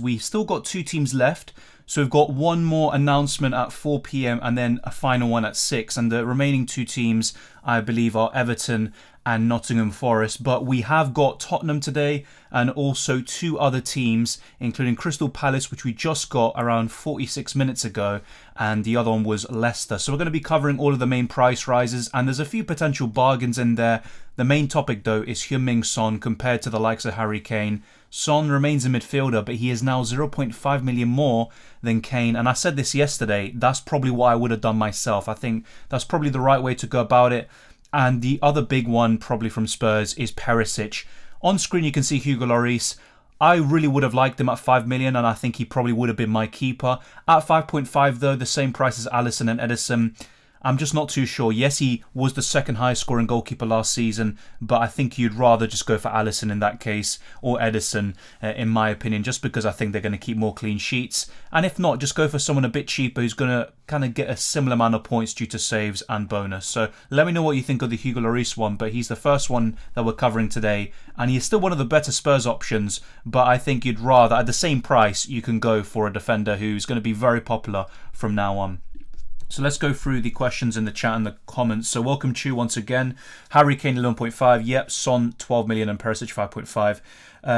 We've still got 2 teams left, so we've got one more announcement at 4 p.m. and then a final one at 6, and the remaining 2 teams I believe are Everton and Nottingham Forest. But we have got Tottenham today and also 2 other teams, including Crystal Palace, which we just got around 46 minutes ago, and the other one was Leicester. So we're going to be covering all of the main price rises, and there's a few potential bargains in there. The main topic though is Heung-min Son compared to the likes of Harry Kane. Son remains a midfielder, but he is now 0.5 million more than Kane. And I said this yesterday, that's probably what I would have done myself. I think that's probably the right way to go about it. And the other big one, probably from Spurs, is Perisic. On screen, you can see Hugo Lloris. I really would have liked him at 5 million, and I think he probably would have been my keeper. At 5.5, though, the same price as Alisson and Edison. I'm just not too sure. Yes, he was the second highest scoring goalkeeper last season, but I think you'd rather just go for Alisson in that case, or Edison, in my opinion, just because I think they're going to keep more clean sheets. And if not, just go for someone a bit cheaper who's going to kind of get a similar amount of points due to saves and bonus. So let me know what you think of the Hugo Lloris one, but he's the first one that we're covering today, and he's still one of the better Spurs options, but I think you'd rather, at the same price, you can go for a defender who's going to be very popular from now on. So let's go through the questions in the chat and the comments. So welcome Chu once again. Harry Kane 11.5. Yep. Son 12 million and Perisic 5.5.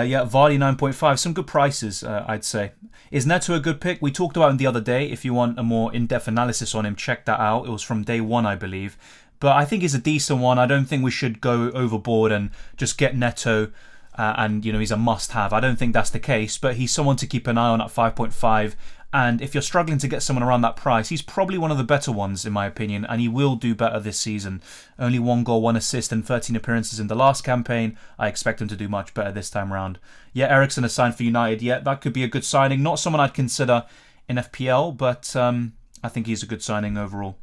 Yeah, Vardy 9.5. Some good prices, I'd say. Is Neto a good pick? We talked about him the other day. If you want a more in-depth analysis on him, check that out. It was from day 1, I believe. But I think he's a decent one. I don't think we should go overboard and just get Neto and, you know, he's a must-have. I don't think that's the case, but he's someone to keep an eye on at 5.5. And if you're struggling to get someone around that price, he's probably one of the better ones, in my opinion, and he will do better this season. Only 1 goal, 1 assist, and 13 appearances in the last campaign. I expect him to do much better this time around. Yeah, Eriksen has signed for United. Yeah, that could be a good signing. Not someone I'd consider in FPL, but I think he's a good signing overall.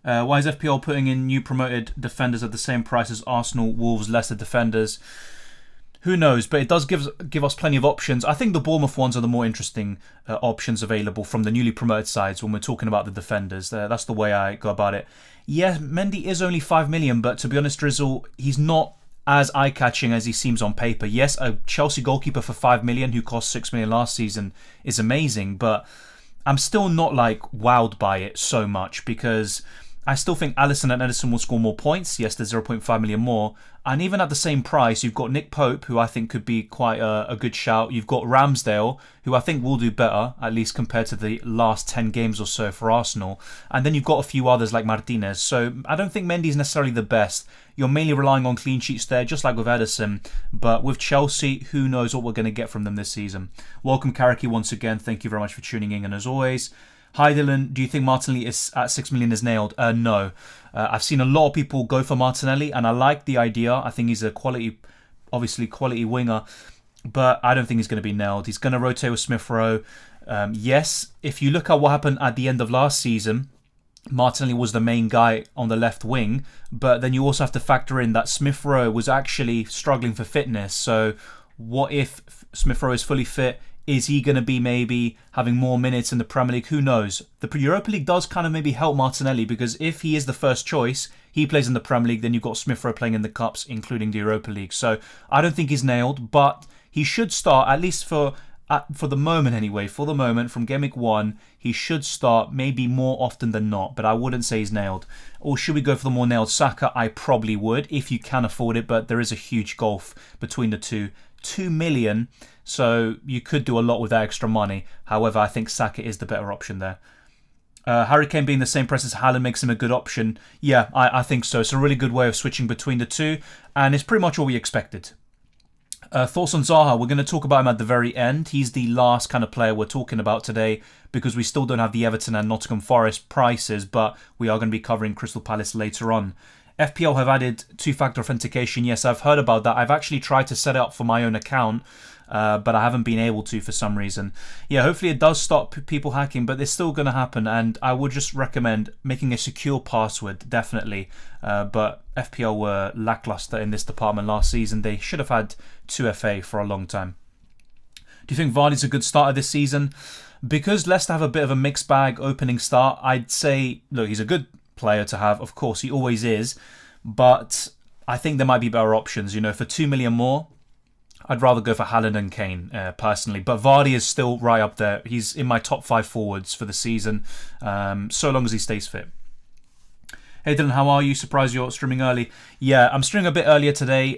Why is FPL putting in new promoted defenders at the same price as Arsenal, Wolves, Leicester defenders? Who knows, but it does give us plenty of options. I think the Bournemouth ones are the more interesting options available from the newly promoted sides when we're talking about the defenders. That's the way I go about it. Yeah, Mendy is only 5 million, but to be honest, Drizzle, he's not as eye-catching as he seems on paper. Yes, a Chelsea goalkeeper for 5 million who cost 6 million last season is amazing, but I'm still not like wowed by it so much because I still think Alisson and Edison will score more points. Yes, there's 0.5 million more. And even at the same price, you've got Nick Pope, who I think could be quite a good shout. You've got Ramsdale, who I think will do better, at least compared to the last 10 games or so for Arsenal. And then you've got a few others like Martinez. So I don't think Mendy's necessarily the best. You're mainly relying on clean sheets there, just like with Edison. But with Chelsea, who knows what we're going to get from them this season. Welcome, Karaki, once again. Thank you very much for tuning in. And as always, hi Dylan, do you think Martinelli is at 6 million is nailed? No. I've seen a lot of people go for Martinelli and I like the idea. I think he's a quality winger, but I don't think he's going to be nailed. He's going to rotate with Smith Rowe. Yes, if you look at what happened at the end of last season, Martinelli was the main guy on the left wing, but then you also have to factor in that Smith Rowe was actually struggling for fitness. So what if Smith Rowe is fully fit? Is he going to be maybe having more minutes in the Premier League? Who knows? The Europa League does kind of maybe help Martinelli because if he is the first choice, he plays in the Premier League, then you've got Smith Rowe playing in the Cups, including the Europa League. So I don't think he's nailed, but he should start, at least for the moment anyway, for the moment, from Game Week 1, he should start maybe more often than not, but I wouldn't say he's nailed. Or should we go for the more nailed Saka? I probably would, if you can afford it, but there is a huge gulf between the two. 2 million, so you could do a lot with that extra money. However, I think Saka is the better option there. Harry Kane being the same price as Haaland makes him a good option. Yeah, I think so. It's a really good way of switching between the two, and it's pretty much what we expected. Thoughts on Zaha? We're going to talk about him at the very end. He's the last kind of player we're talking about today because we still don't have the Everton and Nottingham Forest prices, but we are going to be covering Crystal Palace later on. FPL have added 2-factor authentication. Yes, I've heard about that. I've actually tried to set it up for my own account. but I haven't been able to for some reason. Yeah, hopefully it does stop people hacking, but it's still going to happen, and I would just recommend making a secure password, definitely. But FPL were lackluster in this department last season. They should have had 2FA for a long time. Do you think Vardy's a good starter this season? Because Leicester have a bit of a mixed bag opening start, I'd say, look, he's a good player to have. Of course, he always is. But I think there might be better options. You know, for 2 million more, I'd rather go for Haaland and Kane, personally. But Vardy is still right up there. He's in my top 5 forwards for the season, so long as he stays fit. Hey Dylan, how are you? Surprised you're streaming early. Yeah, I'm streaming a bit earlier today.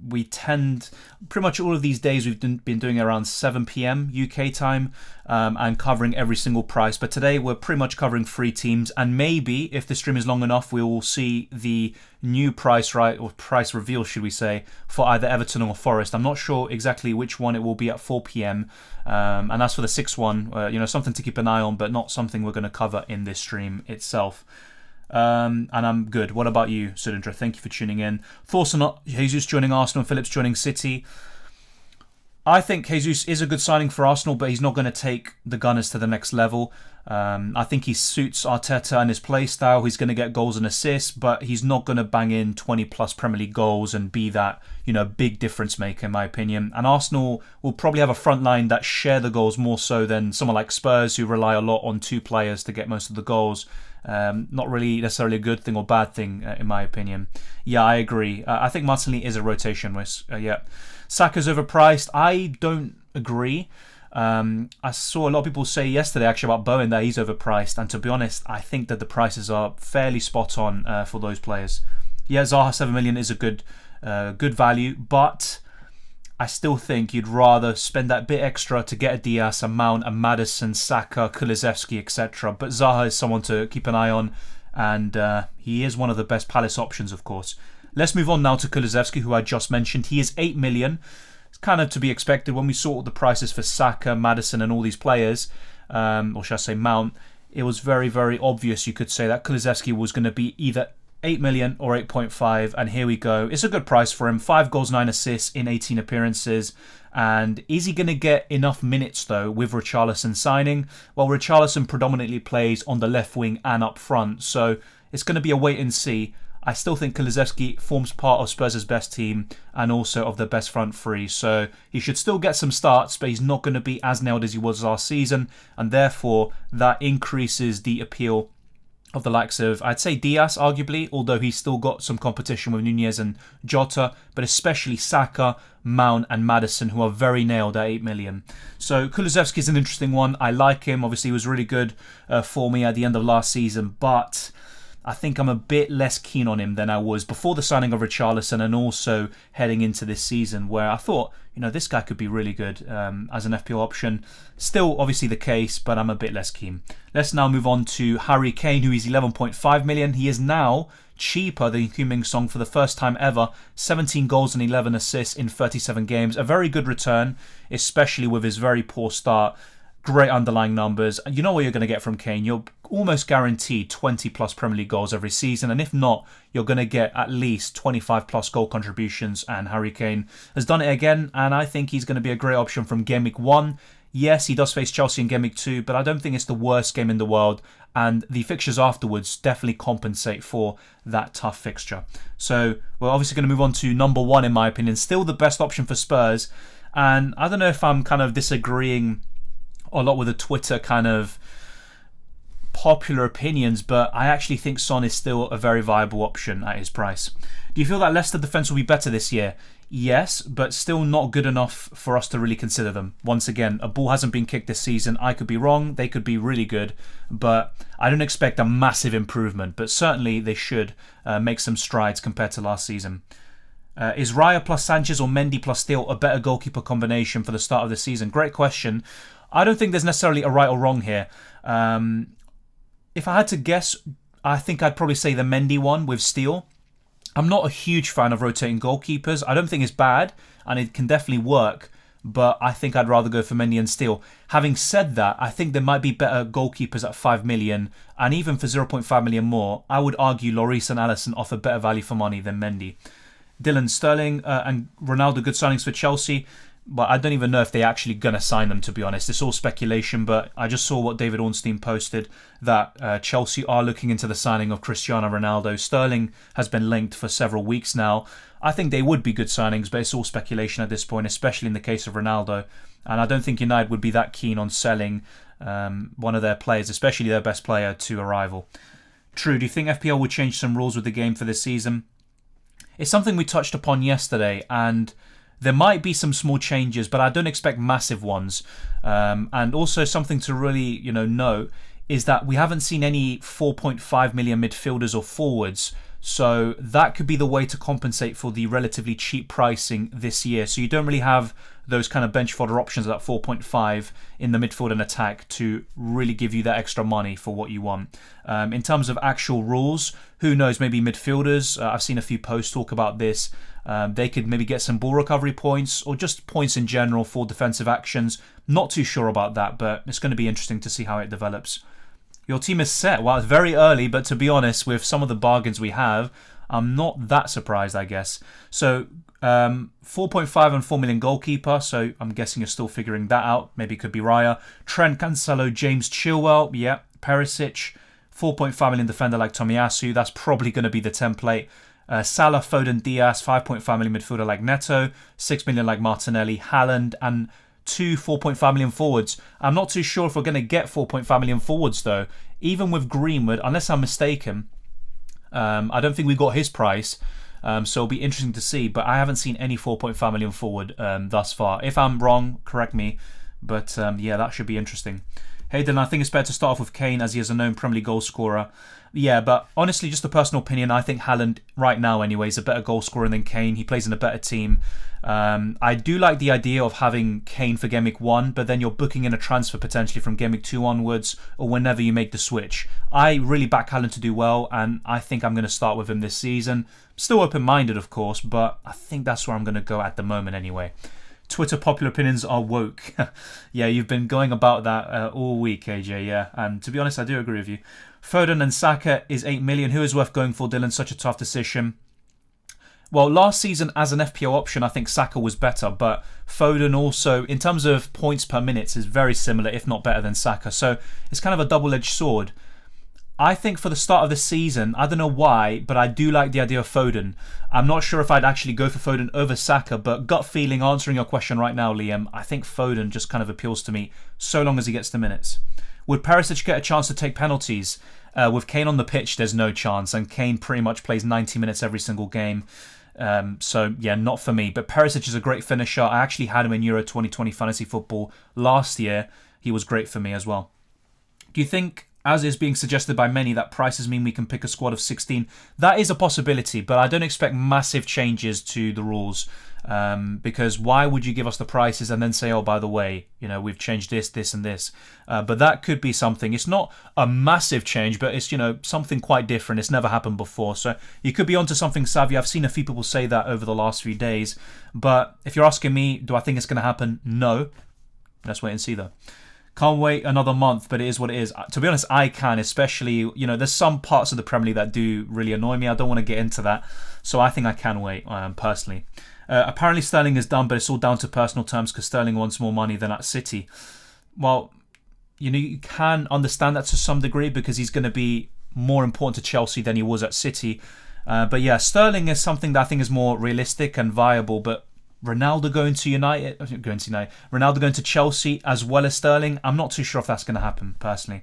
We tend, pretty much all of these days, we've been doing around 7 p.m. UK time and covering every single price. But today we're pretty much covering 3 teams. And maybe, if the stream is long enough, we will see the new price, right, or price reveal, should we say, for either Everton or Forest. I'm not sure exactly which one it will be at 4 p.m. And as for the 6th one, you know, something to keep an eye on, but not something we're going to cover in this stream itself. And I'm good. What about you, Sudindra? Thank you for tuning in. Thoughts on Jesus joining Arsenal and Phillips joining City? I think Jesus is a good signing for Arsenal, but he's not going to take the Gunners to the next level. I think he suits Arteta and his play style. He's going to get goals and assists, but he's not going to bang in 20-plus Premier League goals and be that, you know, big difference maker, in my opinion. And Arsenal will probably have a front line that share the goals more so than someone like Spurs, who rely a lot on 2 players to get most of the goals. Not really necessarily a good thing or bad thing, in my opinion. Yeah, I agree. I think Martinelli is a rotation risk. Yeah, Saka's overpriced. I don't agree. I saw a lot of people say yesterday actually about Bowen that he's overpriced, and to be honest, I think that the prices are fairly spot on for those players. Yeah, Zaha 7 million is a good value, but I still think you'd rather spend that bit extra to get a Diaz, a Mount, a Madison, Saka, Kaliszewski, etc. But Zaha is someone to keep an eye on, and he is one of the best Palace options, of course. Let's move on now to Kaliszewski, who I just mentioned. He is 8 million. It's kind of to be expected when we saw the prices for Saka, Madison, and all these players, or should I say Mount. It was very, very obvious, you could say, that Kaliszewski was going to be either 8 million or 8.5, and here we go. It's a good price for him. 5 goals, 9 assists in 18 appearances. And is he going to get enough minutes, though, with Richarlison signing? Well, Richarlison predominantly plays on the left wing and up front, so it's going to be a wait and see. I still think Kaliszewski forms part of Spurs' best team and also of the best front 3, so he should still get some starts, but he's not going to be as nailed as he was last season, and therefore that increases the appeal of the likes of, I'd say, Diaz, arguably, although he's still got some competition with Nunez and Jota, but especially Saka, Mount and Madison, who are very nailed at 8 million. So Kaliszewski is an interesting one. I like him. Obviously, he was really good for me at the end of last season, but I think I'm a bit less keen on him than I was before the signing of Richarlison and also heading into this season, where I thought, you know, this guy could be really good as an FPL option. Still obviously the case, but I'm a bit less keen. Let's now move on to Harry Kane, who is 11.5 million. He is now cheaper than Heung-min Son for the first time ever. 17 goals and 11 assists in 37 games. A very good return, especially with his very poor start. Great underlying numbers. And you know what you're going to get from Kane. You're almost guaranteed 20 plus Premier League goals every season. And if not, you're going to get at least 25 plus goal contributions. And Harry Kane has done it again. And I think he's going to be a great option from Gameweek 1. Yes, he does face Chelsea in Gameweek 2, but I don't think it's the worst game in the world. And the fixtures afterwards definitely compensate for that tough fixture. So we're obviously going to move on to number 1, in my opinion. Still the best option for Spurs. And I don't know if I'm kind of disagreeing a lot with the Twitter kind of popular opinions, but I actually think Son is still a very viable option at his price. Do you feel that Leicester defence will be better this year? Yes, but still not good enough for us to really consider them. Once again, a ball hasn't been kicked this season. I could be wrong. They could be really good, but I don't expect a massive improvement. But certainly they should make some strides compared to last season. Is Raya plus Sanchez or Mendy plus Steele a better goalkeeper combination for the start of the season? Great question. I don't think there's necessarily a right or wrong here. If I had to guess, I think I'd probably say the Mendy one with Steele. I'm not a huge fan of rotating goalkeepers. I don't think it's bad, and it can definitely work, but I think I'd rather go for Mendy and Steele. Having said that, I think there might be better goalkeepers at 5 million, and even for 0.5 million more, I would argue Lloris and Alisson offer better value for money than Mendy. Dylan, Sterling and Ronaldo, good signings for Chelsea. but I don't even know if they're actually going to sign them, to be honest. It's all speculation, but I just saw what David Ornstein posted, that Chelsea are looking into the signing of Cristiano Ronaldo. Sterling has been linked for several weeks now. I think they would be good signings, but it's all speculation at this point, especially in the case of Ronaldo. And I don't think United would be that keen on selling one of their players, especially their best player, to a rival. True, do you think FPL would change some rules with the game for this season? It's something we touched upon yesterday, and there might be some small changes, but I don't expect massive ones. And also something to really, note is that we haven't seen any 4.5 million midfielders or forwards. So that could be the way to compensate for the relatively cheap pricing this year. So you don't really have those kind of bench fodder options at 4.5 in the midfield and attack to really give you that extra money for what you want. In terms of actual rules, who knows, maybe midfielders. I've seen a few posts talk about this. They could maybe get some ball recovery points or just points in general for defensive actions. Not too sure about that, but it's going to be interesting to see how it develops. Your team is set. Well, it's very early, but to be honest, with some of the bargains we have, I'm not that surprised, I guess. So 4.5 and 4 million goalkeeper, so I'm guessing you're still figuring that out. Maybe it could be Raya. Trent, Cancelo, James Chilwell, yeah, Perisic. 4.5 million defender like Tomiyasu, that's probably going to be the template. Salah, Foden, Diaz, 5.5 million midfielder like Neto, 6 million like Martinelli, Haaland, and two 4.5 million forwards. I'm not too sure if we're going to get 4.5 million forwards though. Even with Greenwood, unless I'm mistaken, I don't think we got his price. So it'll be interesting to see. But I haven't seen any 4.5 million forward thus far. If I'm wrong, correct me. But yeah, that should be interesting. Hayden, I think it's better to start off with Kane as he is a known Premier League goal scorer. Yeah, but honestly, just a personal opinion, I think Haaland, right now anyway, is a better goal scorer than Kane. He plays in a better team. I do like the idea of having Kane for Gameweek 1, but then you're booking in a transfer potentially from Gameweek 2 onwards or whenever you make the switch. I really back Haaland to do well, and I think I'm going to start with him this season. Still open-minded, of course, but I think that's where I'm going to go at the moment anyway. Twitter popular opinions are woke. Yeah, you've been going about that all week, AJ, yeah. And to be honest, I do agree with you. Foden and Saka is 8 million. Who is worth going for, Dylan? Such a tough decision. Well, last season as an FPL option, I think Saka was better. But Foden also, in terms of points per minute, is very similar, if not better than Saka. So it's kind of a double-edged sword. I think for the start of the season, I don't know why, but I do like the idea of Foden. I'm not sure if I'd actually go for Foden over Saka, but gut feeling, answering your question right now, Liam, I think Foden just kind of appeals to me, so long as he gets the minutes. Would Perisic get a chance to take penalties? With Kane on the pitch, there's no chance, and Kane pretty much plays 90 minutes every single game. So, yeah, not for me. But Perisic is a great finisher. I actually had him in Euro 2020 Fantasy Football last year. He was great for me as well. Do you think, as is being suggested by many, that prices mean we can pick a squad of 16? That is a possibility, but I don't expect massive changes to the rules. Because why would you give us the prices and then say, oh, by the way, we've changed this, this and this. But that could be something. It's not a massive change, but it's, something quite different. It's never happened before. So you could be onto something savvy. I've seen a few people say that over the last few days. But if you're asking me, do I think it's going to happen? No. Let's wait and see, though. Can't wait another month, but it is what it is. To be honest, I can, especially, there's some parts of the Premier League that do really annoy me. I don't want to get into that. So I think I can wait, personally. Apparently Sterling is done, but it's all down to personal terms because Sterling wants more money than at City. Well, you can understand that to some degree because he's going to be more important to Chelsea than he was at City. But yeah, Sterling is something that I think is more realistic and viable, but Ronaldo going to Chelsea as well as Sterling, I'm not too sure if that's going to happen, personally.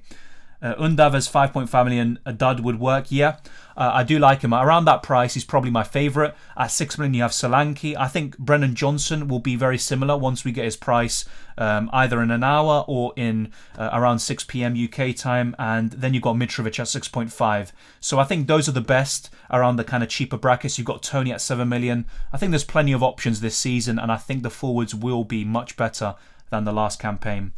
Undav as 5.5 million, a dud would work, yeah. I do like him. Around that price, he's probably my favourite. At 6 million, you have Solanke. I think Brennan Johnson will be very similar once we get his price, either in an hour or in around 6 p.m. UK time. And then you've got Mitrovic at 6.5. So I think those are the best around the kind of cheaper brackets. You've got Tony at 7 million. I think there's plenty of options this season, and I think the forwards will be much better than the last campaign.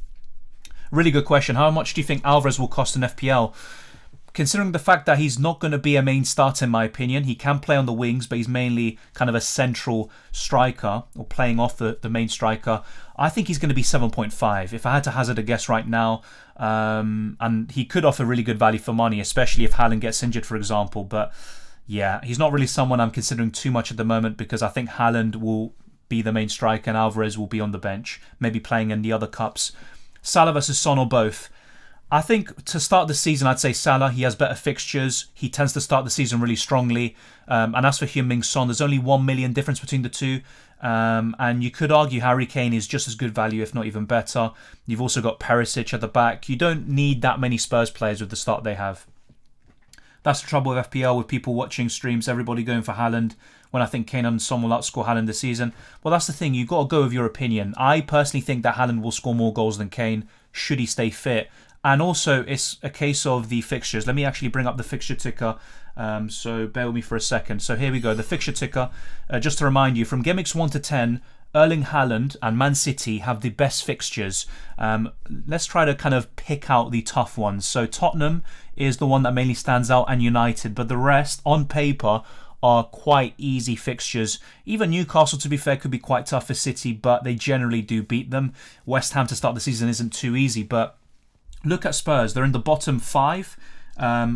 Really good question. How much do you think Alvarez will cost in FPL? Considering the fact that he's not going to be a main starter, in my opinion, he can play on the wings, but he's mainly kind of a central striker or playing off the main striker. I think he's going to be 7.5 if I had to hazard a guess right now. And he could offer really good value for money, especially if Haaland gets injured, for example. But yeah, he's not really someone I'm considering too much at the moment because I think Haaland will be the main striker and Alvarez will be on the bench, maybe playing in the other cups. Salah versus Son or both? I think to start the season, I'd say Salah. He has better fixtures. He tends to start the season really strongly. And as for Heung-min Son, there's only 1 million difference between the two. And you could argue Harry Kane is just as good value, if not even better. You've also got Perisic at the back. You don't need that many Spurs players with the start they have. That's the trouble with FPL, with people watching streams, everybody going for Haaland, when I think Kane and Son will outscore Haaland this season. Well, that's the thing. You've got to go with your opinion. I personally think that Haaland will score more goals than Kane, should he stay fit. And also, it's a case of the fixtures. Let me actually bring up the fixture ticker. So bear with me for a second. So here we go. The fixture ticker. Just to remind you, from Gameweeks 1 to 10, Erling Haaland and Man City have the best fixtures. Let's try to kind of pick out the tough ones. So Tottenham is the one that mainly stands out, and United. But the rest, on paper, are quite easy fixtures. Even Newcastle, to be fair, could be quite tough for City, but they generally do beat them. West Ham to start the season isn't too easy, but look at Spurs. They're in the bottom 5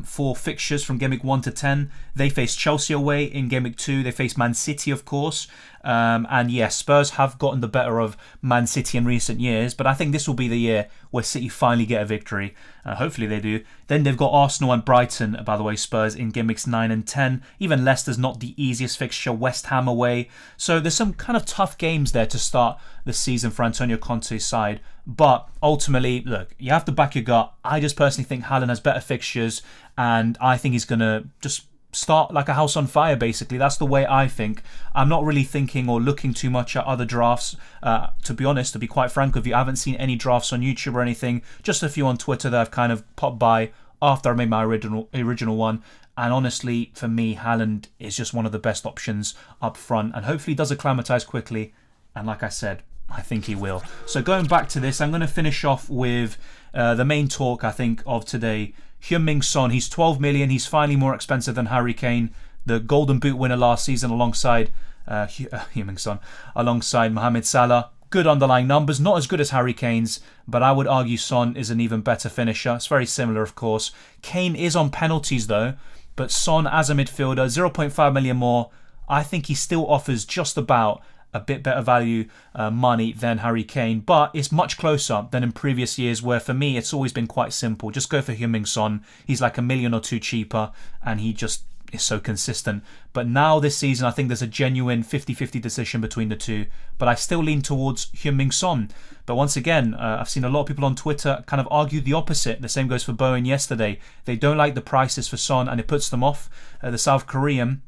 for fixtures from Gameweek 1 to 10. They face Chelsea away in Gameweek 2. They face Man City, of course. And yes, Spurs have gotten the better of Man City in recent years, but I think this will be the year where City finally get a victory. Hopefully they do. Then they've got Arsenal and Brighton, by the way, Spurs in Gameweeks 9 and 10. Even Leicester's not the easiest fixture. West Ham away. So there's some kind of tough games there to start the season for Antonio Conte's side. But ultimately, look, you have to back your gut. I just personally think Haaland has better fixtures, and I think he's going to just start like a house on fire, basically. That's the way I think. I'm not really thinking or looking too much at other drafts. To be honest, to be quite frank with you, I haven't seen any drafts on YouTube or anything. Just a few on Twitter that I've kind of popped by after I made my original one. And honestly, for me, Haaland is just one of the best options up front. And hopefully he does acclimatise quickly. And like I said, I think he will. So going back to this, I'm going to finish off with the main talk, I think, of today. Heung-min Son, he's 12 million. He's finally more expensive than Harry Kane, the Golden Boot winner last season, alongside Heung-min Son, alongside Mohamed Salah. Good underlying numbers, not as good as Harry Kane's, but I would argue Son is an even better finisher. It's very similar, of course. Kane is on penalties, though, but Son as a midfielder, 0.5 million more. I think he still offers just about a bit better value money than Harry Kane, but it's much closer than in previous years, where for me it's always been quite simple. Just go for Heung-min Son. He's like $1 million or $2 cheaper, and he just is so consistent. But now this season, I think there's a genuine 50-50 decision between the two, but I still lean towards Heung-min Son. But once again, I've seen a lot of people on Twitter kind of argue the opposite. The same goes for Bowen yesterday. They don't like the prices for Son, and it puts them off, the South Korean.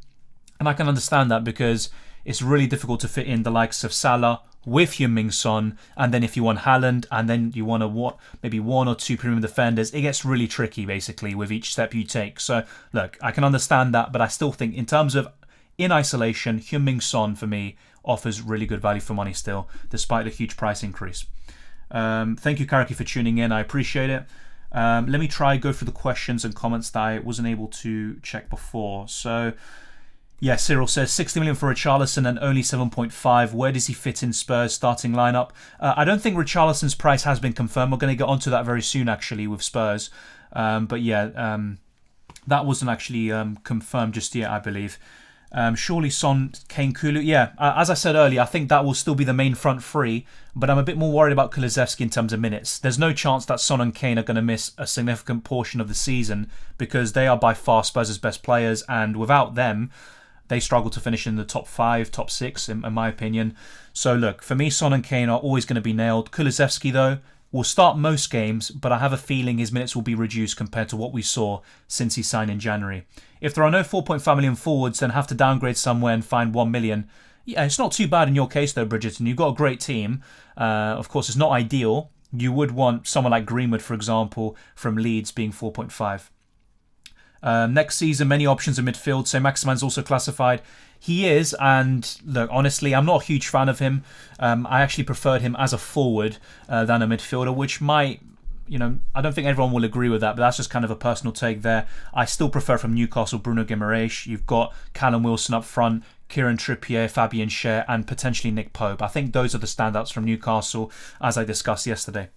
And I can understand that, because it's really difficult to fit in the likes of Salah with Heung-min Son, and then if you want Haaland, and then you want maybe 1 or 2 premium defenders, it gets really tricky basically with each step you take. So look, I can understand that, but I still think in terms of in isolation, Heung-min Son for me offers really good value for money still, despite the huge price increase. Thank you, Karaki, for tuning in. I appreciate it. Let me try go through the questions and comments that I wasn't able to check before. So yeah, Cyril says 60 million for Richarlison and only 7.5. Where does he fit in Spurs' starting lineup? I don't think Richarlison's price has been confirmed. We're going to get onto that very soon, actually, with Spurs. But yeah, that wasn't actually confirmed just yet, I believe. Surely Son, Kane, Kulu. Yeah, as I said earlier, I think that will still be the main front three, but I'm a bit more worried about Kaliszewski in terms of minutes. There's no chance that Son and Kane are going to miss a significant portion of the season, because they are by far Spurs' best players, and without them, they struggle to finish in the top 5, top 6, in my opinion. So look, for me, Son and Kane are always going to be nailed. Kaliszewski, though, will start most games, but I have a feeling his minutes will be reduced compared to what we saw since he signed in January. If there are no 4.5 million forwards, then have to downgrade somewhere and find 1 million. Yeah, it's not too bad in your case, though, Bridgerton. You've got a great team. Of course, it's not ideal. You would want someone like Greenwood, for example, from Leeds being 4.5. Next season, many options in midfield. So Maximan's also classified. He is, and look, honestly, I'm not a huge fan of him. I actually preferred him as a forward than a midfielder, which might, I don't think everyone will agree with that, but that's just kind of a personal take there. I still prefer from Newcastle Bruno Guimaraes. You've got Callum Wilson up front, Kieran Trippier, Fabian Schär, and potentially Nick Pope. I think those are the standouts from Newcastle, as I discussed yesterday.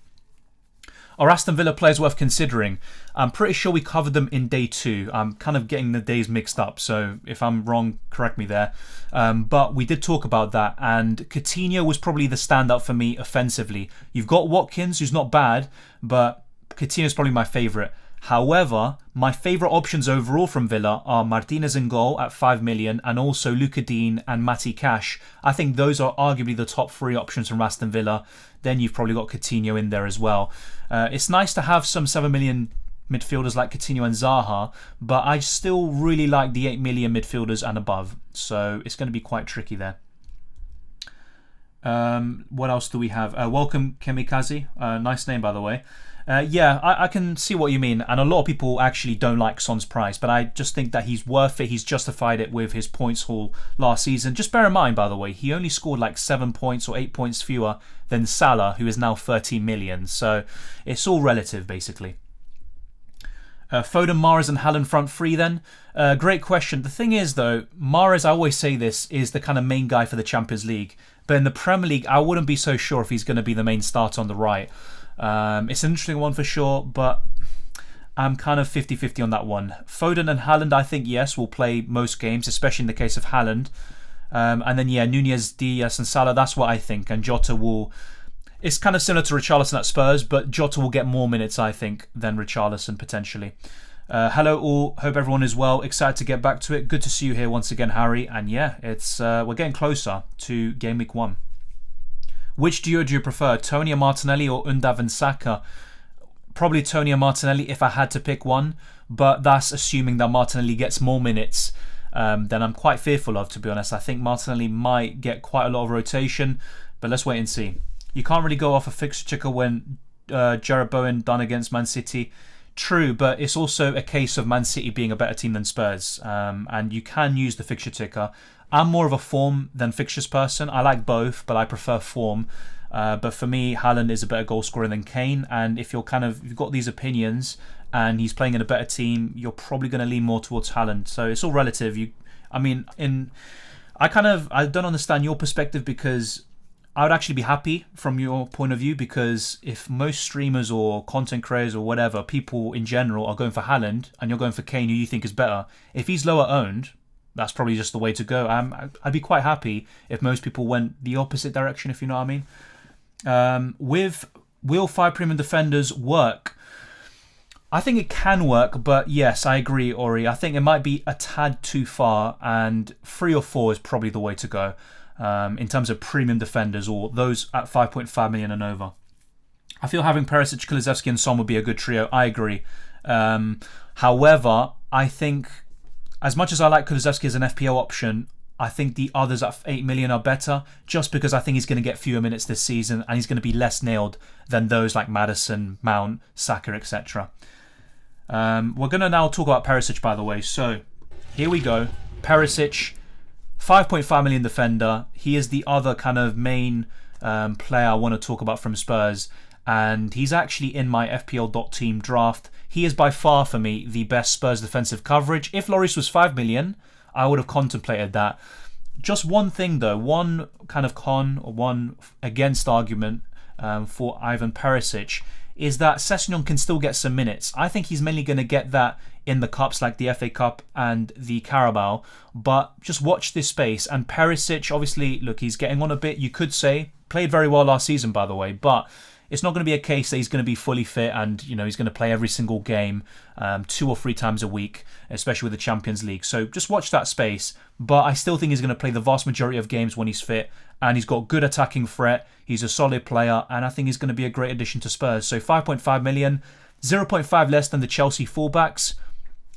Are Aston Villa players worth considering? I'm pretty sure we covered them in day 2. I'm kind of getting the days mixed up, so if I'm wrong, correct me there. But we did talk about that, and Coutinho was probably the standout for me offensively. You've got Watkins, who's not bad, but Coutinho's probably my favourite. However, my favourite options overall from Villa are Martinez in goal at 5 million and also Luca Dean and Matty Cash. I think those are arguably the top 3 options from Aston Villa. Then you've probably got Coutinho in there as well. It's nice to have some 7 million midfielders like Coutinho and Zaha, but I still really like the 8 million midfielders and above. So it's going to be quite tricky there. What else do we have? Welcome Kemikaze. Nice name, by the way. Yeah, I can see what you mean, and a lot of people actually don't like Son's price, but I just think that he's worth it. He's justified it with his points haul last season. Just bear in mind, by the way, he only scored like 7 points or 8 points fewer than Salah, who is now 13 million. So it's all relative, basically. Foden, Mahrez and Haaland front 3 then. Great question. The thing is, though, Mahrez, I always say this, is the kind of main guy for the Champions League. But in the Premier League, I wouldn't be so sure if he's going to be the main starter on the right. It's an interesting one for sure, but I'm kind of 50-50 on that one. Foden and Haaland, I think, yes, will play most games, especially in the case of Haaland. And then, yeah, Nunez, Diaz and Salah, that's what I think. And Jota will... It's kind of similar to Richarlison at Spurs, but Jota will get more minutes, I think, than Richarlison, potentially. Hello all, hope everyone is well. Excited to get back to it. Good to see you here once again, Harry. And yeah, it's we're getting closer to Game Week 1. Which duo do you prefer, Tony and Martinelli or Undav and Saka? Probably Tony and Martinelli if I had to pick one, but that's assuming that Martinelli gets more minutes than I'm quite fearful of, to be honest. I think Martinelli might get quite a lot of rotation, but let's wait and see. You can't really go off a fixture checker when Jarrod Bowen done against Man City. True, but it's also a case of Man City being a better team than Spurs, and you can use the fixture ticker. I'm more of a form than fixtures person. I like both, but I prefer form. But for me, Haaland is a better goal scorer than Kane, and if you've got these opinions and he's playing in a better team, you're probably going to lean more towards Haaland. So it's all relative. I don't understand your perspective, because I would actually be happy from your point of view, because if most streamers or content creators or whatever, people in general are going for Haaland and you're going for Kane, who you think is better, if he's lower owned, that's probably just the way to go. I'd be quite happy if most people went the opposite direction, if you know what I mean. Will 5 premium defenders work? I think it can work, but yes, I agree, Ori. I think it might be a tad too far, and 3 or 4 is probably the way to go in terms of premium defenders, or those at 5.5 million and over. I feel having Perisic, Kaliszewski and Son would be a good trio. I agree. However, I think, as much as I like Kaliszewski as an FPL option, I think the others at 8 million are better, just because I think he's going to get fewer minutes this season and he's going to be less nailed than those like Madison, Mount, Saka, etc. We're going to now talk about Perisic, by the way. So here we go. Perisic, 5.5 million defender. He is the other kind of main player I want to talk about from Spurs, and he's actually in my fpl.team draft. He is by far, for me, the best Spurs defensive coverage. If Lloris was 5 million, I would have contemplated that. Just one thing, though, one kind of con or one against argument for Ivan Perisic is that Sessegnon can still get some minutes. I think he's mainly going to get that in the cups like the FA Cup and the Carabao, but just watch this space. And Perisic, obviously, look, he's getting on a bit, you could say. Played very well last season, by the way, but it's not going to be a case that he's going to be fully fit and he's going to play every single game 2 or 3 times a week, especially with the Champions League. So just watch that space. But I still think he's going to play the vast majority of games when he's fit, and he's got good attacking threat. He's a solid player, and I think he's going to be a great addition to Spurs. So 5.5 million, 0.5 less than the Chelsea fullbacks.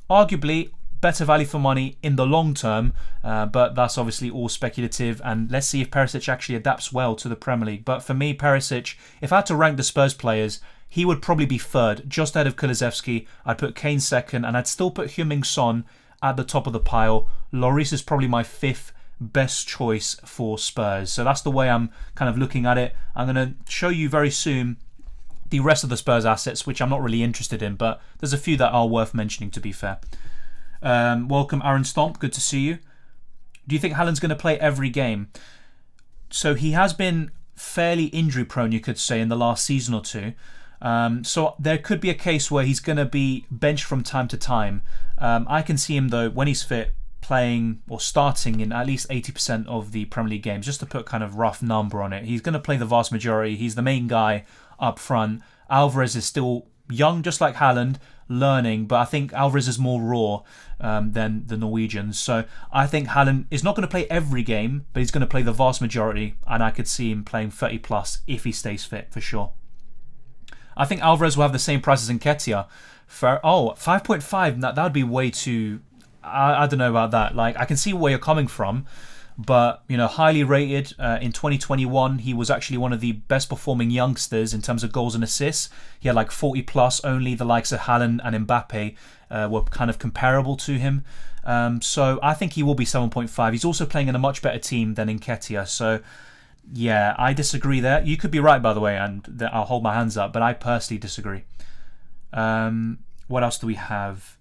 Arguably better value for money in the long term, but that's obviously all speculative, and let's see if Perisic actually adapts well to the Premier League. But for me, Perisic, if I had to rank the Spurs players, he would probably be third, just ahead of Kaliszewski. I'd put Kane second, and I'd still put Heung-min Son at the top of the pile. Lloris is probably my 5th best choice for Spurs. So that's the way I'm kind of looking at it. I'm going to show you very soon the rest of the Spurs assets, which I'm not really interested in, but there's a few that are worth mentioning, to be fair. Welcome, Aaron Stomp. Good to see you. Do you think Haaland's going to play every game? So he has been fairly injury prone, you could say, in the last season or two. So there could be a case where he's going to be benched from time to time. I can see him, though, when he's fit, playing or starting in at least 80% of the Premier League games, just to put kind of rough number on it. He's going to play the vast majority. He's the main guy up front. Alvarez is still young, just like Haaland, learning, but I think Alvarez is more raw than the Norwegians. So I think Haaland is not going to play every game, but he's going to play the vast majority, and I could see him playing 30 plus if he stays fit, for sure. I think Alvarez will have the same price as Nketiah. 5.5, that would be way too... I don't know about that. Like, I can see where you're coming from, but, you know, highly rated. In 2021, he was actually one of the best performing youngsters in terms of goals and assists. He had like 40 plus. Only the likes of Haaland and Mbappe were kind of comparable to him. So I think he will be 7.5. He's also playing in a much better team than Nketiah. So yeah, I disagree there. You could be right, by the way, and I'll hold my hands up, but I personally disagree. What else do we have?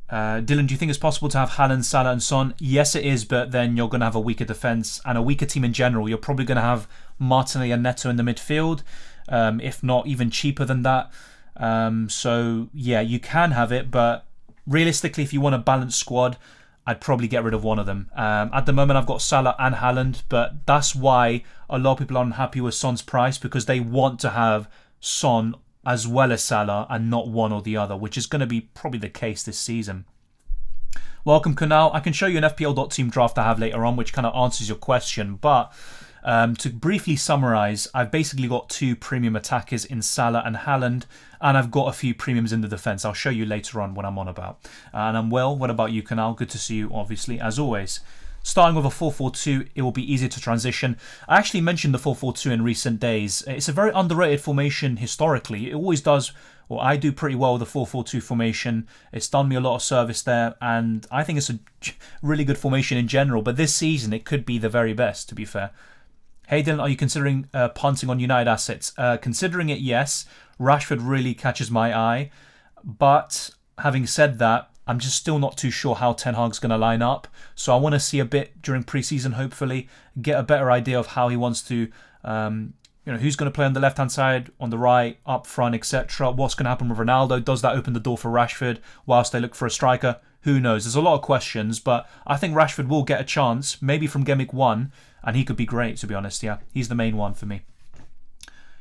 Dylan, do you think it's possible to have Haaland, Salah and Son? Yes, it is, but then you're going to have a weaker defence and a weaker team in general. You're probably going to have Martinelli and Neto in the midfield, if not even cheaper than that. So, yeah, you can have it, but realistically, if you want a balanced squad, I'd probably get rid of one of them. At the moment, I've got Salah and Haaland, but that's why a lot of people are unhappy with Son's price, because they want to have Son as well as Salah and not one or the other, which is going to be probably the case this season. Welcome, Karl. I can show you an FPL.team draft I have later on, which kind of answers your question. But to briefly summarise, I've basically got 2 premium attackers in Salah and Haaland, and I've got a few premiums in the defence. I'll show you later on what I'm on about. And I'm well. What about you, Karl? Good to see you, obviously, as always. Starting with a 4-4-2, it will be easier to transition. I actually mentioned the 4-4-2 in recent days. It's a very underrated formation historically. It always does, or I do pretty well with the 4-4-2 formation. It's done me a lot of service there, and I think it's a really good formation in general. But this season, it could be the very best, to be fair. Hey Dylan, are you considering punting on United assets? Considering it, yes. Rashford really catches my eye. But having said that, I'm just still not too sure how Ten Hag's going to line up. So I want to see a bit during pre-season, hopefully, get a better idea of how he wants to, who's going to play on the left-hand side, on the right, up front, etc. What's going to happen with Ronaldo? Does that open the door for Rashford whilst they look for a striker? Who knows? There's a lot of questions, but I think Rashford will get a chance, maybe from Gameweek 1, and he could be great, to be honest. Yeah, he's the main one for me.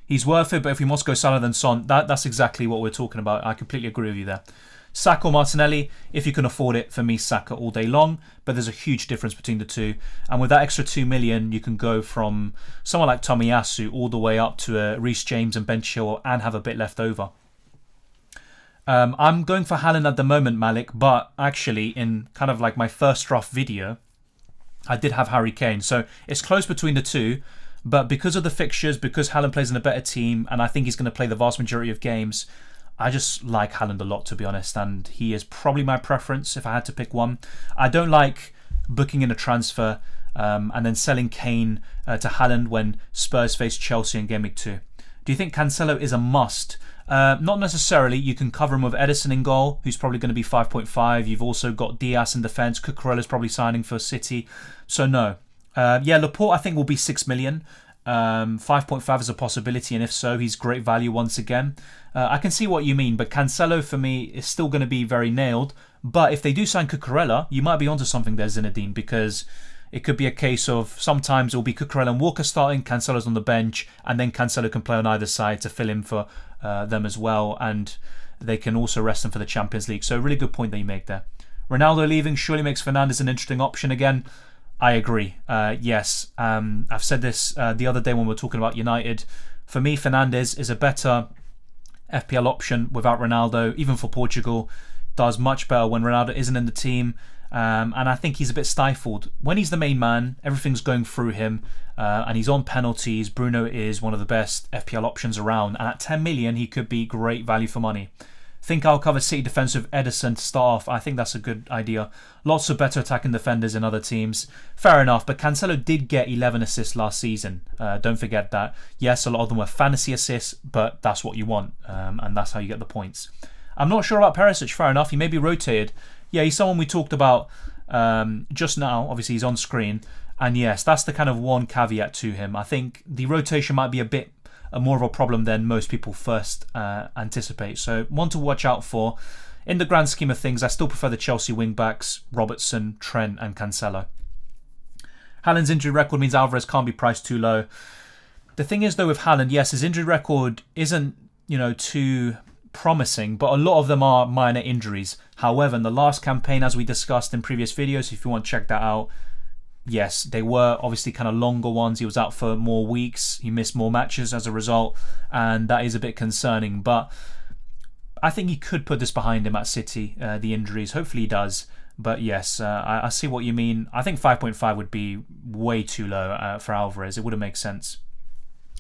He's worth it, but if we must go Salah then Son, that's exactly what we're talking about. I completely agree with you there. Saka or Martinelli, if you can afford it, for me, Saka all day long. But there's a huge difference between the two. And with that extra 2 million, you can go from someone like Tomiyasu all the way up to Reece James and Ben Chilwell and have a bit left over. I'm going for Haaland at the moment, Malik. But actually, in kind of like my first draft video, I did have Harry Kane. So it's close between the two. But because of the fixtures, because Haaland plays in a better team, and I think he's going to play the vast majority of games, I just like Haaland a lot, to be honest, and he is probably my preference if I had to pick one. I don't like booking in a transfer and then selling Kane to Haaland when Spurs face Chelsea in Gameweek 2. Do you think Cancelo is a must? Not necessarily. You can cover him with Edison in goal, who's probably going to be 5.5. You've also got Diaz in defence. Cucurella's probably signing for City. So no. Laporte I think will be 6 million. 5.5 is a possibility, and if so, he's great value once again. I can see what you mean, but Cancelo for me is still going to be very nailed. But if they do sign Cucurella, you might be onto something there, Zinedine, because it could be a case of sometimes it will be Cucurella and Walker starting, Cancelo's on the bench, and then Cancelo can play on either side to fill in for them as well, and they can also rest him for the Champions League. So a really good point that you make there. Ronaldo leaving surely makes Fernandes an interesting option again. I agree. Yes. I've said this the other day when we were talking about United. For me, Fernandes is a better FPL option without Ronaldo. Even for Portugal, does much better when Ronaldo isn't in the team. And I think he's a bit stifled. When he's the main man, everything's going through him. And he's on penalties. Bruno is one of the best FPL options around. And at 10 million, he could be great value for money. Think I'll cover City defensive Edison to start off. I think that's a good idea. Lots of better attacking defenders in other teams. Fair enough, but Cancelo did get 11 assists last season. Don't forget that. Yes, a lot of them were fantasy assists, but that's what you want, and that's how you get the points. I'm not sure about Perisic. Fair enough, he may be rotated. Yeah, he's someone we talked about just now. Obviously, he's on screen. And yes, that's the kind of one caveat to him. I think the rotation might be a bit more of a problem than most people first anticipate. So one to watch out for. In the grand scheme of things, I still prefer the Chelsea wing-backs, Robertson, Trent and Cancelo. Haaland's injury record means Alvarez can't be priced too low. The thing is, though, with Haaland, yes, his injury record isn't, too promising, but a lot of them are minor injuries. However, in the last campaign, as we discussed in previous videos, if you want to check that out, yes, they were obviously kind of longer ones. He was out for more weeks. He missed more matches as a result, and that is a bit concerning. But I think he could put this behind him at City, the injuries. Hopefully he does. But yes, I see what you mean. I think 5.5 would be way too low for Alvarez. It wouldn't make sense.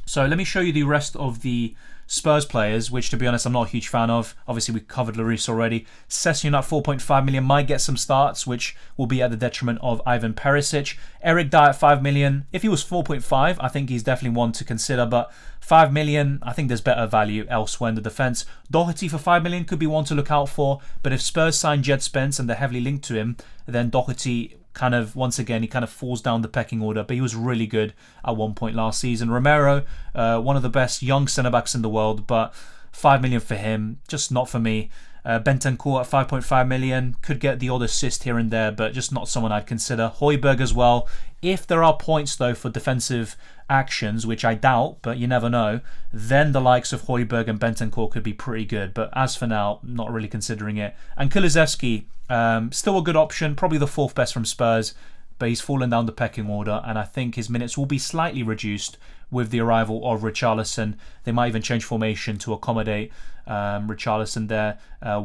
So let me show you the rest of the Spurs players, which, to be honest, I'm not a huge fan of. Obviously, we covered Lloris already. Sessegnon at 4.5 million might get some starts, which will be at the detriment of Ivan Perisic. Eric Dyer at 5 million. If he was 4.5, I think he's definitely one to consider. But 5 million, I think there's better value elsewhere in the defence. Doherty for 5 million could be one to look out for. But if Spurs sign Jed Spence and they're heavily linked to him, then Doherty once again, he kind of falls down the pecking order, but he was really good at one point last season. Romero, one of the best young centre-backs in the world, but 5 million for him, just not for me. Bentancur at 5.5 million, could get the odd assist here and there, but just not someone I'd consider. Højbjerg as well. If there are points, though, for defensive actions, which I doubt, but you never know, then the likes of Højbjerg and Bentancur could be pretty good. But as for now, not really considering it. And Kaliszewski, still a good option, probably the fourth best from Spurs, but he's fallen down the pecking order, and I think his minutes will be slightly reduced with the arrival of Richarlison. They might even change formation to accommodate Richarlison there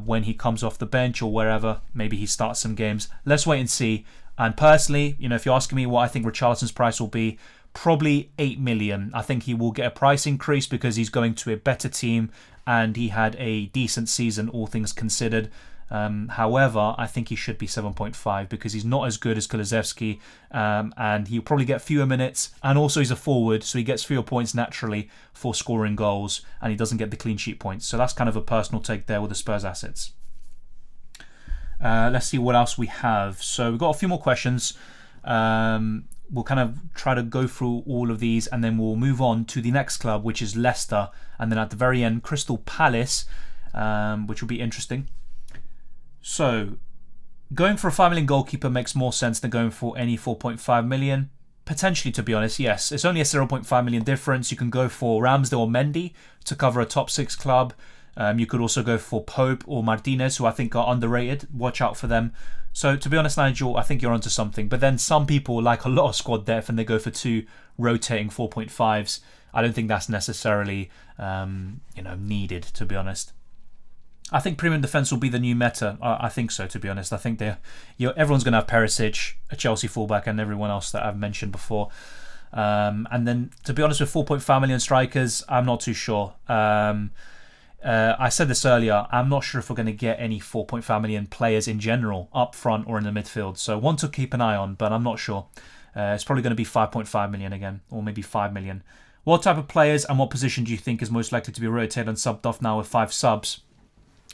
when he comes off the bench or wherever. Maybe he starts some games. Let's wait and see. And personally, if you're asking me what I think Richarlison's price will be, probably 8 million. I think he will get a price increase because he's going to a better team and he had a decent season, all things considered. However, I think he should be 7.5 because he's not as good as Kaliszewski, and he'll probably get fewer minutes, and also he's a forward, so he gets fewer points naturally for scoring goals, and he doesn't get the clean sheet points. So that's kind of a personal take there with the Spurs assets. Let's see what else we have. So we've got a few more questions. We'll kind of try to go through all of these, and then we'll move on to the next club, which is Leicester, and then at the very end, Crystal Palace, which will be interesting. So, going for a 5 million goalkeeper makes more sense than going for any 4.5 million. Potentially, to be honest, yes. It's only a 0.5 million difference. You can go for Ramsdale or Mendy to cover a top 6 club. You could also go for Pope or Martinez, who I think are underrated. Watch out for them. So, to be honest, Nigel, I think you're onto something. But then some people like a lot of squad depth and they go for 2 rotating 4.5s. I don't think that's necessarily needed, to be honest. I think premium defence will be the new meta. I think so, to be honest. I think everyone's going to have Perisic, a Chelsea fullback, and everyone else that I've mentioned before. And then, to be honest, with 4.5 million strikers, I'm not too sure. I said this earlier. I'm not sure if we're going to get any 4.5 million players in general, up front or in the midfield. So one to keep an eye on, but I'm not sure. It's probably going to be 5.5 million again, or maybe 5 million. What type of players and what position do you think is most likely to be rotated and subbed off now with 5 subs?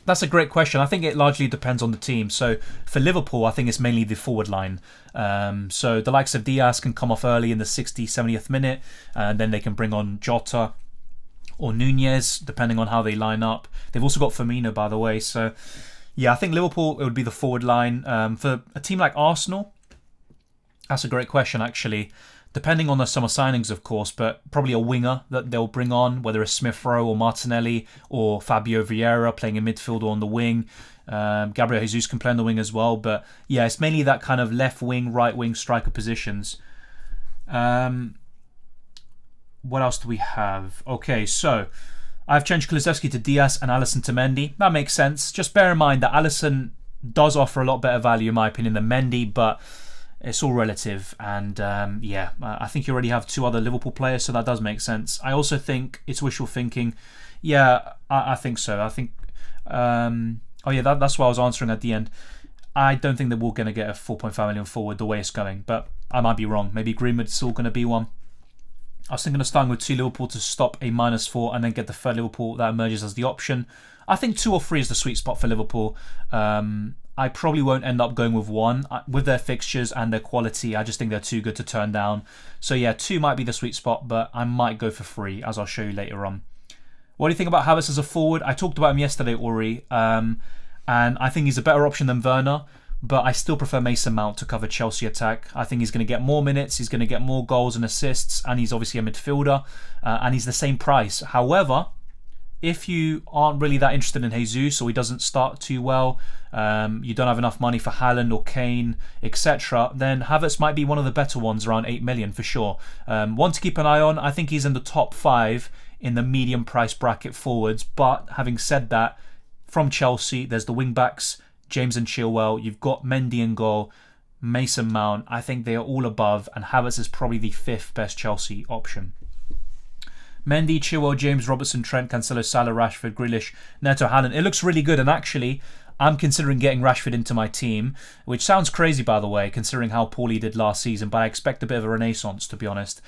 That's a great question. I think it largely depends on the team. So for Liverpool, I think it's mainly the forward line. So the likes of Diaz can come off early in the 60th, 70th minute, and then they can bring on Jota or Nunez, depending on how they line up. They've also got Firmino, by the way. So yeah, I think Liverpool, it would be the forward line. For a team like Arsenal, that's a great question, actually. Depending on the summer signings, of course, but probably a winger that they'll bring on, whether it's Smith Rowe or Martinelli or Fabio Vieira playing in midfield or on the wing. Gabriel Jesus can play on the wing as well. But yeah, it's mainly that kind of left wing, right wing striker positions. What else do we have? Okay, so I've changed Kaliszewski to Diaz and Alisson to Mendy. That makes sense. Just bear in mind that Alisson does offer a lot better value, in my opinion, than Mendy, but it's all relative, and I think you already have 2 other Liverpool players, so that does make sense. I also think it's wishful thinking. Yeah, I think so. I think, that's what I was answering at the end. I don't think that we're going to get a 4.5 million forward the way it's going, but I might be wrong. Maybe Greenwood's still going to be one. I was thinking of starting with 2 Liverpool to stop a -4 and then get the third Liverpool that emerges as the option. I think 2 or 3 is the sweet spot for Liverpool. I probably won't end up going with one. With their fixtures and their quality, I just think they're too good to turn down. So yeah, 2 might be the sweet spot, but I might go for 3, as I'll show you later on. What do you think about Havertz as a forward? I talked about him yesterday, Uri, and I think he's a better option than Werner, but I still prefer Mason Mount to cover Chelsea attack. I think he's going to get more minutes, he's going to get more goals and assists, and he's obviously a midfielder, and he's the same price. However, if you aren't really that interested in Jesus, or he doesn't start too well, you don't have enough money for Haaland or Kane, etc., then Havertz might be one of the better ones, around 8 million for sure. One to keep an eye on. I think he's in the top 5 in the medium price bracket forwards. But having said that, from Chelsea, there's the wing backs, James and Chilwell. You've got Mendy in goal, Mason Mount. I think they are all above, and Havertz is probably the 5th best Chelsea option. Mendy, Chilwell, James, Robertson, Trent, Cancelo, Salah, Rashford, Grealish, Neto, Haaland. It looks really good, and actually, I'm considering getting Rashford into my team, which sounds crazy, by the way, considering how poorly he did last season, but I expect a bit of a renaissance, to be honest.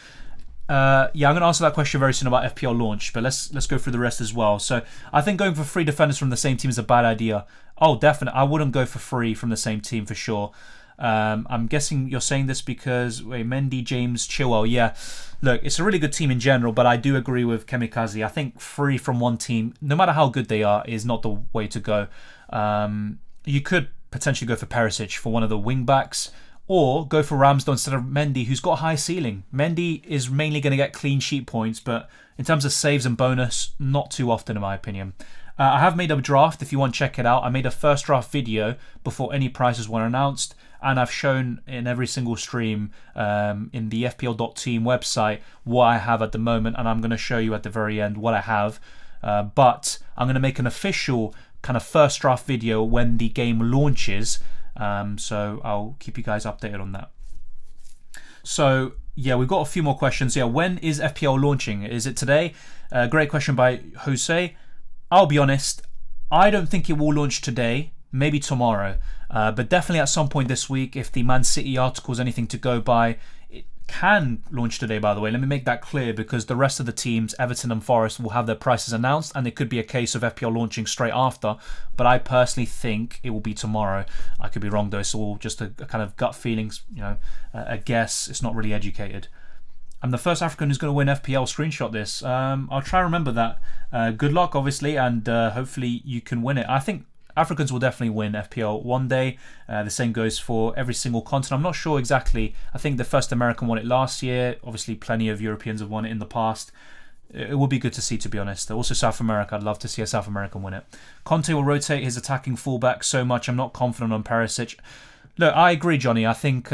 I'm going to answer that question very soon about FPL launch, but let's go through the rest as well. So I think going for 3 defenders from the same team is a bad idea. Oh, definitely. I wouldn't go for 3 from the same team for sure. I'm guessing you're saying this because Mendy, James, Chilwell. Yeah, look, it's a really good team in general, but I do agree with Kamikaze. I think 3 from one team, no matter how good they are, is not the way to go. You could potentially go for Perisic for one of the wing backs, or go for Ramsdale instead of Mendy, who's got a high ceiling. Mendy is mainly going to get clean sheet points, but in terms of saves and bonus, not too often in my opinion. I have made a draft, if you want to check it out. I made a first draft video before any prices were announced, and I've shown in every single stream in the fpl.team website what I have at the moment, and I'm going to show you at the very end what I have. But I'm going to make an official kind of first draft video when the game launches, so I'll keep you guys updated on that. So yeah, we've got a few more questions. Yeah, when is FPL launching? Is it today? Great question by Jose. I'll be honest, I don't think it will launch today, maybe tomorrow, but definitely at some point this week. If the Man City article is anything to go by, it can launch today, by the way. Let me make that clear, because the rest of the teams, Everton and Forest, will have their prices announced, and it could be a case of FPL launching straight after, but I personally think it will be tomorrow. I could be wrong though. It's all just a kind of gut feelings, a guess. It's not really educated. I'm the first African who's going to win FPL. Screenshot this. I'll try and remember that. Good luck, obviously, and hopefully you can win it. I think Africans will definitely win FPL one day. The same goes for every single continent. I'm not sure exactly. I think the first American won it last year. Obviously, plenty of Europeans have won it in the past. It would be good to see, to be honest. Also, South America. I'd love to see a South American win it. Conte will rotate his attacking fullback so much. I'm not confident on Perisic. Look, I agree, Johnny. I think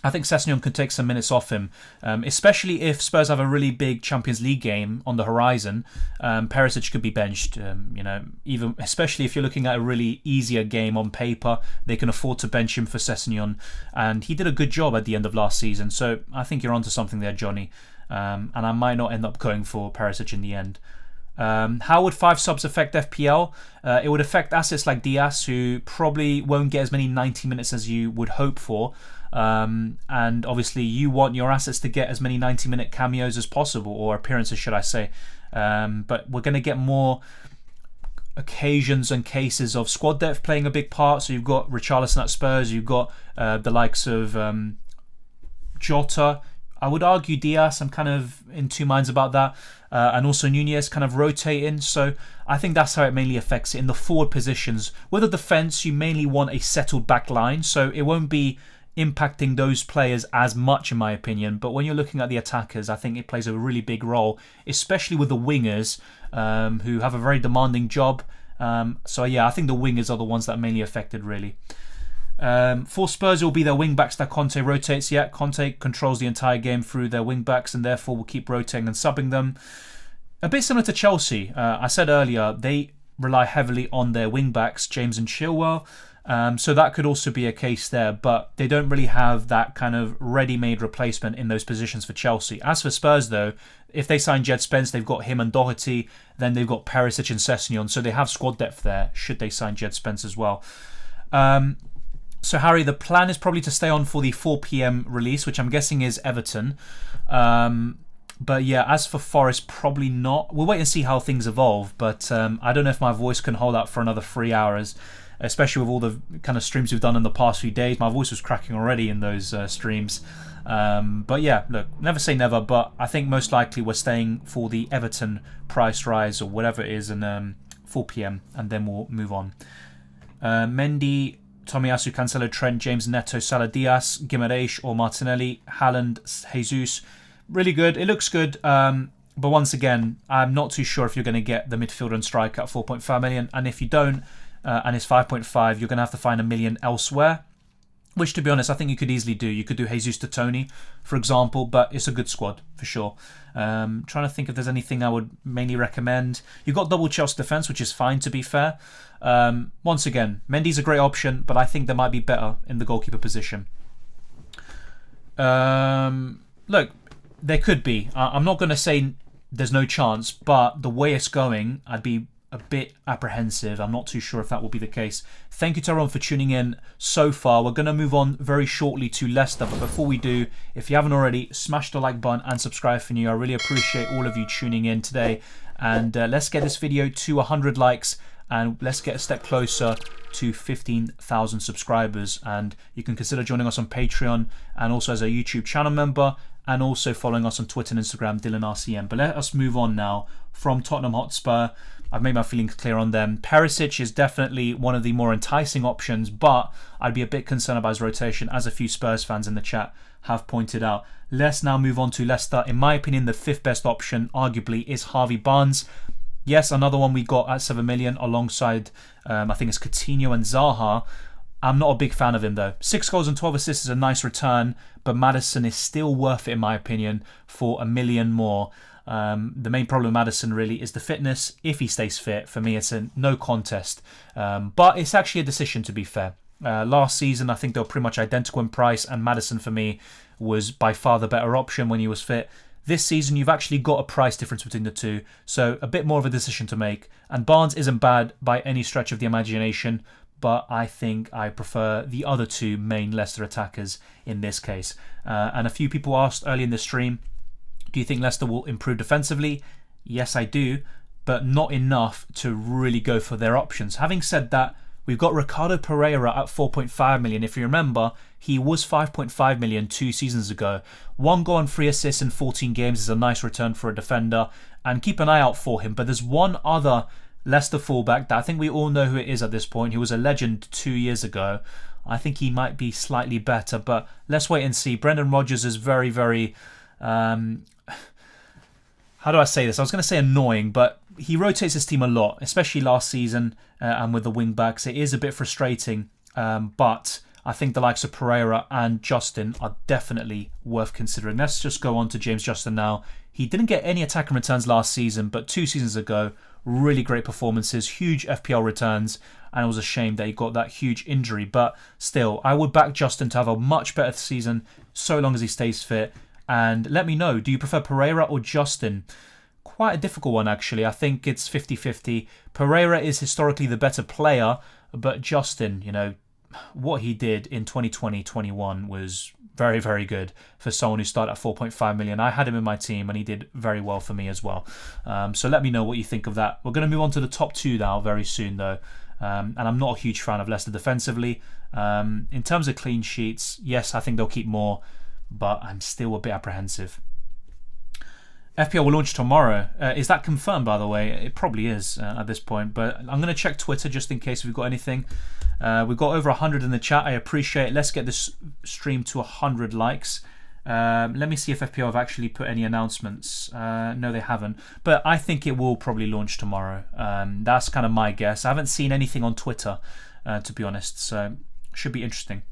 Sessegnon can take some minutes off him, especially if Spurs have a really big Champions League game on the horizon. Perisic could be benched, even especially if you're looking at a really easier game on paper. They can afford to bench him for Sessegnon, and he did a good job at the end of last season. So I think you're onto something there, Johnny, and I might not end up going for Perisic in the end. How would 5 subs affect FPL? It would affect assets like Diaz, who probably won't get as many 90 minutes as you would hope for. And obviously you want your assets to get as many 90-minute cameos as possible, or appearances should I say, but we're going to get more occasions and cases of squad depth playing a big part. So you've got Richarlison at Spurs, you've got the likes of Jota, I would argue Diaz, I'm kind of in two minds about that, and also Nunez kind of rotating. So I think that's how it mainly affects it. In the forward positions, with the defence, you mainly want a settled back line, so it won't be impacting those players as much in my opinion. But when you're looking at the attackers, I think it plays a really big role, especially with the wingers who have a very demanding job. So yeah, I think the wingers are the ones that are mainly affected really. For Spurs, it will be their wing backs that Conte rotates. Yeah, Conte controls the entire game through their wing backs, and therefore will keep rotating and subbing them. A bit similar to Chelsea. I said earlier they rely heavily on their wing backs, James and Chilwell. So that could also be a case there, but they don't really have that kind of ready-made replacement in those positions for Chelsea. As for Spurs, though, if they sign Jed Spence, they've got him and Doherty, then they've got Perisic and Sessegnon, so they have squad depth there, should they sign Jed Spence as well. So Harry, the plan is probably to stay on for the 4 PM release, which I'm guessing is Everton. But yeah, as for Forest, probably not. We'll wait and see how things evolve, but I don't know if my voice can hold out for another 3 hours. especially with all the kind of streams we've done in the past few days. My voice was cracking already in those streams. But yeah, look, never say never, but I think most likely we're staying for the Everton price rise or whatever it is in 4 p.m. and then we'll move on. Mendy, Tomiyasu, Cancelo, Trent, James, Neto, Salah, Diaz, Guimaraes or Martinelli, Haaland, Jesus. Really good. It looks good. But once again, I'm not too sure if you're going to get the midfielder and striker at 4.5 million. And if you don't, and it's 5.5, you're going to have to find $1 million elsewhere. Which, to be honest, I think you could easily do. You could do Jesus to Tony, for example, but it's a good squad, for sure. Trying to think if there's anything I would mainly recommend. You've got double Chelsea defence, which is fine, to be fair. Once again, Mendy's a great option, but I think there might be better in the goalkeeper position. Look, there could be. I'm not going to say there's no chance, but the way it's going, I'd be a bit apprehensive. I'm not too sure if that will be the case. Thank you to everyone for tuning in so far. We're going to move on very shortly to Leicester, but before we do, if you haven't already, smash the like button and subscribe for new. I really appreciate all of you tuning in today, and let's get this video to 100 likes and let's get a step closer to 15,000 subscribers. And you can consider joining us on Patreon and also as a YouTube channel member, and also following us on Twitter and Instagram, DylanRCM. But let us move on now from Tottenham Hotspur. I've made my feelings clear on them. Perisic is definitely one of the more enticing options, but I'd be a bit concerned about his rotation, as a few Spurs fans in the chat have pointed out. Let's now move on to Leicester. In my opinion, the fifth best option, arguably, is Harvey Barnes. Yes, another one we got at 7 million alongside, I think it's Coutinho and Zaha. I'm not a big fan of him though. 6 goals and 12 assists is a nice return, but Madison is still worth it in my opinion for $1 million more. The main problem with Madison really is the fitness. If he stays fit, for me it's a no contest. But it's actually a decision, to be fair. Last season I think they were pretty much identical in price, and Madison for me was by far the better option when he was fit. This season you've actually got a price difference between the two, so a bit more of a decision to make. And Barnes isn't bad by any stretch of the imagination, but I think I prefer the other two main Leicester attackers in this case. And a few people asked early in the stream, do you think Leicester will improve defensively? Yes, I do, but not enough to really go for their options. Having said that, we've got Ricardo Pereira at 4.5 million. If you remember, he was 5.5 million 2 seasons ago. 1 goal and 3 assists in 14 games is a nice return for a defender, and keep an eye out for him. But there's one other Leicester fullback that I think we all know who it is at this point. He was a legend 2 years ago. I think he might be slightly better, but let's wait and see. Brendan Rodgers is very, very... how do I say this? I was going to say annoying, but he rotates his team a lot, especially last season and with the wing backs. It is a bit frustrating, but I think the likes of Pereira and Justin are definitely worth considering. Let's just go on to James Justin now. He didn't get any attacking returns last season, but 2 seasons ago, really great performances, huge FPL returns, and it was a shame that he got that huge injury. But still, I would back Justin to have a much better season so long as he stays fit. And let me know, do you prefer Pereira or Justin? Quite a difficult one, actually. I think it's 50-50. Pereira is historically the better player, but Justin, you know, what he did in 2020-21 was very, very good for someone who started at 4.5 million. I had him in my team and he did very well for me as well. So let me know what you think of that. We're going to move on to the top 2 now very soon, though. And I'm not a huge fan of Leicester defensively. In terms of clean sheets, yes, I think they'll keep more, but I'm still a bit apprehensive. FPL will launch tomorrow. Is that confirmed, by the way? It probably is at this point, but I'm going to check Twitter just in case we've got anything. We've got over 100 in the chat. I appreciate it. Let's get this stream to 100 likes. Let me see if FPL have actually put any announcements. No, they haven't. But I think it will probably launch tomorrow. That's kind of my guess. I haven't seen anything on Twitter, to be honest, so should be interesting.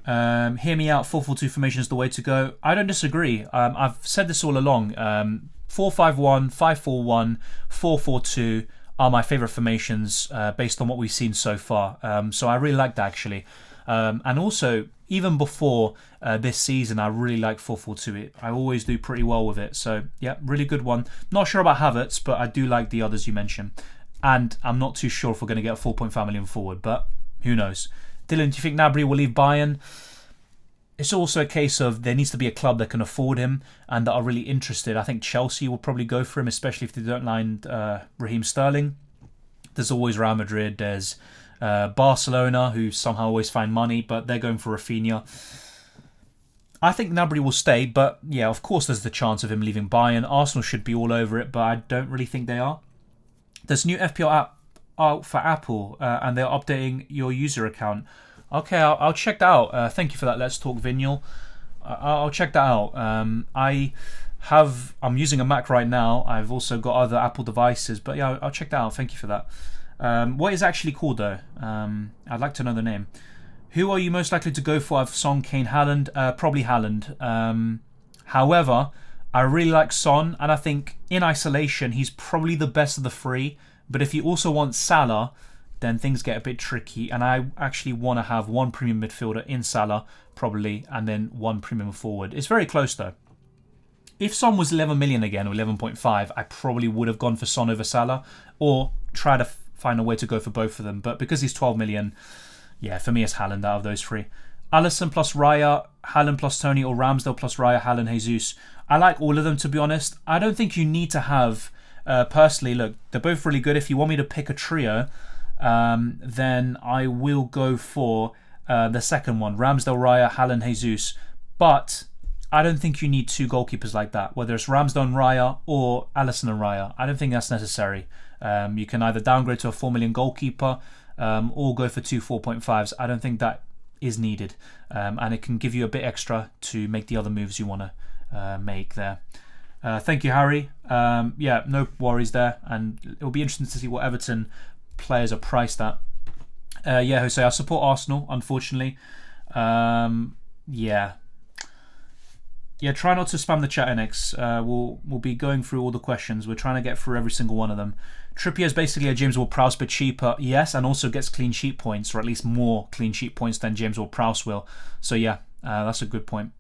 Hear me out, 4-4-2 formation is the way to go. I don't disagree. I've said this all along. 4-5-1, 5-4-1, 4-4-2 are my favourite formations based on what we've seen so far. So I really like that, actually. And also, even before this season, I really like 4-4-2. I always do pretty well with it. So, yeah, really good one. Not sure about Havertz, but I do like the others you mentioned. And I'm not too sure if we're going to get a 4.5 million forward, but who knows. Dylan, do you think Gnabry will leave Bayern? It's also a case of there needs to be a club that can afford him and that are really interested. I think Chelsea will probably go for him, especially if they don't land Raheem Sterling. There's always Real Madrid. There's Barcelona, who somehow always find money, but they're going for Rafinha. I think Gnabry will stay, but yeah, of course there's the chance of him leaving Bayern. Arsenal should be all over it, but I don't really think they are. There's a new FPL app out for Apple, and they're updating your user account. Okay, I'll check that out. Thank you for that. Let's talk Vinyl. I'll check that out. I'm using a Mac right now. I've also got other Apple devices, but yeah, I'll check that out. Thank you for that. What is it actually called though? I'd like to know the name. Who are you most likely to go for out of Son, Kane, Haaland? Probably Haaland. However, I really like Son, and I think in isolation he's probably the best of the three. But if you also want Salah, then things get a bit tricky, and I actually want to have one premium midfielder in Salah, probably, and then one premium forward. It's very close though. If Son was 11 million again, or 11.5, I probably would have gone for Son over Salah, or try to find a way to go for both of them. But because he's 12 million, yeah, for me it's Haaland out of those three. Alisson plus Raya, Haaland plus Tony, or Ramsdale plus Raya, Haaland, Jesus. I like all of them, to be honest. I don't think you need to have, personally, look, they're both really good. If you want me to pick a trio, then I will go for the second one, Ramsdale, Raya, Haaland, Jesus. But I don't think you need two goalkeepers like that, whether it's Ramsdale and Raya or Alisson and Raya. I don't think that's necessary. You can either downgrade to a 4 million goalkeeper or go for two 4.5s. I don't think that is needed, and it can give you a bit extra to make the other moves you want to make there. Thank you, Harry. Yeah, no worries there, and it'll be interesting to see what Everton players are priced at. Yeah, Jose, I support Arsenal, unfortunately. Yeah, try not to spam the chat, NX. We'll be going through all the questions. We're trying to get through every single one of them. Trippier is basically a James Ward-Prowse but cheaper, yes, and also gets clean sheet points, or at least more clean sheet points than James Ward-Prowse will. So yeah, that's a good point.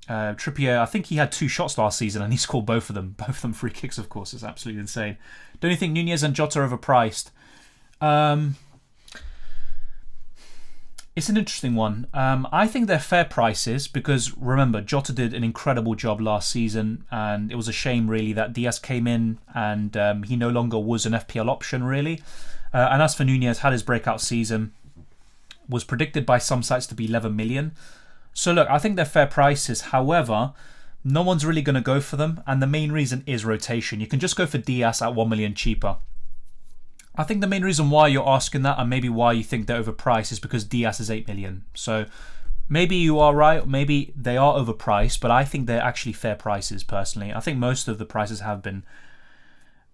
Trippier, I think he had 2 shots last season and he scored both of them. Both of them free kicks, of course. It's absolutely insane. Don't you think Nunez and Jota are overpriced? It's an interesting one. I think they're fair prices because, remember, Jota did an incredible job last season, and it was a shame, really, that Diaz came in and he no longer was an FPL option, really. And as for Nunez, had his breakout season, was predicted by some sites to be 11 million. So, look, I think they're fair prices. However, no one's really going to go for them, and the main reason is rotation. You can just go for Diaz at 1 million cheaper. I think the main reason why you're asking that, and maybe why you think they're overpriced, is because Diaz is 8 million. So maybe you are right, maybe they are overpriced, but I think they're actually fair prices, personally. I think most of the prices have been.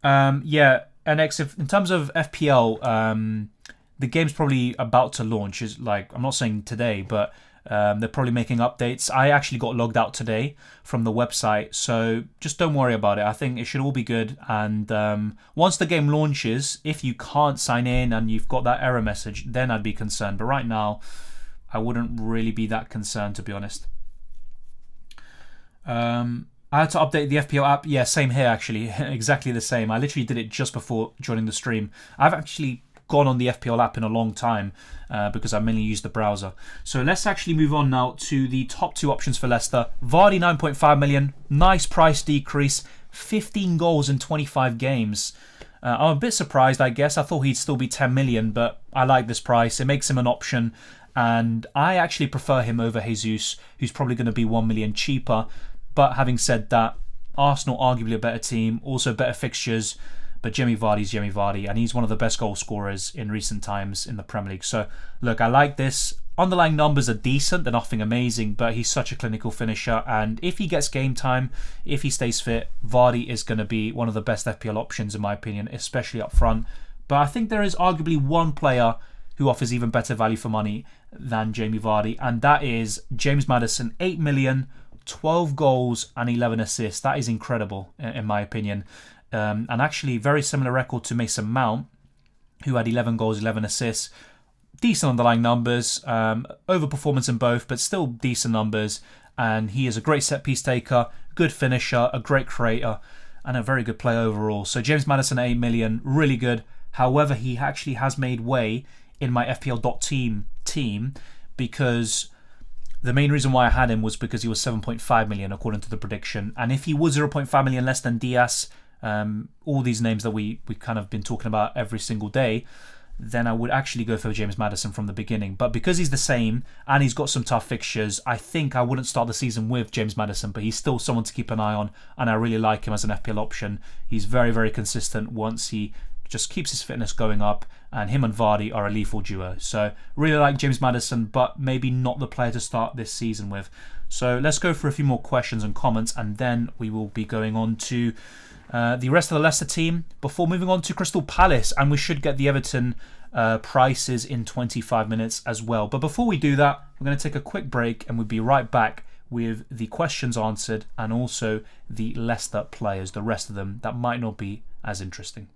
Yeah, NX, in terms of FPL, the game's probably about to launch. Is like, I'm not saying today, but they're probably making updates. I actually got logged out today from the website, so just don't worry about it. I think it should all be good, and once the game launches, if you can't sign in and you've got that error message, then I'd be concerned. But right now, I wouldn't really be that concerned, to be honest. I had to update the FPL app. Yeah, same here, actually. Exactly the same. I literally did it just before joining the stream. I've actually gone on the FPL app in a long time because I mainly use the browser. So let's actually move on now to the top 2 options for Leicester. Vardy, 9.5 million. Nice price decrease. 15 goals in 25 games. I'm a bit surprised, I guess. I thought he'd still be 10 million, but I like this price. It makes him an option, and I actually prefer him over Jesus, who's probably going to be 1 million cheaper. But having said that, Arsenal arguably a better team, also better fixtures. But Jamie Vardy's Jamie Vardy, and he's one of the best goal scorers in recent times in the Premier League. So, look, I like this. Underlying numbers are decent. They're nothing amazing, but he's such a clinical finisher. And if he gets game time, if he stays fit, Vardy is going to be one of the best FPL options, in my opinion, especially up front. But I think there is arguably one player who offers even better value for money than Jamie Vardy, and that is James Madison. 8 million, 12 goals, and 11 assists. That is incredible, in my opinion. And actually very similar record to Mason Mount, who had 11 goals, 11 assists. Decent underlying numbers, overperformance in both, but still decent numbers. And he is a great set-piece taker, good finisher, a great creator, and a very good player overall. So James Madison at 8 million, really good. However, he actually has made way in my fpl.team team, because the main reason why I had him was because he was 7.5 million according to the prediction. And if he was 0.5 million less than Diaz, all these names that we kind of been talking about every single day, then I would actually go for James Madison from the beginning. But because he's the same and he's got some tough fixtures, I think I wouldn't start the season with James Madison, but he's still someone to keep an eye on, and I really like him as an FPL option. He's very, very consistent once he just keeps his fitness going up, and him and Vardy are a lethal duo. So really like James Madison, but maybe not the player to start this season with. So let's go for a few more questions and comments, and then we will be going on to the rest of the Leicester team before moving on to Crystal Palace, and we should get the Everton prices in 25 minutes as well. But before we do that, we're going to take a quick break, and we'll be right back with the questions answered and also the Leicester players, the rest of them that might not be as interesting.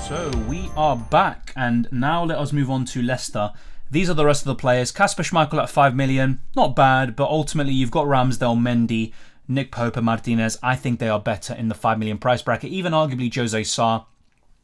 So we are back, and now let us move on to Leicester. These are the rest of the players. Kasper Schmeichel at 5 million, not bad, but ultimately you've got Ramsdale, Mendy, Nick Pope and Martinez. I think they are better in the 5 million price bracket, even arguably Jose Sarr.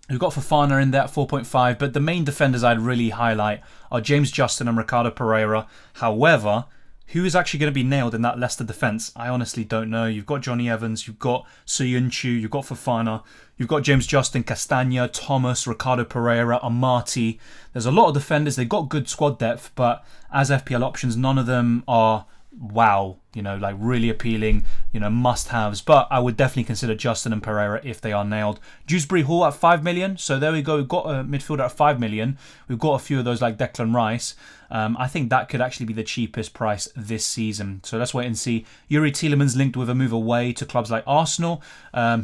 We've got Fofana in there at 4.5, but the main defenders I'd really highlight are James Justin and Ricardo Pereira. However, who is actually going to be nailed in that Leicester defence? I honestly don't know. You've got Johnny Evans, you've got Soyuncu, you've got Fofana, you've got James Justin, Castagna, Thomas, Ricardo Pereira, Amati. There's a lot of defenders. They've got good squad depth, but as FPL options, none of them are wow, like really appealing, must-haves. But I would definitely consider Justin and Pereira if they are nailed. Dewsbury Hall at 5 million. So there we go. We've got a midfielder at 5 million. We've got a few of those like Declan Rice. I think that could actually be the cheapest price this season. So let's wait and see. Yuri Tielemans linked with a move away to clubs like Arsenal.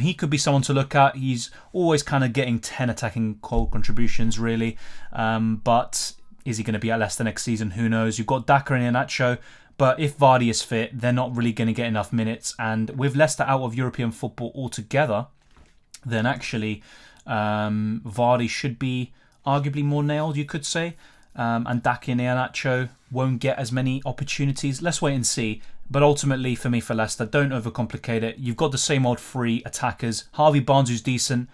He could be someone to look at. He's always kind of getting 10 attacking goal contributions, really. But is he going to be at Leicester next season? Who knows? You've got Daka and Iheanacho. But if Vardy is fit, they're not really going to get enough minutes. And with Leicester out of European football altogether, then actually Vardy should be arguably more nailed, you could say. And Daka and Iheanacho won't get as many opportunities. Let's wait and see. But ultimately, for me, for Leicester, don't overcomplicate it. You've got the same old three attackers. Harvey Barnes, who's decent.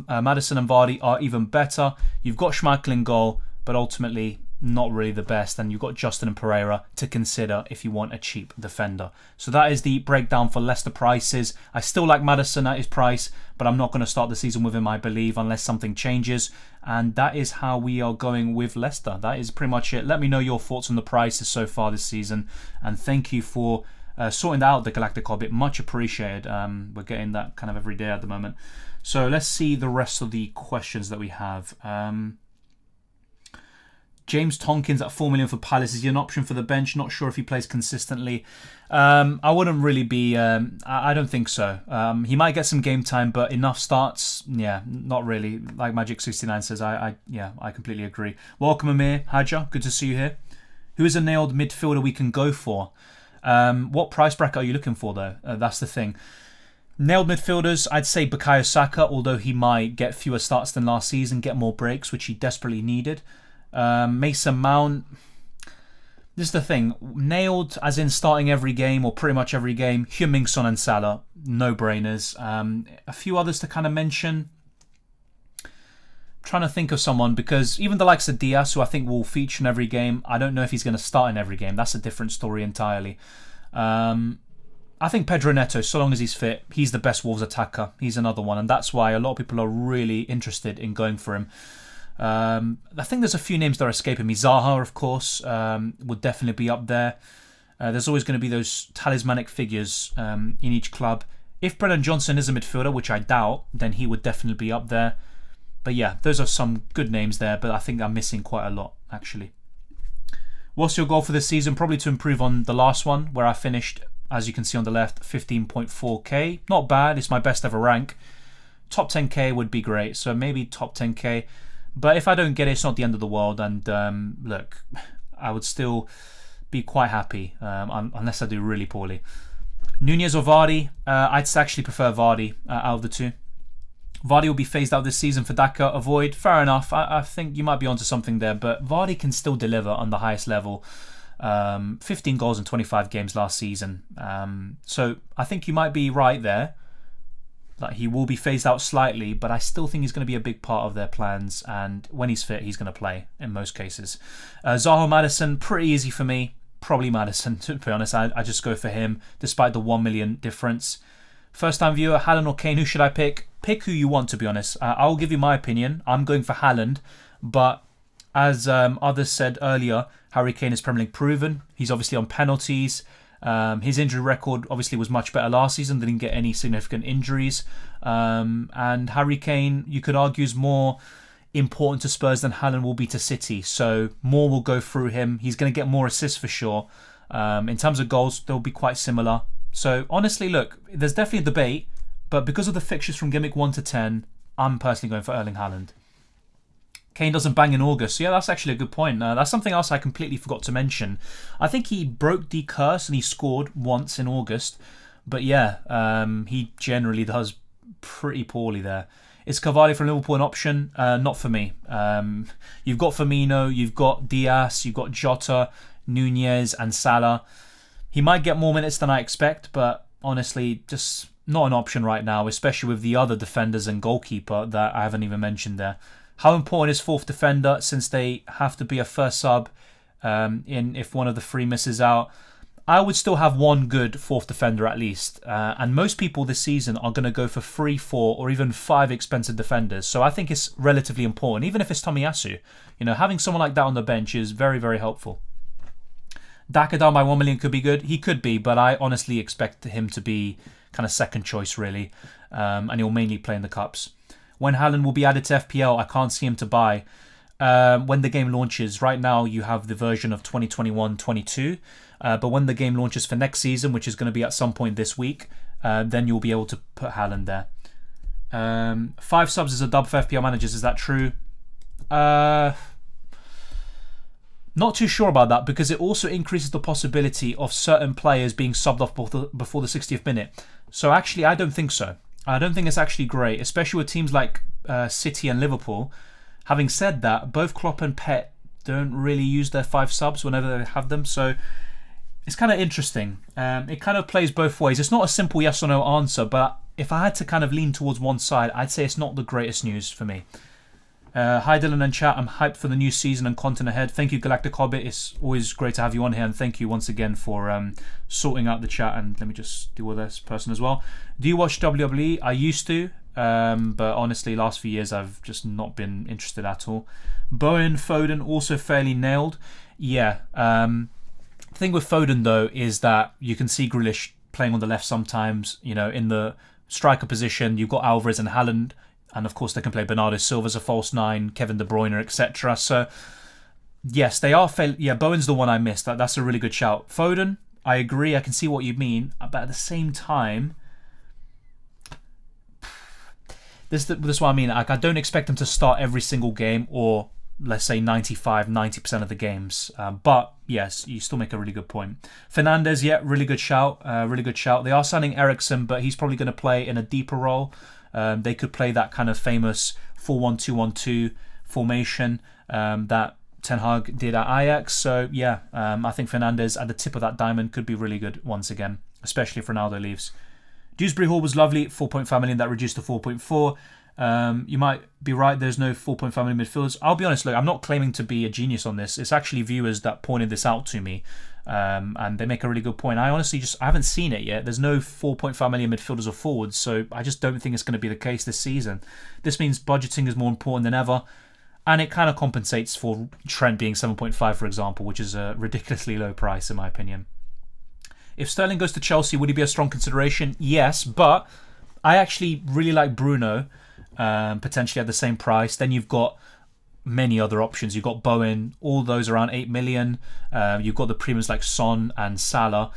Madison and Vardy are even better. You've got Schmeichel in goal, but ultimately not really the best. And you've got Justin and Pereira to consider if you want a cheap defender. So that is the breakdown for Leicester prices. I still like Madison at his price, but I'm not going to start the season with him, I believe, unless something changes. And that is how we are going with Leicester. That is pretty much it. Let me know your thoughts on the prices so far this season. And thank you for sorting out the Galactic Hobbit. Much appreciated. We're getting that kind of every day at the moment. So let's see the rest of the questions that we have. James Tonkins at 4 million for Palace. Is he an option for the bench? Not sure if he plays consistently. I wouldn't really be... I don't think so. He might get some game time, but enough starts? Yeah, not really. Like Magic69 says, I completely agree. Welcome, Amir Haja. Good to see you here. Who is a nailed midfielder we can go for? What price bracket are you looking for, though? That's the thing. Nailed midfielders, I'd say Bukayo Saka, although he might get fewer starts than last season, get more breaks, which he desperately needed. Mason Mount, this is the thing, nailed as in starting every game or pretty much every game. Heung-min Son and Salah, no brainers. A few others to kind of mention. I'm trying to think of someone, because even the likes of Diaz, who I think will feature in every game, I don't know if he's going to start in every game. That's a different story entirely. I think Pedro Neto, so long as he's fit, he's the best Wolves attacker. He's another one, and that's why a lot of people are really interested in going for him. I think there's a few names that are escaping me. Zaha, of course, would definitely be up there. There's always going to be those talismanic figures in each club. If Brennan Johnson is a midfielder, which I doubt, then he would definitely be up there. But yeah, those are some good names there, but I think I'm missing quite a lot, actually. What's your goal for this season? Probably to improve on the last one, where I finished as you can see on the left, 15.4k. Not bad. It's my best ever rank. Top 10k would be great. So maybe top 10k. But if I don't get it, it's not the end of the world. And look, I would still be quite happy unless I do really poorly. Nunez or Vardy? I'd actually prefer Vardy out of the two. Vardy will be phased out this season for Daka. Avoid. Fair enough. I think you might be onto something there. But Vardy can still deliver on the highest level. 15 goals in 25 games last season. So I think you might be right there. Like, he will be phased out slightly, but I still think he's going to be a big part of their plans. And when he's fit, he's going to play in most cases. Zaha, Madison, pretty easy for me. Probably Madison, to be honest. I just go for him, despite the 1 million difference. First time viewer, Haaland or Kane, who should I pick? Pick who you want, to be honest. I'll give you my opinion. I'm going for Haaland, but as others said earlier, Harry Kane is Premier League proven. He's obviously on penalties. His injury record obviously was much better last season. Didn't get any significant injuries. And Harry Kane, you could argue, is more important to Spurs than Haaland will be to City. So more will go through him. He's going to get more assists for sure. In terms of goals, they'll be quite similar. So honestly, look, there's definitely a debate. But because of the fixtures from Gameweek 1 to 10, I'm personally going for Erling Haaland. Kane doesn't bang in August. Yeah, that's actually a good point. That's something else I completely forgot to mention. I think he broke the curse and he scored once in August. But yeah, he generally does pretty poorly there. Is Cavani from Liverpool an option? Not for me. You've got Firmino, you've got Diaz, you've got Jota, Nunez and Salah. He might get more minutes than I expect, but honestly, just not an option right now, especially with the other defenders and goalkeeper that I haven't even mentioned there. How important is fourth defender, since they have to be a first sub in if one of the three misses out? I would still have one good fourth defender at least. And most people this season are going to go for 3, 4 or even 5 expensive defenders. So I think it's relatively important, even if it's Tomiyasu. You know, having someone like that on the bench is very, very helpful. Daka down by 1 million could be good. He could be, but I honestly expect him to be kind of second choice really. And he'll mainly play in the cups. When Haaland will be added to FPL, I can't see him to buy. When the game launches, right now you have the version of 2021-22. But when the game launches for next season, which is going to be at some point this week, then you'll be able to put Haaland there. 5 subs is a dub for FPL managers. Is that true? Not too sure about that, because it also increases the possibility of certain players being subbed off before the 60th minute. So actually, I don't think so. I don't think it's actually great, especially with teams like City and Liverpool. Having said that, both Klopp and Pep don't really use their 5 subs whenever they have them. So it's kind of interesting. It kind of plays both ways. It's not a simple yes or no answer, but if I had to kind of lean towards one side, I'd say it's not the greatest news for me. Hi Dylan and chat, I'm hyped for the new season and content ahead. Thank you Galactic Hobbit, it's always great to have you on here, and thank you once again for sorting out the chat. And let me just deal with this person as well. Do you watch WWE? I used to, but honestly last few years I've just not been interested at all. Bowen, Foden also fairly nailed. Yeah, the thing with Foden though is that you can see Grealish playing on the left sometimes, you know, in the striker position. You've got Alvarez and Haaland, and of course they can play Bernardo Silva as a false 9, Kevin De Bruyne, etc. So yes, they are yeah, Bowen's the one I missed. That's a really good shout. Foden, I agree, I can see what you mean, but at the same time, this is what I mean. Like, I don't expect them to start every single game, or let's say 95-90% of the games. But yes, you still make a really good point. Fernandes, yeah, really good shout. Really good shout. They are signing Eriksen, but he's probably going to play in a deeper role. They could play that kind of famous 4-1-2-1-2 formation that Ten Hag did at Ajax. So yeah, I think Fernandes at the tip of that diamond could be really good once again, especially if Ronaldo leaves. Dewsbury Hall was lovely, 4.5 million, that reduced to 4.4. You might be right, there's no 4.5 million midfielders. I'll be honest, look, I'm not claiming to be a genius on this. It's actually viewers that pointed this out to me, and they make a really good point. I honestly I haven't seen it yet. There's no 4.5 million midfielders or forwards, so I just don't think it's going to be the case this season. This means budgeting is more important than ever, and it kind of compensates for Trent being 7.5, for example, which is a ridiculously low price in my opinion. If Sterling goes to Chelsea, would he be a strong consideration? Yes, but I actually really like Bruno, potentially at the same price. Then you've got many other options. You've got Bowen, all those around 8 million. You've got the premiums like Son and Salah.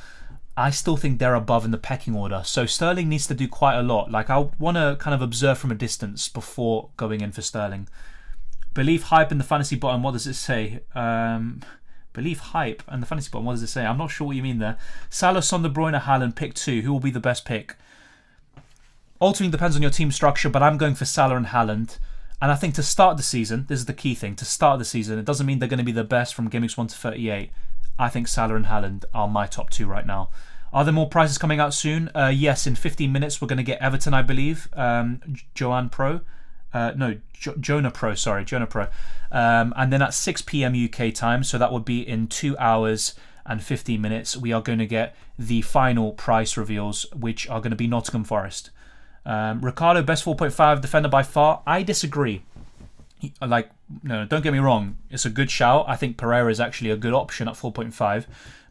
I still think they're above in the pecking order. So Sterling needs to do quite a lot. Like, I want to kind of observe from a distance before going in for Sterling. Believe hype in the fantasy bottom. What does it say? Believe hype and the fantasy bottom. What does it say? I'm not sure what you mean there. Salah, Son, De Bruyne, Haaland, pick 2. Who will be the best pick? Ultimately depends on your team structure, but I'm going for Salah and Haaland. And I think to start the season, this is the key thing. To start the season, it doesn't mean they're going to be the best from game weeks 1 to 38. I think Salah and Haaland are my top 2 right now. Are there more prizes coming out soon? Yes, in 15 minutes we're going to get Everton, I believe. Jonah Pro. And then at 6 p.m. UK time, so that would be in 2 hours and 15 minutes, we are going to get the final price reveals, which are going to be Nottingham Forest. Ricardo, best 4.5 defender by far. I disagree. Like, no, don't get me wrong. It's a good shout. I think Pereira is actually a good option at 4.5.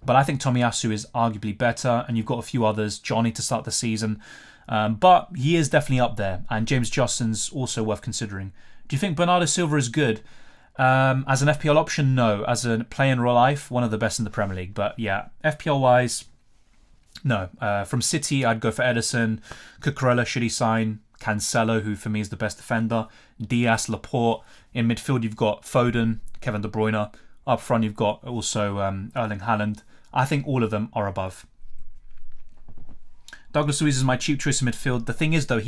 But I think Tomiyasu is arguably better. And you've got a few others. Johnny to start the season. But he is definitely up there. And James Justin's also worth considering. Do you think Bernardo Silva is good? As an FPL option, no. As a play in real life, one of the best in the Premier League. But yeah, FPL-wise, no. From City, I'd go for Edison. Cucurella, should he sign? Cancelo, who for me is the best defender. Diaz, Laporte. In midfield, you've got Foden, Kevin De Bruyne. Up front, you've got also Erling Haaland. I think all of them are above. Douglas Luiz is my cheap choice in midfield. The thing is, though,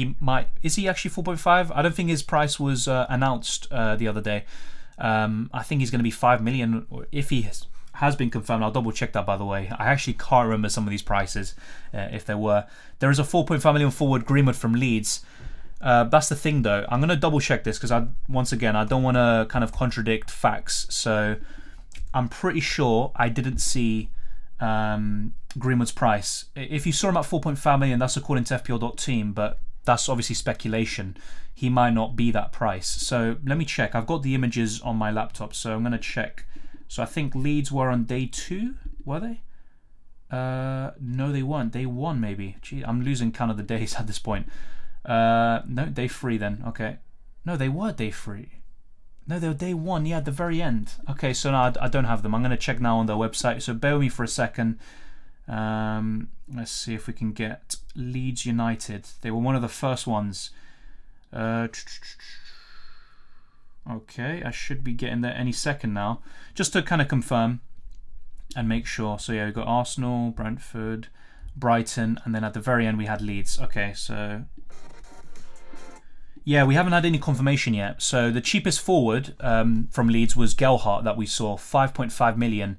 is he actually 4.5? I don't think his price was announced the other day. I think he's going to be 5 million. If he has been confirmed, I'll double check that, by the way. I actually can't remember some of these prices, if there were. There is a 4.5 million forward, Greenwood from Leeds. That's the thing, though. I'm going to double check this because once again, I don't want to kind of contradict facts. So I'm pretty sure I didn't see Greenwood's price. If you saw him at 4.5 million, that's according to fpl.team, but that's obviously speculation. He might not be that price. So let me check. I've got the images on my laptop, so I'm going to check. So I think Leeds were on day 2, were they? No, they weren't. Day 1, maybe. Gee, I'm losing count of the days at this point. No, day 3 then. Okay. No, they were day 3. No, they were day 1. Yeah, at the very end. Okay, so no, I don't have them. I'm going to check now on their website. So bear with me for a second. Let's see if we can get Leeds United. They were one of the first ones. Okay, I should be getting there any second now. Just to kind of confirm and make sure. So yeah, we've got Arsenal, Brentford, Brighton, and then at the very end we had Leeds. Okay, so yeah, we haven't had any confirmation yet. So the cheapest forward from Leeds was Gelhardt that we saw, 5.5 million.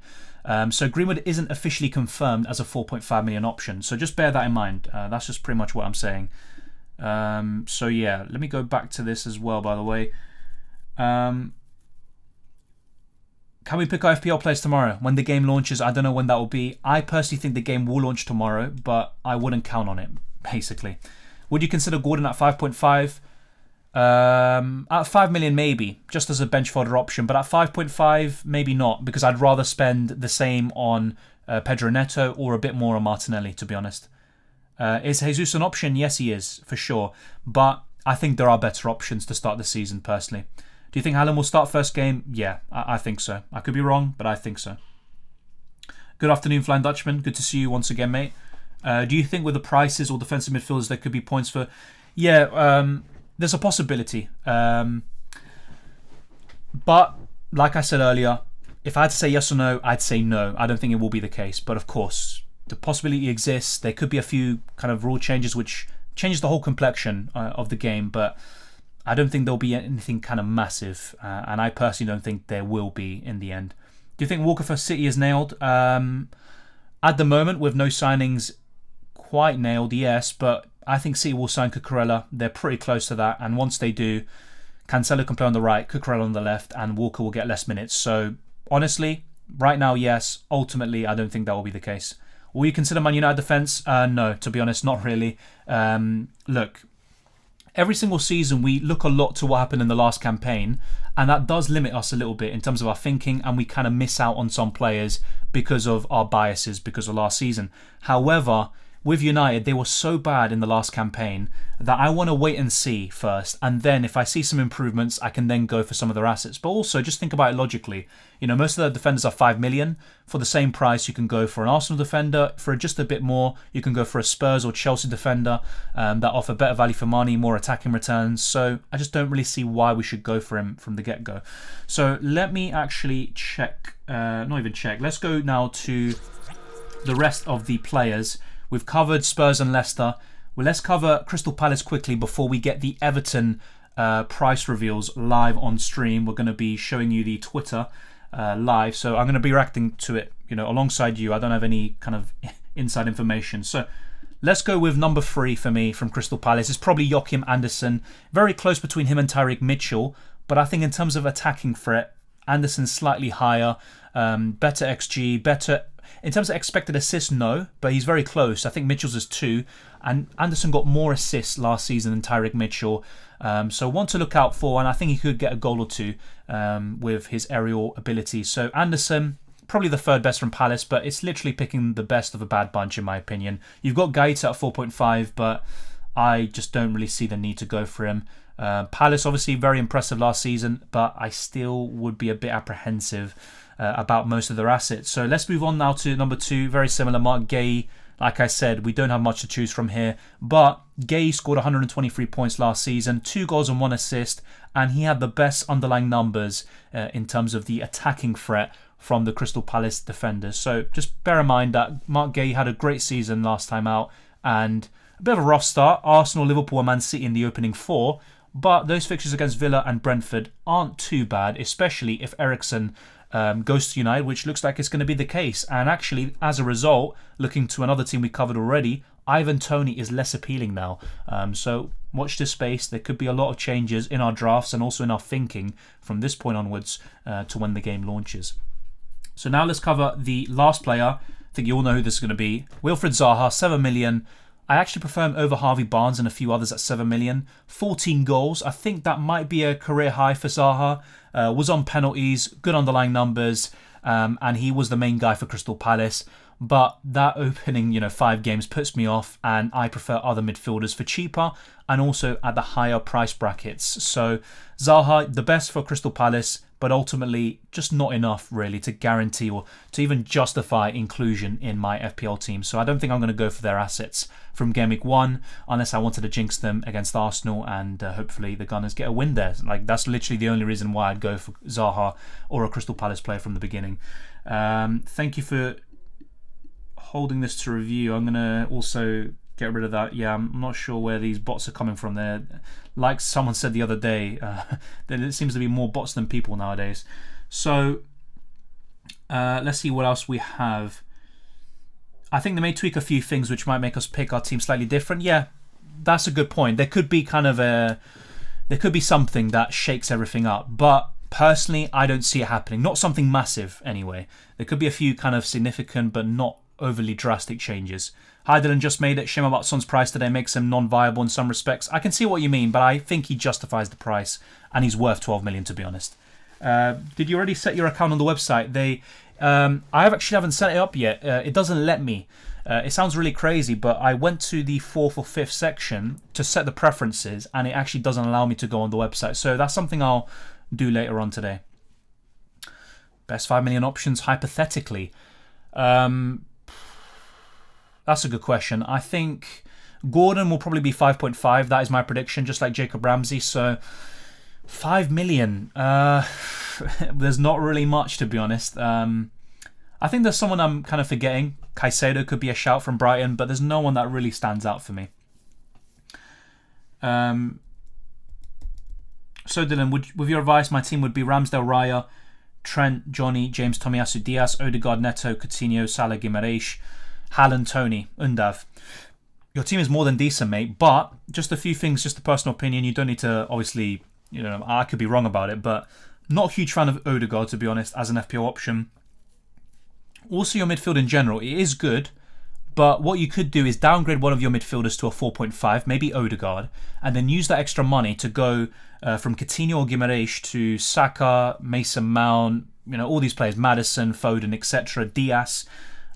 So Greenwood isn't officially confirmed as a 4.5 million option. So just bear that in mind. That's just pretty much what I'm saying. So yeah, let me go back to this as well, by the way. Can we pick our FPL players tomorrow when the game launches? I don't know when that will be. I personally think the game will launch tomorrow, but I wouldn't count on it, basically. Would you consider Gordon at 5.5? At 5 million, maybe, just as a bench fodder option, but at 5.5, maybe not, because I'd rather spend the same on Pedro Neto or a bit more on Martinelli, to be honest. Is Jesus an option? Yes, he is, for sure. But I think there are better options to start the season, personally. Do you think Haaland will start first game? Yeah, I think so. I could be wrong, but I think so. Good afternoon, Flying Dutchman. Good to see you once again, mate. Do you think with the prices or defensive midfielders there could be points for... Yeah, there's a possibility. But, like I said earlier, if I had to say yes or no, I'd say no. I don't think it will be the case. But, of course, the possibility exists. There could be a few kind of rule changes which changes the whole complexion of the game. But I don't think there'll be anything kind of massive. And I personally don't think there will be in the end. Do you think Walker for City is nailed? At the moment, with no signings quite nailed, yes. But I think City will sign Cucurella. They're pretty close to that. And once they do, Cancelo can play on the right, Cucurella on the left, and Walker will get less minutes. So, honestly, right now, yes. Ultimately, I don't think that will be the case. Will you consider Man United defence? No, to be honest, not really. Look, every single season we look a lot to what happened in the last campaign, and that does limit us a little bit in terms of our thinking, and we kind of miss out on some players because of our biases because of last season. However, with United, they were so bad in the last campaign that I want to wait and see first. And then if I see some improvements, I can then go for some of their assets. But also, just think about it logically. Most of the defenders are 5 million. For the same price, you can go for an Arsenal defender. For just a bit more, you can go for a Spurs or Chelsea defender that offer better value for money, more attacking returns. So I just don't really see why we should go for him from the get-go. So let me actually check. Not even check. Let's go now to the rest of the players. We've covered Spurs and Leicester. Well, let's cover Crystal Palace quickly before we get the Everton price reveals live on stream. We're going to be showing you the Twitter live, so I'm going to be reacting to it, alongside you. I don't have any kind of inside information. So let's go with number 3 for me from Crystal Palace. It's probably Joachim Andersen. Very close between him and Tyreek Mitchell, but I think in terms of attacking threat, Andersen's slightly higher, better XG, better. In terms of expected assists, no, but he's very close. I think Mitchell's is 2, and Anderson got more assists last season than Tyreek Mitchell. So one to look out for, and I think he could get a goal or 2 with his aerial ability. So Anderson, probably the 3rd best from Palace, but it's literally picking the best of a bad bunch in my opinion. You've got Gaeta at 4.5, but I just don't really see the need to go for him. Palace obviously very impressive last season, but I still would be a bit apprehensive about most of their assets. So let's move on now to number 2. Very similar, Mark Gay. Like I said, we don't have much to choose from here, but Gay scored 123 points last season, 2 goals and 1 assist, and he had the best underlying numbers in terms of the attacking threat from the Crystal Palace defenders. So just bear in mind that Mark Gay had a great season last time out, and a bit of a rough start. Arsenal, Liverpool and Man City in the opening 4, but those fixtures against Villa and Brentford aren't too bad, especially if Eriksen goes to United, which looks like it's going to be the case. And actually, as a result, looking to another team we covered already, Ivan Toney is less appealing now. So watch this space. There could be a lot of changes in our drafts and also in our thinking from this point onwards to when the game launches. So now let's cover the last player. I think you all know who this is going to be. Wilfred Zaha, 7 million. I actually prefer him over Harvey Barnes and a few others at 7 million. 14 goals. I think that might be a career high for Zaha. Was on penalties, good underlying numbers, and he was the main guy for Crystal Palace. But that opening, 5 games puts me off, and I prefer other midfielders for cheaper and also at the higher price brackets. So Zaha, the best for Crystal Palace, but ultimately just not enough really to guarantee or to even justify inclusion in my FPL team. So I don't think I'm going to go for their assets from Gameweek 1 unless I wanted to jinx them against Arsenal, and hopefully the Gunners get a win there. That's literally the only reason why I'd go for Zaha or a Crystal Palace player from the beginning. Thank you for holding this to review. I'm going to also get rid of that. Yeah, I'm not sure where these bots are coming from there. Like someone said the other day, there seems to be more bots than people nowadays. So let's see what else we have. I think they may tweak a few things which might make us pick our team slightly different. Yeah, that's a good point. There could be something that shakes everything up, but personally I don't see it happening. Not something massive anyway. There could be a few kind of significant but not overly drastic changes. Heidelin just made it. Shame about Son's price today makes him non-viable in some respects. I can see what you mean, but I think he justifies the price, and he's worth 12 million to be honest. Did you already set your account on the website? I haven't set it up yet. It doesn't let me. It sounds really crazy, but I went to the 4th or 5th section to set the preferences, and it actually doesn't allow me to go on the website. So that's something I'll do later on today. Best 5 million options hypothetically. That's a good question. I think Gordon will probably be 5.5. That is my prediction, just like Jacob Ramsey. So 5 million. There's not really much, to be honest. I think there's someone I'm kind of forgetting. Caicedo could be a shout from Brighton, but there's no one that really stands out for me. So Dylan, with your advice, my team would be Ramsdale, Raya, Trent, Johnny, James, Tomiyasu, Diaz, Odegaard, Neto, Coutinho, Salah, Guimaraes, Haaland, Tony, Undav. Your team is more than decent, mate, but just a few things, just a personal opinion. You don't need to, obviously, I could be wrong about it, but not a huge fan of Odegaard, to be honest, as an FPL option. Also, your midfield in general, it is good, but what you could do is downgrade one of your midfielders to a 4.5, maybe Odegaard, and then use that extra money to go from Coutinho or Guimaraes to Saka, Mason Mount, all these players, Madison, Foden, etc., Diaz.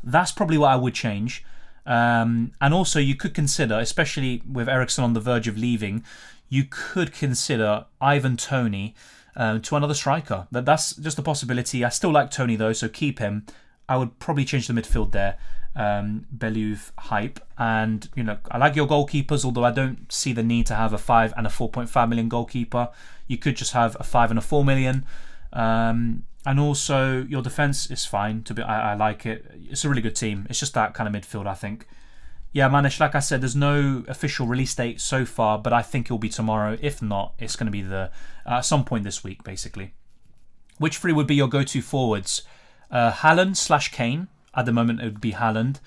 That's probably what I would change. And also you could consider, especially with Eriksen on the verge of leaving, you could consider Ivan Toney to another striker. That's just a possibility. I still like Toney though, so keep him. I would probably change the midfield there. Belouv hype, and I like your goalkeepers, although I don't see the need to have a 5 and a 4.5 million goalkeeper. You could just have a 5 and a 4 million. And also your defense is fine. I like it. It's a really good team. It's just that kind of midfield, I think. Yeah, Manish, like I said, there's no official release date so far, but I think it'll be tomorrow. If not, it's going to be at some point this week, basically. Which three would be your go-to forwards? Haaland/Kane. At the moment, it would be Haaland.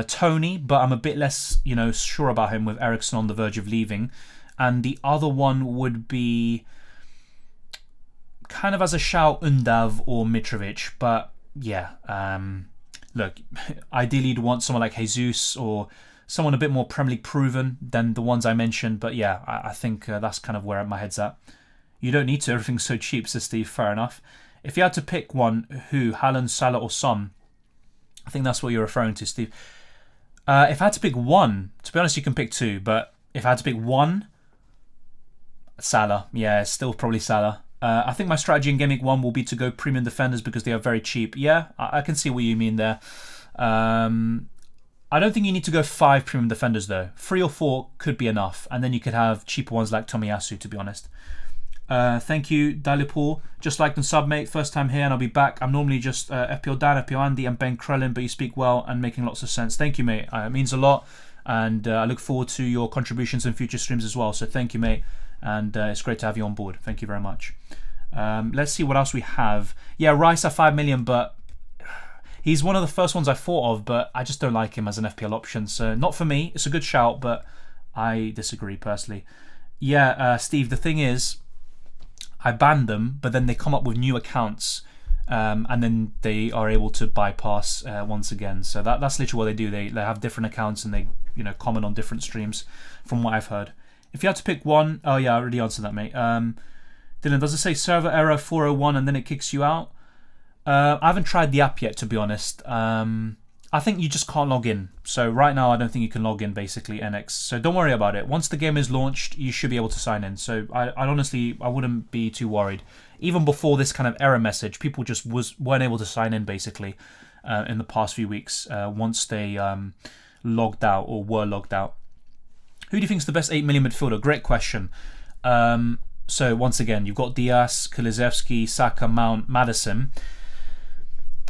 Toney, but I'm a bit less, sure about him with Eriksen on the verge of leaving. And the other one would be kind of as a shout, Undav or Mitrovic. But yeah, look, ideally you'd want someone like Jesus or someone a bit more Premier League proven than the ones I mentioned. But yeah, I think that's kind of where my head's at. You don't need to. Everything's so cheap, says Steve. Fair enough. If you had to pick one, who? Haaland, Salah or Son? I think that's what you're referring to, Steve. If I had to pick one, to be honest, you can pick two. But if I had to pick one, Salah. Yeah, it's still probably Salah. I think my strategy in Gameweek 1 will be to go premium defenders because they are very cheap. Yeah, I can see what you mean there. I don't think you need to go 5 premium defenders though. 3 or 4 could be enough. And then you could have cheaper ones like Tomiyasu, to be honest. Thank you, Dalipur. Just liked and sub, mate. First time here and I'll be back. I'm normally just FPL Dan, FPL Andy and Ben Krellin, but you speak well and making lots of sense. Thank you, mate. It means a lot. And I look forward to your contributions in future streams as well. So thank you, mate. And it's great to have you on board. Thank you very much. Let's see what else we have. Yeah, Rice at 5 million, but he's one of the first ones I thought of, but I just don't like him as an FPL option. So not for me. It's a good shout, but I disagree personally. Yeah, Steve, the thing is, I banned them, but then they come up with new accounts, and then they are able to bypass once again. So that's literally what they do. They have different accounts and they comment on different streams, from what I've heard. If you had to pick one, oh yeah, I already answered that, mate. Dylan, does it say server error 401 and then it kicks you out? I haven't tried the app yet, to be honest. I think you just can't log in. So right now, I don't think you can log in, basically, NX. So don't worry about it. Once the game is launched, you should be able to sign in. So I honestly, I wouldn't be too worried. Even before this kind of error message, people just weren't able to sign in, basically, in the past few weeks, once they logged out or were logged out. Who do you think is the best 8 million midfielder? Great question. So once again, you've got Diaz, Kaliszewski, Saka, Mount, Madison.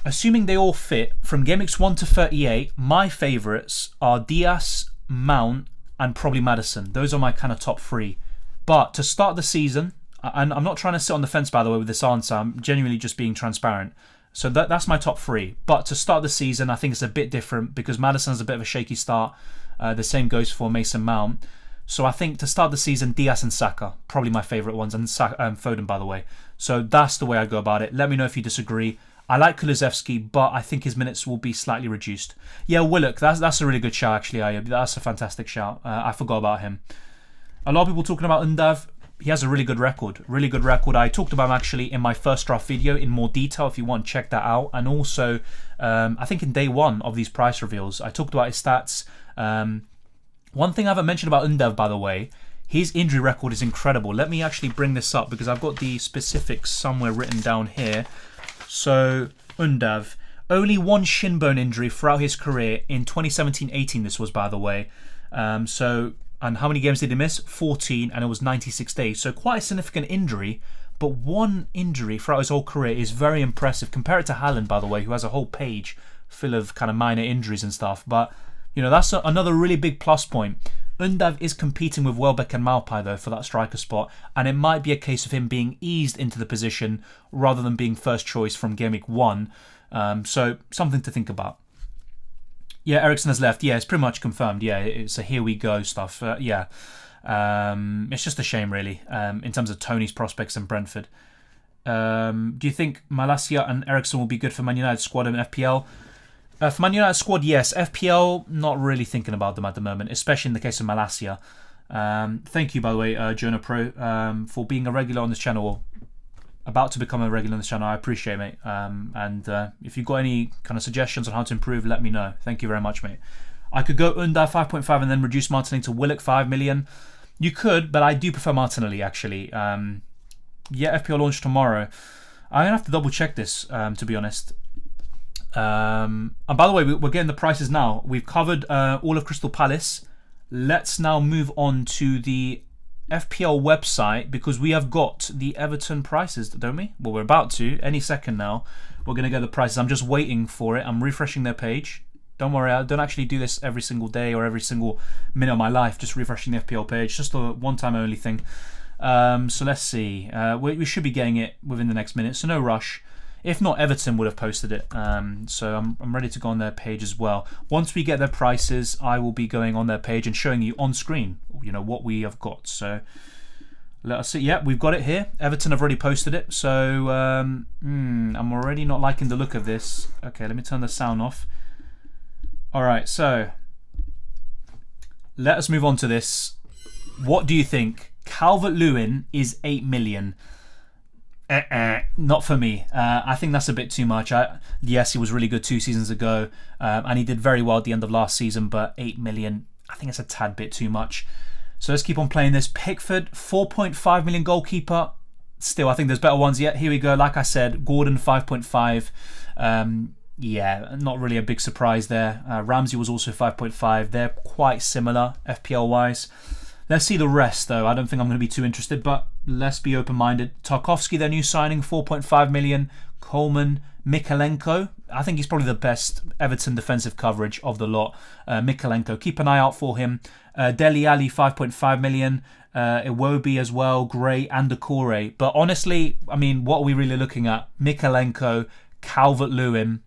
Assuming they all fit, from Game Weeks 1 to 38, my favourites are Diaz, Mount, and probably Madison. Those are my kind of top 3. But to start the season, and I'm not trying to sit on the fence, by the way, with this answer. I'm genuinely just being transparent. So that's my top 3. But to start the season, I think it's a bit different because Madison's a bit of a shaky start. The same goes for Mason Mount. So I think to start the season, Diaz and Saka, probably my favourite ones, and Foden, by the way. So that's the way I go about it. Let me know if you disagree. I like Kaliszewski, but I think his minutes will be slightly reduced. Yeah, Willock, that's a really good shout, actually, Ayub. That's a fantastic shout. I forgot about him. A lot of people talking about Undav. He has a really good record. Really good record. I talked about him, actually, in my first draft video in more detail, if you want, check that out. And also, I think in day 1 of these price reveals, I talked about his stats. One thing I haven't mentioned about Undav, by the way, his injury record is incredible. Let me actually bring this up because I've got the specifics somewhere written down here. So, Undav, only 1 shin bone injury throughout his career in 2017-18, this was, by the way. And how many games did he miss? 14, and it was 96 days. So quite a significant injury, but 1 injury throughout his whole career is very impressive. Compare it to Haaland, by the way, who has a whole page full of kind of minor injuries and stuff. But, that's another really big plus point. Undav is competing with Welbeck and Maupay, though, for that striker spot, and it might be a case of him being eased into the position rather than being first choice from Game Week 1. So, something to think about. Yeah, Eriksen has left. Yeah, it's pretty much confirmed. Yeah, it's a here we go stuff. Yeah. It's just a shame, really, in terms of Tony's prospects and Brentford. Do you think Malacia and Eriksen will be good for Man United squad in FPL? For Man United squad, yes. FPL, not really thinking about them at the moment, especially in the case of Malacia. Thank you, by the way, Jonah Pro, for being a regular on this channel, or about to become a regular on this channel. I appreciate it, mate. And if you've got any kind of suggestions on how to improve, let me know. Thank you very much, mate. I could go Undar 5.5 and then reduce Martinelli to Willock 5 million. You could, but I do prefer Martinelli actually. Yeah, FPL launch tomorrow. I'm gonna have to double check this to be honest. And by the way, we're getting the prices now. We've covered all of Crystal Palace. Let's now move on to the FPL website because we have got the Everton prices, don't we? Well, we're about to. Any second now, we're going to get the prices. I'm just waiting for it. I'm refreshing their page. Don't worry, I don't actually do this every single day or every single minute of my life, just refreshing the FPL page. Just a one-time only thing. So let's see. We should be getting it within the next minute, so no rush. If not, Everton would have posted it. So I'm ready to go on their page as well. Once we get their prices, I will be going on their page and showing you on screen, what we have got. So let us see. Yeah, we've got it here. Everton have already posted it. So I'm already not liking the look of this. Okay, let me turn the sound off. All right, so let us move on to this. What do you think? Calvert-Lewin is 8 million. Not for me. I think that's a bit too much. Yes, he was really good 2 seasons ago, and he did very well at the end of last season, but 8 million, I think it's a tad bit too much. So let's keep on playing this. Pickford, 4.5 million goalkeeper. Still, I think there's better ones yet. Here we go. Like I said, Gordon, 5.5. Yeah, not really a big surprise there. Ramsey was also 5.5. They're quite similar FPL-wise. Let's see the rest, though. I don't think I'm going to be too interested, but let's be open-minded. Tarkowski, their new signing, 4.5 million. Coleman, Mikalenko. I think he's probably the best Everton defensive coverage of the lot. Mikalenko, keep an eye out for him. Dele Alli, 5.5 million. Iwobi as well, Gray and Decore. But honestly, I mean, what are we really looking at? Mikalenko, Calvert-Lewin,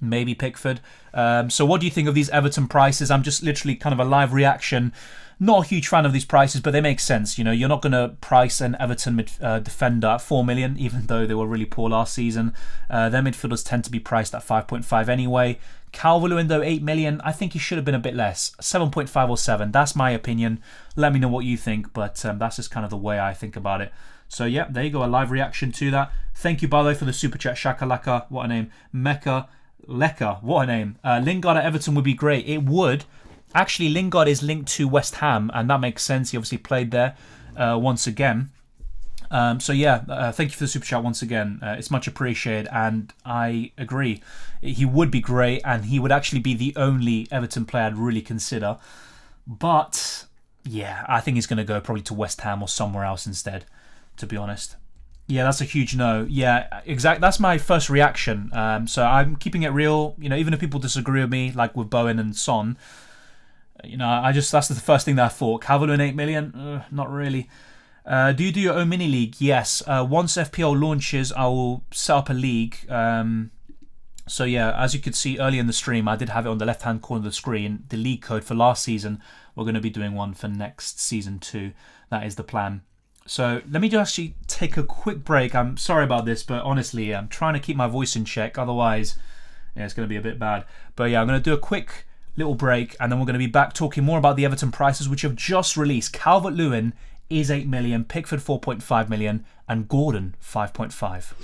maybe Pickford. So what do you think of these Everton prices? I'm just literally kind of a live reaction. Not a huge fan of these prices, but they make sense. You're not going to price an Everton defender at 4 million, even though they were really poor last season. Their midfielders tend to be priced at 5.5 anyway. Calvert-Lewin, though, 8 million. I think he should have been a bit less. 7.5 or 7. That's my opinion. Let me know what you think, but that's just kind of the way I think about it. So, yeah, there you go. A live reaction to that. Thank you, by the way, for the super chat. Shakalaka, what a name. Mecca, Leka, what a name. Lingard at Everton would be great. It would. Actually, Lingard is linked to West Ham, and that makes sense. He obviously played there once again. So yeah, thank you for the super chat once again. It's much appreciated, and I agree. He would be great, and he would actually be the only Everton player I'd really consider. But yeah, I think he's going to go probably to West Ham or somewhere else instead, to be honest. Yeah, that's a huge no. Yeah, exactly. That's my first reaction. So I'm keeping it real. Even if people disagree with me, like with Bowen and Son, that's the first thing that I thought. Calvert-Lewin 8 million? Not really. Do you do your own mini league? Yes. Once FPL launches, I will set up a league. So yeah, as you could see earlier in the stream, I did have it on the left-hand corner of the screen. The league code for last season. We're going to be doing one for next season too. That is the plan. So let me just actually take a quick break. I'm sorry about this, but honestly, I'm trying to keep my voice in check. Otherwise, yeah, it's going to be a bit bad. But yeah, I'm going to do a quick little break, and then we're going to be back talking more about the Everton prices, which have just released. Calvert-Lewin is 8 million, Pickford 4.5 million, and Gordon 5.5.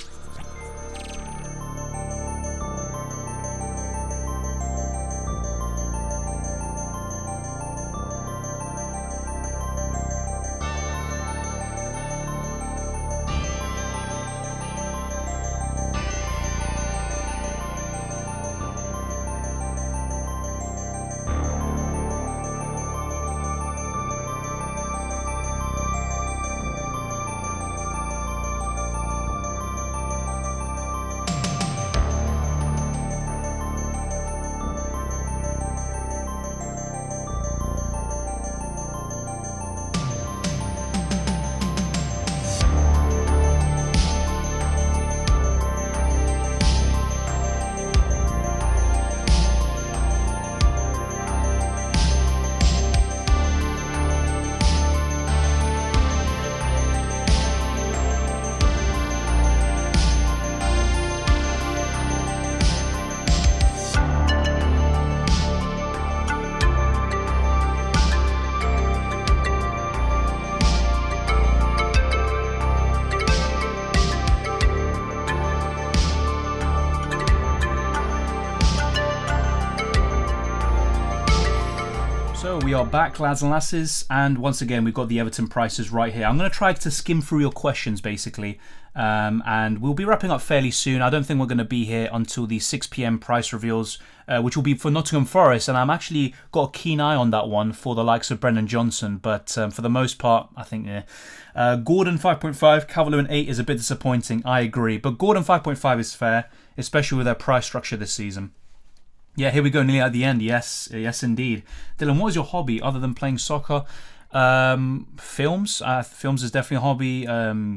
we are back, lads and lasses, and once again we've got the Everton prices right here. I'm going to try to skim through your questions basically, and we'll be wrapping up fairly soon. I don't think we're going to be here until the 6 p.m. price reveals, which will be for Nottingham Forest, and I'm actually got a keen eye on that one for the likes of Brendan Johnson, but for the most part, I think Gordon 5.5, Calvert-Lewin 8 is a bit disappointing, I agree, but Gordon 5.5 is fair, especially with their price structure this season. Yeah, here we go, nearly at the end. Yes, indeed. Dylan, what is your hobby other than playing soccer? Films. Films is definitely a hobby.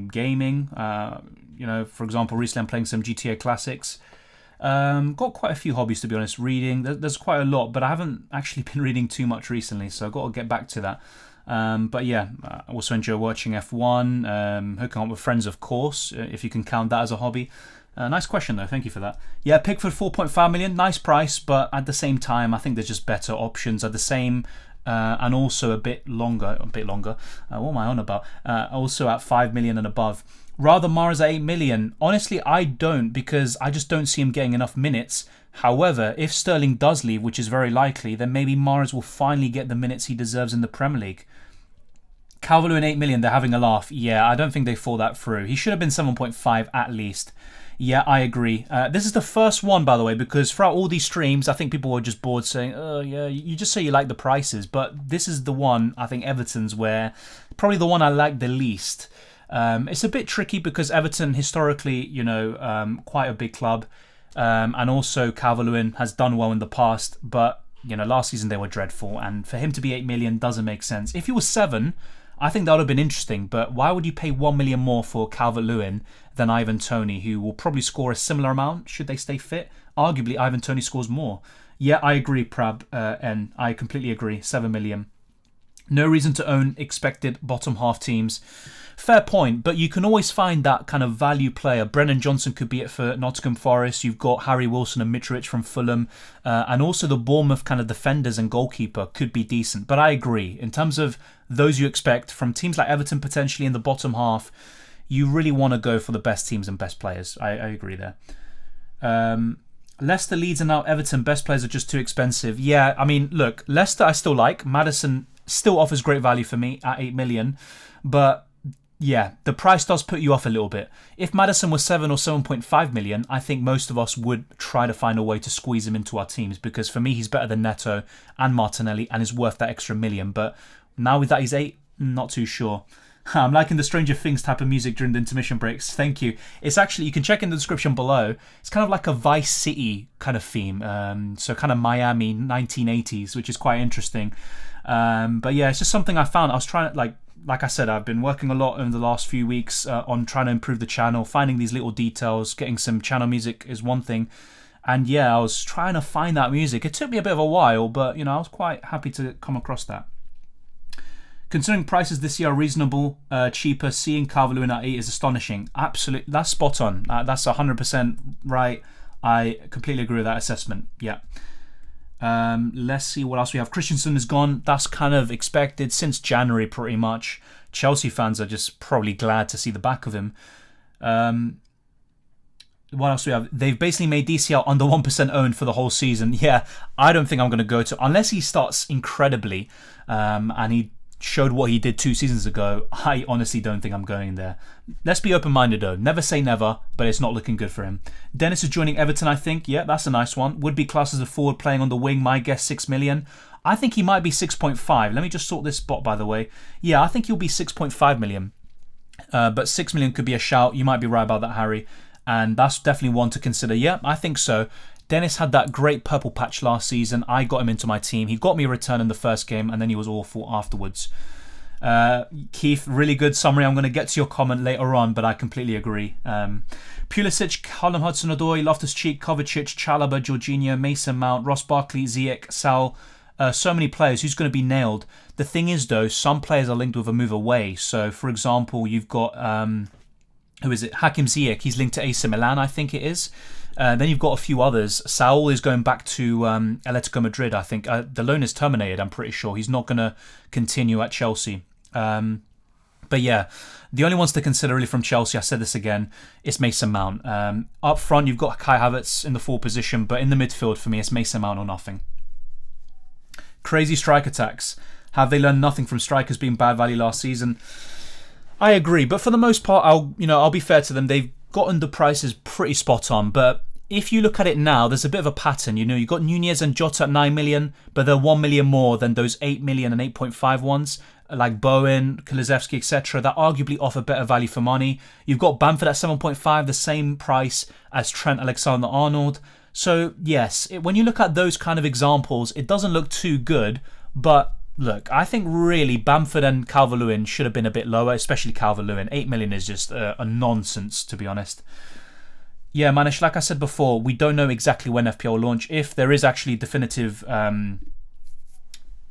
Gaming. For example, recently I'm playing some GTA classics. Got quite a few hobbies, to be honest. Reading. There's quite a lot, but I haven't actually been reading too much recently, so I've got to get back to that. But yeah, I also enjoy watching F1, hooking up with friends, of course, if you can count that as a hobby. Nice question though, thank you for that. Yeah, Pickford 4.5 million, nice price, but at the same time, I think there's just better options at the same, and also a bit longer. What am I on about? Also at 5 million and above. Rather Mahrez at 8 million. Honestly, I don't, because I just don't see him getting enough minutes. However, if Sterling does leave, which is very likely, then maybe Mahrez will finally get the minutes he deserves in the Premier League. Calvert-Lewin 8 million, they're having a laugh. Yeah, I don't think they thought that through. He should have been 7.5 at least. Yeah, I agree. This is the first one, by the way, because throughout all these streams, I think people were just bored saying, oh, yeah, you just say you like the prices. But this is the one, I think, Everton's, where probably the one I like the least. It's a bit tricky because Everton, historically, quite a big club. And also Calvert-Lewin has done well in the past. But, last season they were dreadful. And for him to be 8 million doesn't make sense. If he was 7... I think that would have been interesting, but why would you pay 1 million more for Calvert-Lewin than Ivan Toney, who will probably score a similar amount should they stay fit? Arguably, Ivan Toney scores more. Yeah, I agree, Prab, and I completely agree. 7 million. No reason to own expected bottom half teams. Fair point, but you can always find that kind of value player. Brennan Johnson could be it for Nottingham Forest. You've got Harry Wilson and Mitrovic from Fulham. And also the Bournemouth kind of defenders and goalkeeper could be decent. But I agree. In terms of those you expect from teams like Everton potentially in the bottom half, you really want to go for the best teams and best players. I agree there. Leicester, Leeds and now Everton, best players are just too expensive. Yeah, I mean, look, Leicester I still like. Madison still offers great value for me at 8 million. But yeah, the price does put you off a little bit. If Madison was 7 or 7.5 million, I think most of us would try to find a way to squeeze him into our teams, because for me, he's better than Neto and Martinelli and is worth that extra million. But now with that he's 8, not too sure. I'm liking the Stranger Things type of music during the intermission breaks. Thank you. It's actually, you can check in the description below. It's kind of like a Vice City kind of theme. So kind of Miami 1980s, which is quite interesting. But yeah, it's just something I found. I was trying to, like I said, I've been working a lot in the last few weeks on trying to improve the channel, finding these little details, getting some channel music is one thing. And yeah, I was trying to find that music. It took me a bit of a while, but I was quite happy to come across that. Considering prices this year are reasonable, cheaper, seeing Calvert-Lewin at 8 is astonishing. Absolutely, that's spot on. That's 100% right. I completely agree with that assessment. Yeah. Let's see what else we have. Christensen is gone. That's kind of expected since January, pretty much. Chelsea fans are just probably glad to see the back of him. What else do we have? They've basically made DCL under 1% owned for the whole season. Yeah, I don't think I'm going to go to, unless he starts incredibly, and he showed what he did 2 seasons ago. I honestly don't think I'm going there. Let's be open-minded though. Never say never, but it's not looking good for him. Dennis is joining Everton, I think. Yeah, that's a nice one. Would be classed as a forward playing on the wing. My guess 6 million. I think he might be 6.5. Let me just sort this spot, by the way. Yeah, I think he'll be 6.5 million. But 6 million could be a shout. You might be right about that, Harry. And that's definitely one to consider. Yeah, I think so. Dennis had that great purple patch last season. I got him into my team. He got me a return in the first game, and then he was awful afterwards. Keith, really good summary. I'm going to get to your comment later on, but I completely agree. Pulisic, Callum Hudson-Odoi, Loftus-Cheek, Kovacic, Chalobah, Jorginho, Mason Mount, Ross Barkley, Ziyech, Sal. So many players. Who's going to be nailed? The thing is, though, some players are linked with a move away. So, for example, you've got... who is it? Hakim Ziyech. He's linked to AC Milan, I think it is. Then you've got a few others. Saul is going back to Atletico Madrid, I think. The loan is terminated, I'm pretty sure. He's not going to continue at Chelsea. But yeah, the only ones to consider really from Chelsea, I said this again, it's Mason Mount. Up front, you've got Kai Havertz in the forward position, but in the midfield, for me, it's Mason Mount or nothing. Crazy strike attacks. Have they learned nothing from strikers being bad value last season? I agree, but for the most part, I'll be fair to them. They've gotten the prices pretty spot on, but if you look at it now, there's a bit of a pattern. You've got Nunez and Jota at 9 million, but they're 1 million more than those 8 million and 8.5 ones, like Bowen, Kaliszewski, etc., that arguably offer better value for money. You've got Bamford at 7.5, the same price as Trent Alexander-Arnold. So, yes, when you look at those kind of examples, it doesn't look too good, but look, I think really Bamford and Calvert-Lewin should have been a bit lower, especially Calvert-Lewin. 8 million is just a nonsense, to be honest. Yeah, Manish, like I said before, we don't know exactly when FPL will launch. If there is actually definitive,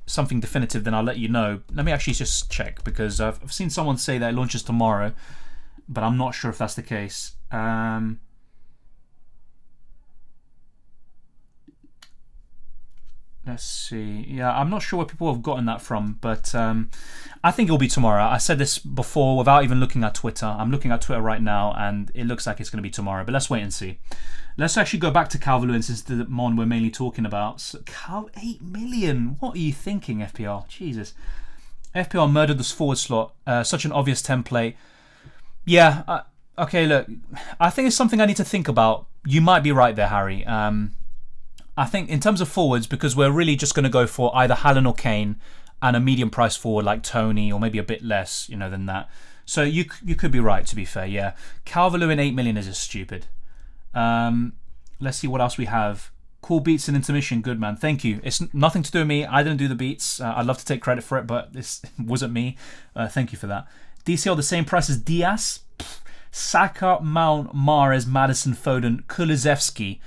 something definitive, then I'll let you know. Let me actually just check, because I've seen someone say that it launches tomorrow, but I'm not sure if that's the case. Let's see. Yeah, I'm not sure where people have gotten that from, but I think it'll be tomorrow. I said this before without even looking at Twitter. I'm looking at Twitter right now, and it looks like it's going to be tomorrow, but let's wait and see. Let's actually go back to Calvert-Lewin, since the Mon we're mainly talking about. So, 8 million? What are you thinking, FPL? Jesus. FPL murdered this forward slot. Such an obvious template. Yeah, okay, look. I think it's something I need to think about. You might be right there, Harry. I think in terms of forwards, because we're really just going to go for either Haaland or Kane and a medium price forward like Tony, or maybe a bit less, than that. So you could be right, to be fair, yeah. Calvert-Lewin 8 million is just stupid. Let's see what else we have. Cool beats in intermission, good man. Thank you. It's nothing to do with me. I didn't do the beats. I'd love to take credit for it, but this wasn't me. Thank you for that. DCL the same price as Diaz. Saka, Mount, Mahrez, Madison, Foden, Kaliszewski.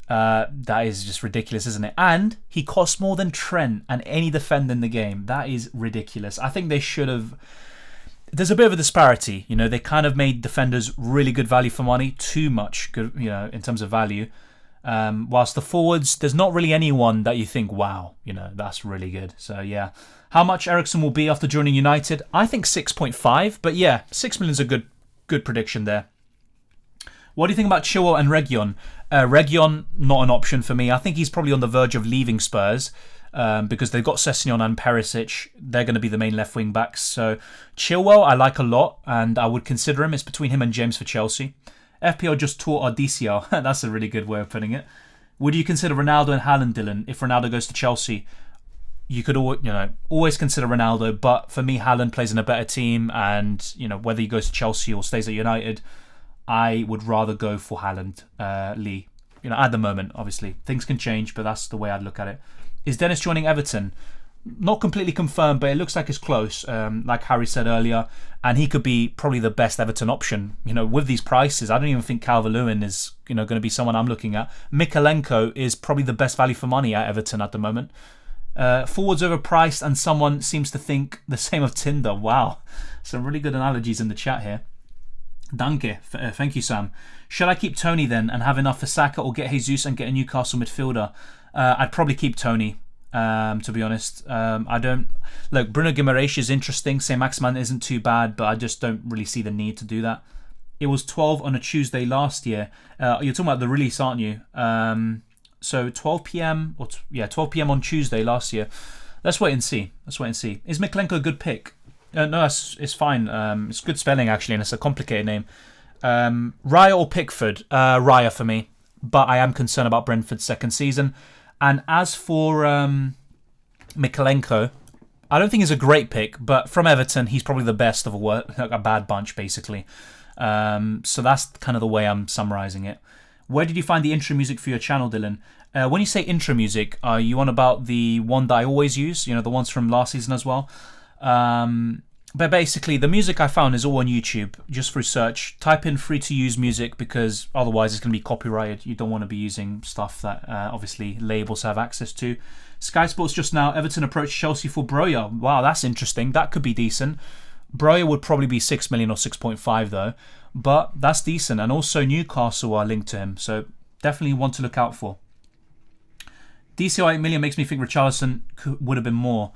That is just ridiculous, isn't it? And he costs more than Trent and any defender in the game. That is ridiculous. I think they should have... There's a bit of a disparity. They kind of made defenders really good value for money. Too much good, in terms of value. Whilst the forwards, there's not really anyone that you think, wow, that's really good. So, yeah. How much Eriksen will be after joining United? I think 6.5. But, yeah, 6 million is a good prediction there. What do you think about Chilwell and Reguilon? Reguilon, not an option for me. I think he's probably on the verge of leaving Spurs because they've got Sessegnon and Perisic. They're going to be the main left wing backs. So Chilwell I like a lot, and I would consider him. It's between him and James for Chelsea. FPL just taught our DCL. That's a really good way of putting it. Would you consider Ronaldo and Haaland, Dylan, if Ronaldo goes to Chelsea? You could always consider Ronaldo, but for me, Haaland plays in a better team, and whether he goes to Chelsea or stays at United, I would rather go for Haaland, Lee. At the moment, obviously. Things can change, but that's the way I'd look at it. Is Dennis joining Everton? Not completely confirmed, but it looks like it's close, like Harry said earlier. And he could be probably the best Everton option. With these prices, I don't even think Calvert-Lewin is going to be someone I'm looking at. Mykolenko is probably the best value for money at Everton at the moment. Forwards overpriced, and someone seems to think the same of Tinder. Wow. Some really good analogies in the chat here. Danke. Thank you, Sam. Should I keep Tony then and have enough for Saka, or get Jesus and get a Newcastle midfielder? I'd probably keep Tony, to be honest. I don't... Look, Bruno Guimaraes is interesting. Saint-Maximin isn't too bad, but I just don't really see the need to do that. It was 12 on a Tuesday last year. You're talking about the release, aren't you? So 12 p.m. 12 p.m. on Tuesday last year. Let's wait and see. Is Mykolenko a good pick? No, it's fine. It's good spelling, actually, and it's a complicated name. Raya or Pickford? Raya for me. But I am concerned about Brentford's second season. And as for Mykolenko, I don't think he's a great pick, but from Everton, he's probably the best of a bad bunch, basically. So that's kind of the way I'm summarising it. Where did you find the intro music for your channel, Dylan? When you say intro music, are you on about the one that I always use? The ones from last season as well? But basically, the music I found is all on YouTube, just through search. Type in free to use music, because otherwise it's going to be copyrighted. You don't want to be using stuff that obviously labels have access to. Sky Sports just now, Everton approached Chelsea for Broja. Wow, that's interesting. That could be decent. Broja would probably be 6 million or 6.5 though, but that's decent. And also Newcastle are linked to him, so definitely one to look out for. DCL 8 million makes me think Richarlison would have been more.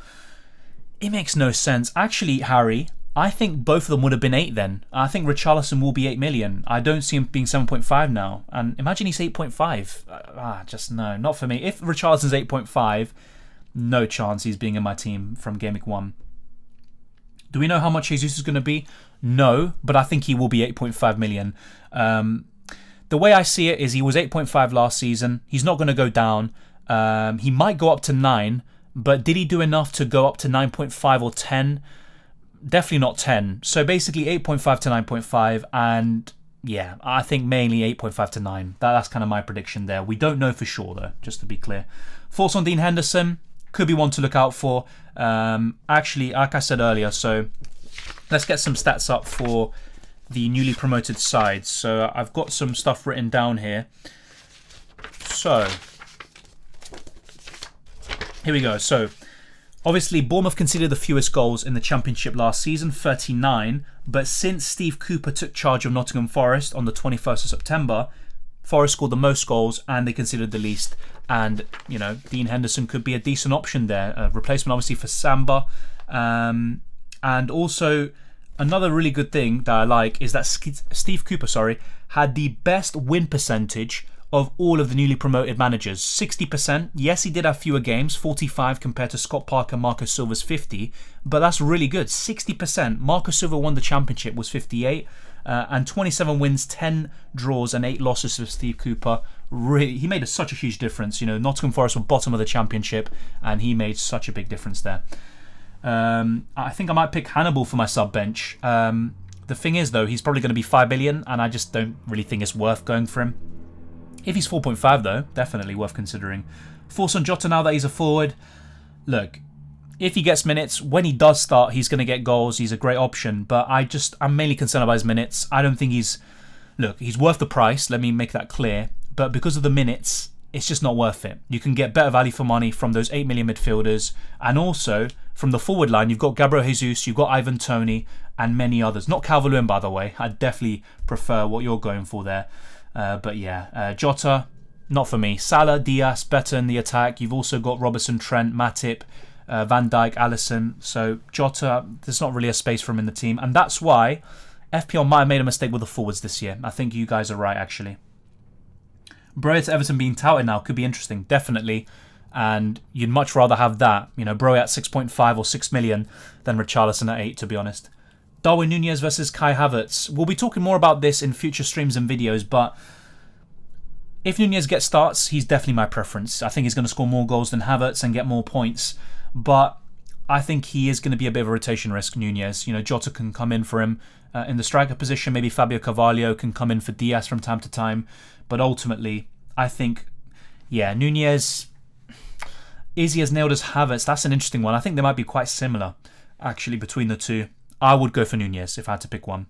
It makes no sense. Actually, Harry, I think both of them would have been 8 then. I think Richarlison will be 8 million. I don't see him being 7.5 now. And imagine he's 8.5. Just no, not for me. If Richarlison's 8.5, No chance he's being in my team from Gameweek 1. Do we know how much Jesus is going to be? No, but I think he will be 8.5 million. The way I see it is he was 8.5 last season. He's not going to go down. He might go up to 9, but did he do enough to go up to 9.5 or 10? Definitely not 10. So basically 8.5 to 9.5, and yeah, I think mainly 8.5 to 9. That's kind of my prediction there. We don't know for sure though, just to be clear. Thoughts on Dean Henderson? Could be one to look out for. Actually, like I said earlier, so let's get some stats up for the newly promoted sides. So I've got some stuff written down here. So here we go. So obviously, Bournemouth conceded the fewest goals in the Championship last season, 39. But since Steve Cooper took charge of Nottingham Forest on the 21st of September, Forest scored the most goals and they conceded the least. And, you know, Dean Henderson could be a decent option there. A replacement, obviously, for Samba. And also, another really good thing that I like is that Steve Cooper, had the best win percentage of all of the newly promoted managers. 60%. Yes, he did have fewer games, 45 compared to Scott Parker and Marco Silva's 50. But that's really good. 60%. Marco Silva won the Championship, was 58. And 27 wins, 10 draws and 8 losses for Steve Cooper. Really, he made such a huge difference. You know, Nottingham Forest were bottom of the Championship and he made such a big difference there. I think I might pick Hannibal for my sub bench. The thing is though, he's probably going to be 5 million and I just don't really think it's worth going for him. If he's 4.5 though, definitely worth considering. Thoughts on Jota now that he's a forward? Look, if he gets minutes, when he does start, he's going to get goals. He's a great option, but I'm mainly concerned about his minutes. I don't think he's worth the price. Let me make that clear. But because of the minutes, it's just not worth it. You can get better value for money from those 8 million midfielders, and also from the forward line, you've got Gabriel Jesus, you've got Ivan Toney, and many others. Not Calvert-Lewin, by the way. I definitely prefer what you're going for there. But yeah, Jota, not for me. Salah, Diaz, better in the attack. You've also got Robertson, Trent, Matip, Van Dijk, Alisson. So Jota, there's not really a space for him in the team. And that's why FPL might have made a mistake with the forwards this year. I think you guys are right, actually. Broja to Everton being touted now could be interesting, definitely. And you'd much rather have that, you know, Broja at 6.5 or 6 million than Richarlison at 8, to be honest. Darwin Nunez versus Kai Havertz. We'll be talking more about this in future streams and videos, but if Nunez gets starts, he's definitely my preference. I think he's going to score more goals than Havertz and get more points, but I think he is going to be a bit of a rotation risk, Nunez. You know, Jota can come in for him in the striker position. Maybe Fabio Carvalho can come in for Diaz from time to time, but ultimately, I think, yeah, Nunez, is he as nailed as Havertz? That's an interesting one. I think they might be quite similar, actually, between the two. I would go for Nunez if I had to pick one.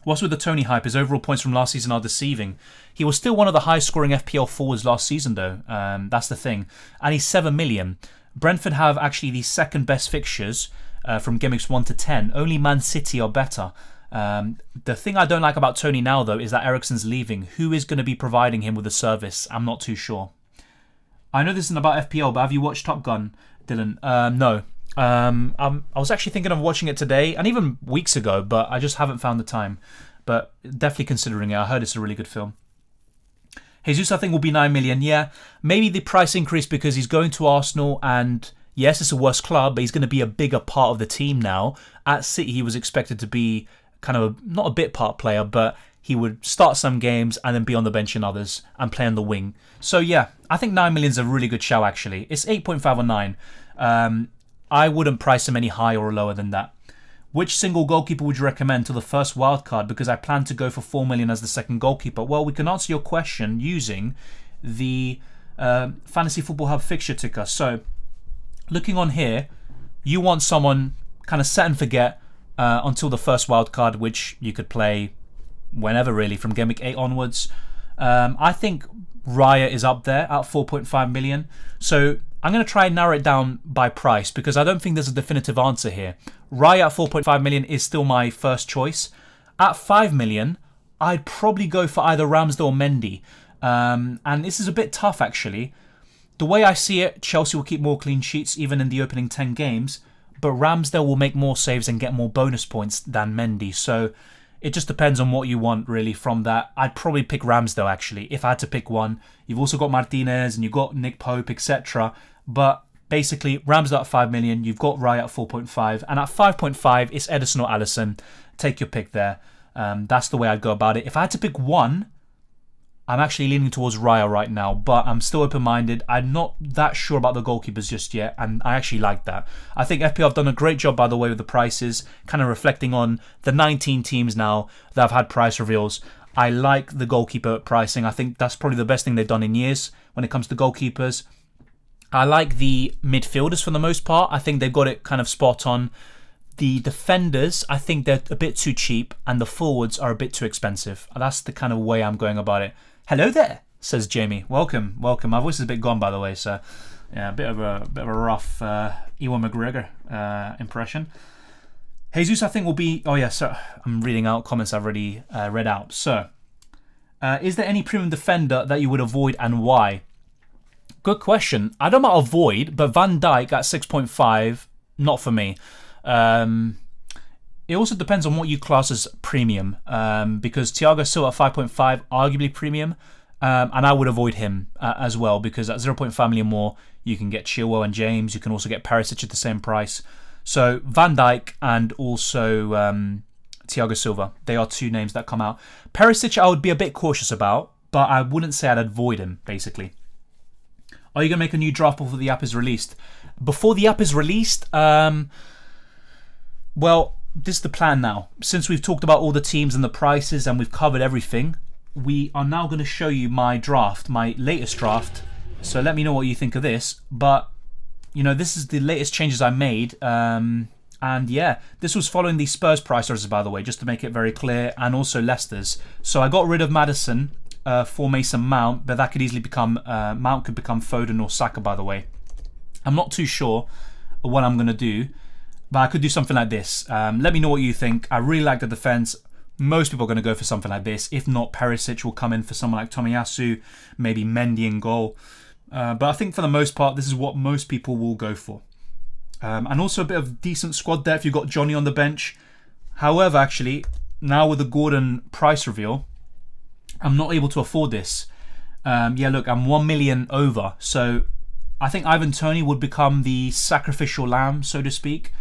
What's with the Toney hype? His overall points from last season are deceiving. He was still one of the highest scoring FPL forwards last season though. That's the thing. And he's 7 million. Brentford have actually the second best fixtures from Gameweeks 1 to 10. Only Man City are better. The thing I don't like about Toney now though is that Eriksen's leaving. Who is going to be providing him with a service? I'm not too sure. I know this isn't about FPL, but have you watched Top Gun, Dylan? No. I was actually thinking of watching it today and even weeks ago, but I just haven't found the time. But definitely considering it. I heard it's a really good film. Jesus, I think, will be 9 million. Yeah, maybe the price increase because he's going to Arsenal, and yes, it's a worse club, but he's going to be a bigger part of the team now. At City, he was expected to be kind of not a bit part player, but he would start some games and then be on the bench in others and play on the wing. So yeah, I think 9 million is a really good shout actually. It's 8.5 or 9. I wouldn't price him any higher or lower than that. Which single goalkeeper would you recommend to the first wildcard? Because I plan to go for 4 million as the second goalkeeper. Well, we can answer your question using the Fantasy Football Hub fixture ticker. So, looking on here, you want someone kind of set and forget until the first wildcard, which you could play whenever really, from Game Week 8 onwards. I think Raya is up there at 4.5 million. So, I'm going to try and narrow it down by price because I don't think there's a definitive answer here. Raya at 4.5 million is still my first choice. At 5 million, I'd probably go for either Ramsdale or Mendy. And this is a bit tough actually. The way I see it, Chelsea will keep more clean sheets even in the opening 10 games, but Ramsdale will make more saves and get more bonus points than Mendy. So it just depends on what you want really from that. I'd probably pick Ramsdale actually if I had to pick one. You've also got Martinez and you've got Nick Pope, etc. But Basically, Ramsdale at 5 million, you've got Raya at 4.5, and at 5.5, it's Ederson or Alisson. Take your pick there. That's the way I'd go about it. If I had to pick one, I'm actually leaning towards Raya right now, but I'm still open-minded. I'm not that sure about the goalkeepers just yet, and I actually like that. I think FPL have done a great job, by the way, with the prices, kind of reflecting on the 19 teams now that have had price reveals. I like the goalkeeper pricing. I think that's probably the best thing they've done in years when it comes to goalkeepers. I like the midfielders for the most part. I think they've got it kind of spot on. The defenders, I think they're a bit too cheap, and the forwards are a bit too expensive. That's the kind of way I'm going about it. Hello there, says Jamie. Welcome. My voice is a bit gone, by the way, so yeah, a bit of a rough Ewan McGregor impression. Jesus, I think, will be... Oh, yeah, so I'm reading out comments I've already read out. So, is there any premium defender that you would avoid and why? Good question. I don't know about avoid, but Van Dijk at 6.5, not for me. It also depends on what you class as premium, because Thiago Silva at 5.5, arguably premium, and I would avoid him as well, because at 0.5 million more, you can get Chilwell and James. You can also get Perisic at the same price. So Van Dijk and also Thiago Silva, they are two names that come out. Perisic I would be a bit cautious about, but I wouldn't say I'd avoid him, basically. Are you going to make a new draft before the app is released? Before the app is released? Well, this is the plan now. Since we've talked about all the teams and the prices and we've covered everything, we are now going to show you my draft, my latest draft. So let me know what you think of this. But, you know, this is the latest changes I made. And yeah, this was following the Spurs price rises, by the way, just to make it very clear, and also Leicester's. So I got rid of Madison for Mason Mount, but that could easily become, Mount could become Foden or Saka, by the way. I'm not too sure what I'm going to do, but I could do something like this. Let me know what you think. I really like the defence. Most people are going to go for something like this. If not, Perisic will come in for someone like Tomiyasu, maybe Mendy in goal. But I think for the most part, this is what most people will go for. And also a bit of decent squad depth. You've got Johnny on the bench. However, actually, now with the Gordon price reveal, I'm not able to afford this. Yeah, look, I'm 1 million over. So I think Ivan Toney would become the sacrificial lamb, so to speak.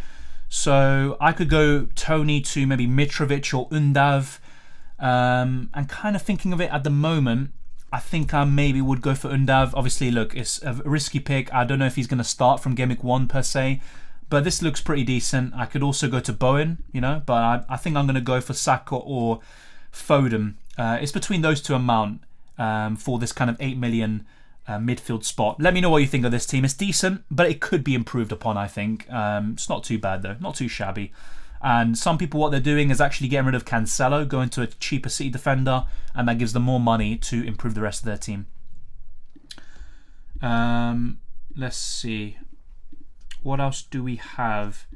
So I could go Toney to maybe Mitrovic or Undav. And kind of thinking of it at the moment, I think I maybe would go for Undav. Obviously, look, it's a risky pick. I don't know if he's going to start from Game Week 1 per se, but this looks pretty decent. I could also go to Bowen, you know, but I think I'm going to go for Saka or Foden. It's between those two and Mount for this kind of 8 million midfield spot. Let me know what you think of this team. It's decent, but it could be improved upon, I think. It's not too bad, though. Not too shabby. And some people, what they're doing is actually getting rid of Cancelo, going to a cheaper City defender, and that gives them more money to improve the rest of their team. Let's see. What else do we have?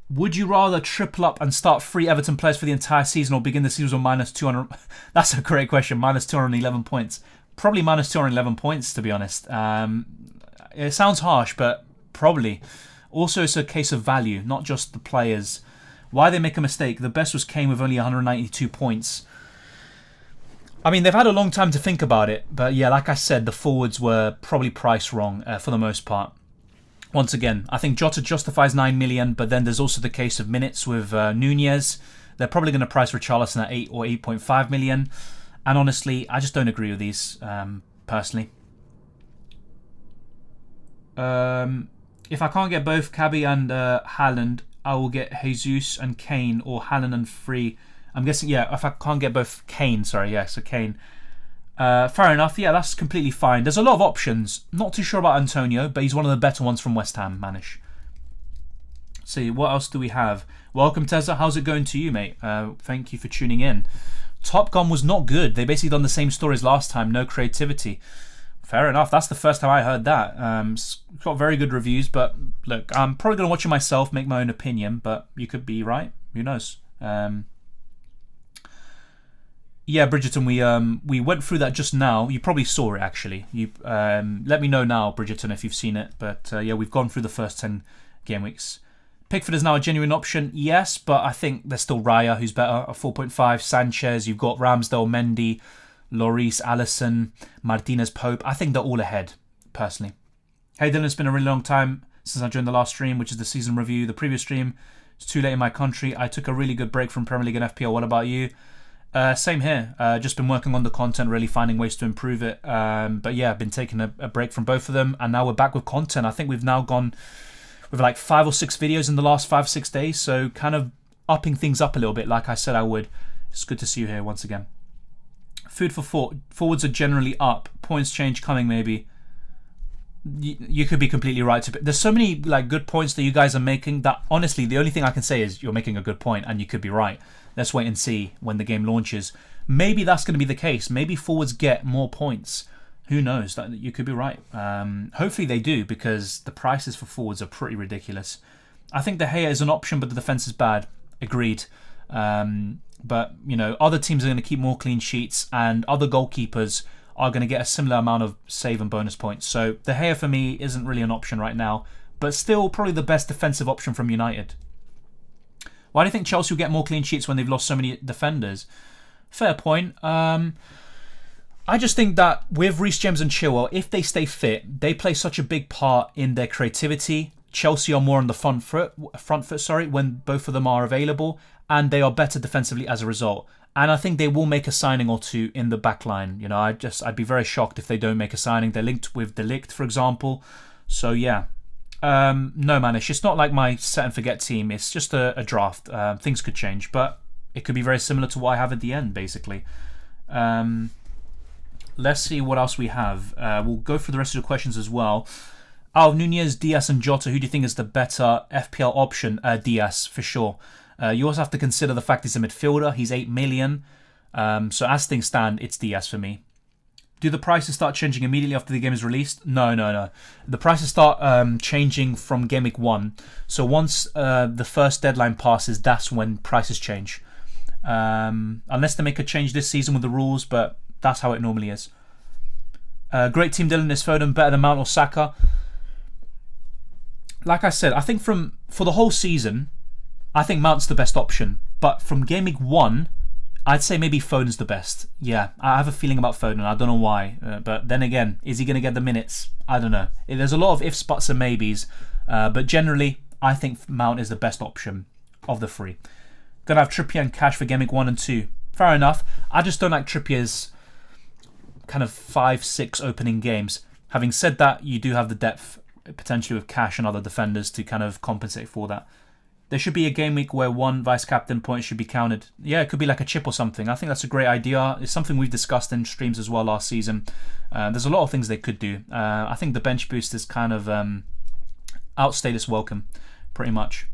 Would you rather triple up and start 3 Everton players for the entire season, or begin the season with minus 200? That's a great question. Minus 211 points. Probably minus 211 points, to be honest. It sounds harsh, but probably. Also, it's a case of value, not just the players. Why they make a mistake? The best was Kane with only 192 points. I mean, they've had a long time to think about it. But yeah, like I said, the forwards were probably priced wrong for the most part. Once again, I think Jota justifies 9 million, but then there's also the case of minutes with Nunez. They're probably going to price Richarlison at 8 or 8.5 million. And honestly, I just don't agree with these, personally. If I can't get both Cabby and Haaland, I will get Jesus and Kane, or Haaland and free. I'm guessing, yeah, if I can't get both Kane, sorry, yeah, so Kane. Fair enough, yeah, that's completely fine. There's a lot of options. Not too sure about Antonio, but he's one of the better ones from West Ham, Manish. See, what else do we have? Welcome, Tezza. How's it going to you, mate? Thank you for tuning in. Top Gun was not good. They basically done the same story as last time. No creativity. Fair enough. That's the first time I heard that. It's got very good reviews, but look, I'm probably going to watch it myself, make my own opinion, but you could be right. Who knows? Yeah, Bridgerton, we went through that just now. You probably saw it, actually. You let me know now, Bridgerton, if you've seen it. But yeah, we've gone through the first 10 game weeks. Pickford is now a genuine option, yes, but I think there's still Raya, who's better, at 4.5. Sanchez, you've got Ramsdale, Mendy, Lloris, Alisson, Martinez, Pope. I think they're all ahead. personally. Hey Dylan, it's been a really long time since I joined the last stream, which is the season review. The previous stream, it's too late in my country. I took a really good break from Premier League and FPL. What about you? Same here. Just been working on the content, really finding ways to improve it. But yeah, I've been taking a break from both of them, and now we're back with content. I think we've now gone with like 5 or 6 videos in the last 5-6 days, so kind of upping things up a little bit, like I said I would. It's good to see you here once again. Food for thought. Forwards are generally up. Points change coming maybe. You could be completely right. There's so many like good points that you guys are making that honestly the only thing I can say is you're making a good point and you could be right. Let's wait and see when the game launches. Maybe that's going to be the case. Maybe forwards get more points. Who knows? That you could be right. Hopefully they do, because the prices for forwards are pretty ridiculous. I think De Gea is an option, but the defense is bad. Agreed. But you know, other teams are going to keep more clean sheets, and other goalkeepers are going to get a similar amount of save and bonus points. So De Gea for me isn't really an option right now, but still probably the best defensive option from United. Why do you think Chelsea will get more clean sheets when they've lost so many defenders? Fair point. I just think that with Reece James and Chilwell, if they stay fit, they play such a big part in their creativity. Chelsea are more on the front foot, when both of them are available, and they are better defensively as a result. And I think they will make a signing or two in the back line. You know, I'd be very shocked if they don't make a signing. They're linked with De Ligt, for example. So yeah. No, man, it's just not like my set and forget team. It's just a draft. Things could change, but it could be very similar to what I have at the end, basically. Let's see what else we have. We'll go through the rest of the questions as well. Nunez, Diaz and Jota, who do you think is the better FPL option? Diaz, for sure. You also have to consider the fact he's a midfielder. He's 8 million. So as things stand, it's Diaz for me. Do the prices start changing immediately after the game is released? No. The prices start changing from Game Week 1. So once the first deadline passes, that's when prices change. Unless they make a change this season with the rules, but that's how it normally is. Great team, Dylan. Is Foden better than Mount or Saka? Like I said, I think for the whole season, I think Mount's the best option. But from Game Week 1, I'd say maybe Foden's the best. Yeah, I have a feeling about Foden. I don't know why. But then again, is he going to get the minutes? I don't know. There's a lot of ifs, buts and maybes. But generally, I think Mount is the best option of the three. Going to have Trippier and Cash for Game Week 1 and 2. Fair enough. I just don't like Trippier's kind of 5-6 opening games. Having said that, you do have the depth potentially with Cash and other defenders to kind of compensate for that. There should be a game week where 1 vice-captain point should be counted. Yeah, it could be like a chip or something. I think that's a great idea. It's something we've discussed in streams as well last season. There's a lot of things they could do. I think the bench boost is kind of outstayed its welcome, pretty much.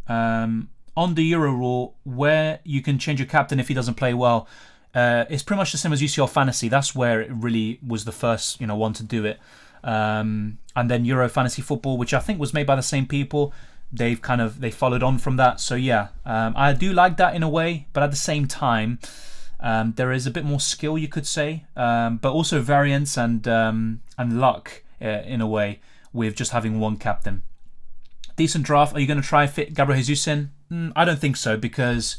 On the Euro rule, where you can change your captain if he doesn't play well, it's pretty much the same as UCL Fantasy. That's where it really was the first one to do it. And then Euro Fantasy Football, which I think was made by the same people, they followed on from that. So yeah, I do like that in a way, but at the same time, there is a bit more skill, you could say, but also variance and luck in a way with just having one captain. Decent draft. Are you going to try and fit Gabriel Jesus in? I don't think so, because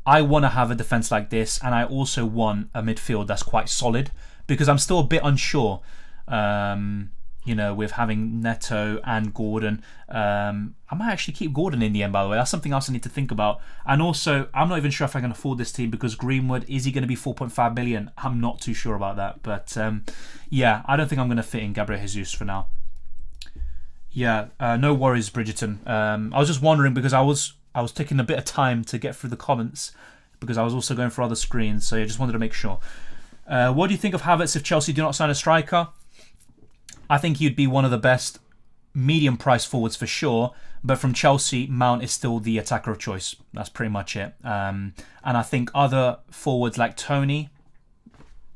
I want to have a defense like this, and I also want a midfield that's quite solid, because I'm still a bit unsure. With having Neto and Gordon. I might actually keep Gordon in the end, by the way. That's something else I need to think about. And also, I'm not even sure if I can afford this team, because Greenwood, is he going to be 4.5 million? I'm not too sure about that. But yeah, I don't think I'm going to fit in Gabriel Jesus for now. Yeah, no worries, Bridgerton. I was just wondering, because I was taking a bit of time to get through the comments, because I was also going for other screens. So I just wanted to make sure. What do you think of Havertz if Chelsea do not sign a striker? I think he'd be one of the best medium price forwards for sure, but from Chelsea, Mount is still the attacker of choice. That's pretty much it. And I think other forwards like Tony,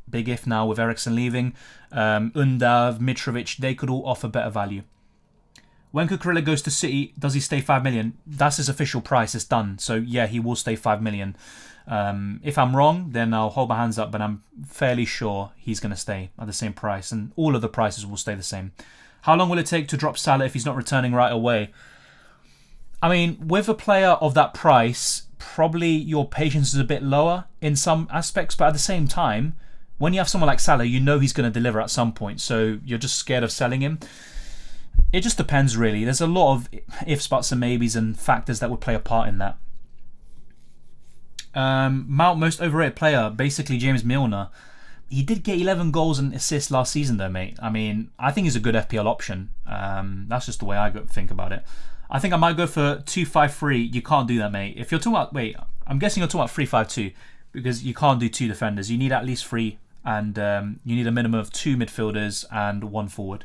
big if now with Eriksen leaving, Undav, Mitrovic, they could all offer better value. When Cucurella goes to City, does he stay 5 million? That's his official price, it's done. So yeah, he will stay 5 million. If I'm wrong, then I'll hold my hands up, but I'm fairly sure he's going to stay at the same price, and all of the prices will stay the same. How long will it take to drop Salah if he's not returning right away? I mean, with a player of that price, probably your patience is a bit lower in some aspects, but at the same time, when you have someone like Salah, you know he's going to deliver at some point, so you're just scared of selling him. It just depends, really. There's a lot of ifs, buts, and maybes and factors that would play a part in that. Mount most overrated player, basically James Milner. He did get 11 goals and assists last season, though, mate. I mean, I think he's a good FPL option. That's just the way I think about it. I think I might go for 2-5-3. You can't do that, mate. If you're talking about, wait, I'm guessing you're talking about 3-5-2 because you can't do 2 defenders. You need at least 3, and you need a minimum of 2 midfielders and 1 forward.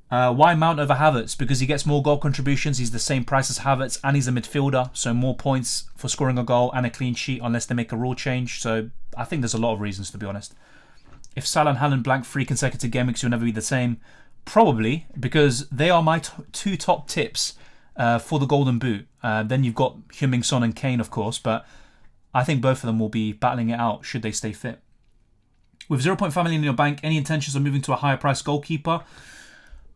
Why Mount over Havertz? Because he gets more goal contributions. He's the same price as Havertz, and he's a midfielder, so more points for scoring a goal and a clean sheet unless they make a rule change. So I think there's a lot of reasons, to be honest. If Salah and Haaland blank 3 consecutive game weeks, you'll never be the same. Probably, because they are my 2 top tips for the Golden Boot. Then you've got Heung-min Son and Kane, of course, but I think both of them will be battling it out should they stay fit. With 0.5 million in your bank, any intentions of moving to a higher price goalkeeper?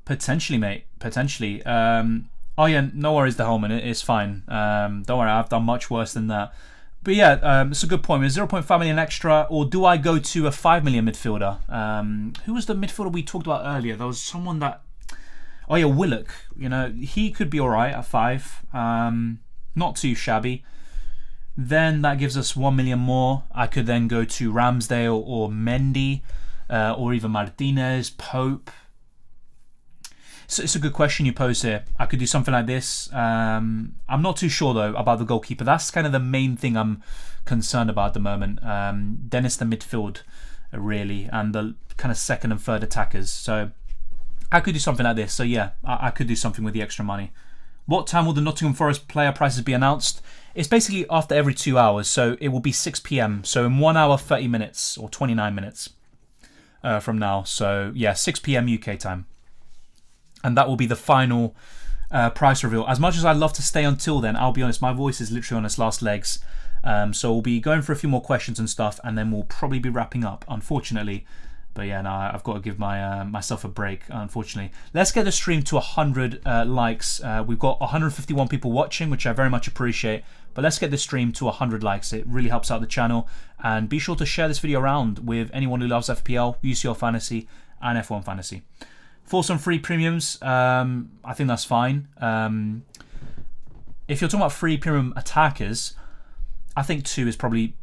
Potentially, mate. Potentially. Oh yeah, no worries, the Holman. It's fine. Don't worry, I've done much worse than that. But yeah, it's a good point. With 0.5 million extra, or do I go to a 5 million midfielder? Who was the midfielder we talked about earlier? There was someone that... Oh yeah, Willock. You know, he could be alright at 5. Not too shabby. Then that gives us 1 million more. I could then go to Ramsdale or Mendy, or even Martinez, Pope. So it's a good question you pose here. I could do something like this. I'm not too sure, though, about the goalkeeper. That's kind of the main thing I'm concerned about at the moment. Dennis, the midfield, really, and the kind of second and third attackers. So I could do something like this. So yeah, I could do something with the extra money. What time will the Nottingham Forest player prices be announced? It's basically after every 2 hours. So it will be 6 p.m. So in 1 hour, 30 minutes, or 29 minutes from now. So yeah, 6 p.m. UK time. And that will be the final price reveal. As much as I'd love to stay until then, I'll be honest, my voice is literally on its last legs. So we'll be going for a few more questions and stuff, and then we'll probably be wrapping up, unfortunately. But yeah, no, I've got to give myself a break, unfortunately. Let's get the stream to 100 likes. We've got 151 people watching, which I very much appreciate. But let's get the stream to 100 likes. It really helps out the channel. And be sure to share this video around with anyone who loves FPL, UCL Fantasy, and F1 Fantasy. For some free premiums, I think that's fine. If you're talking about free premium attackers, I think 2 is probably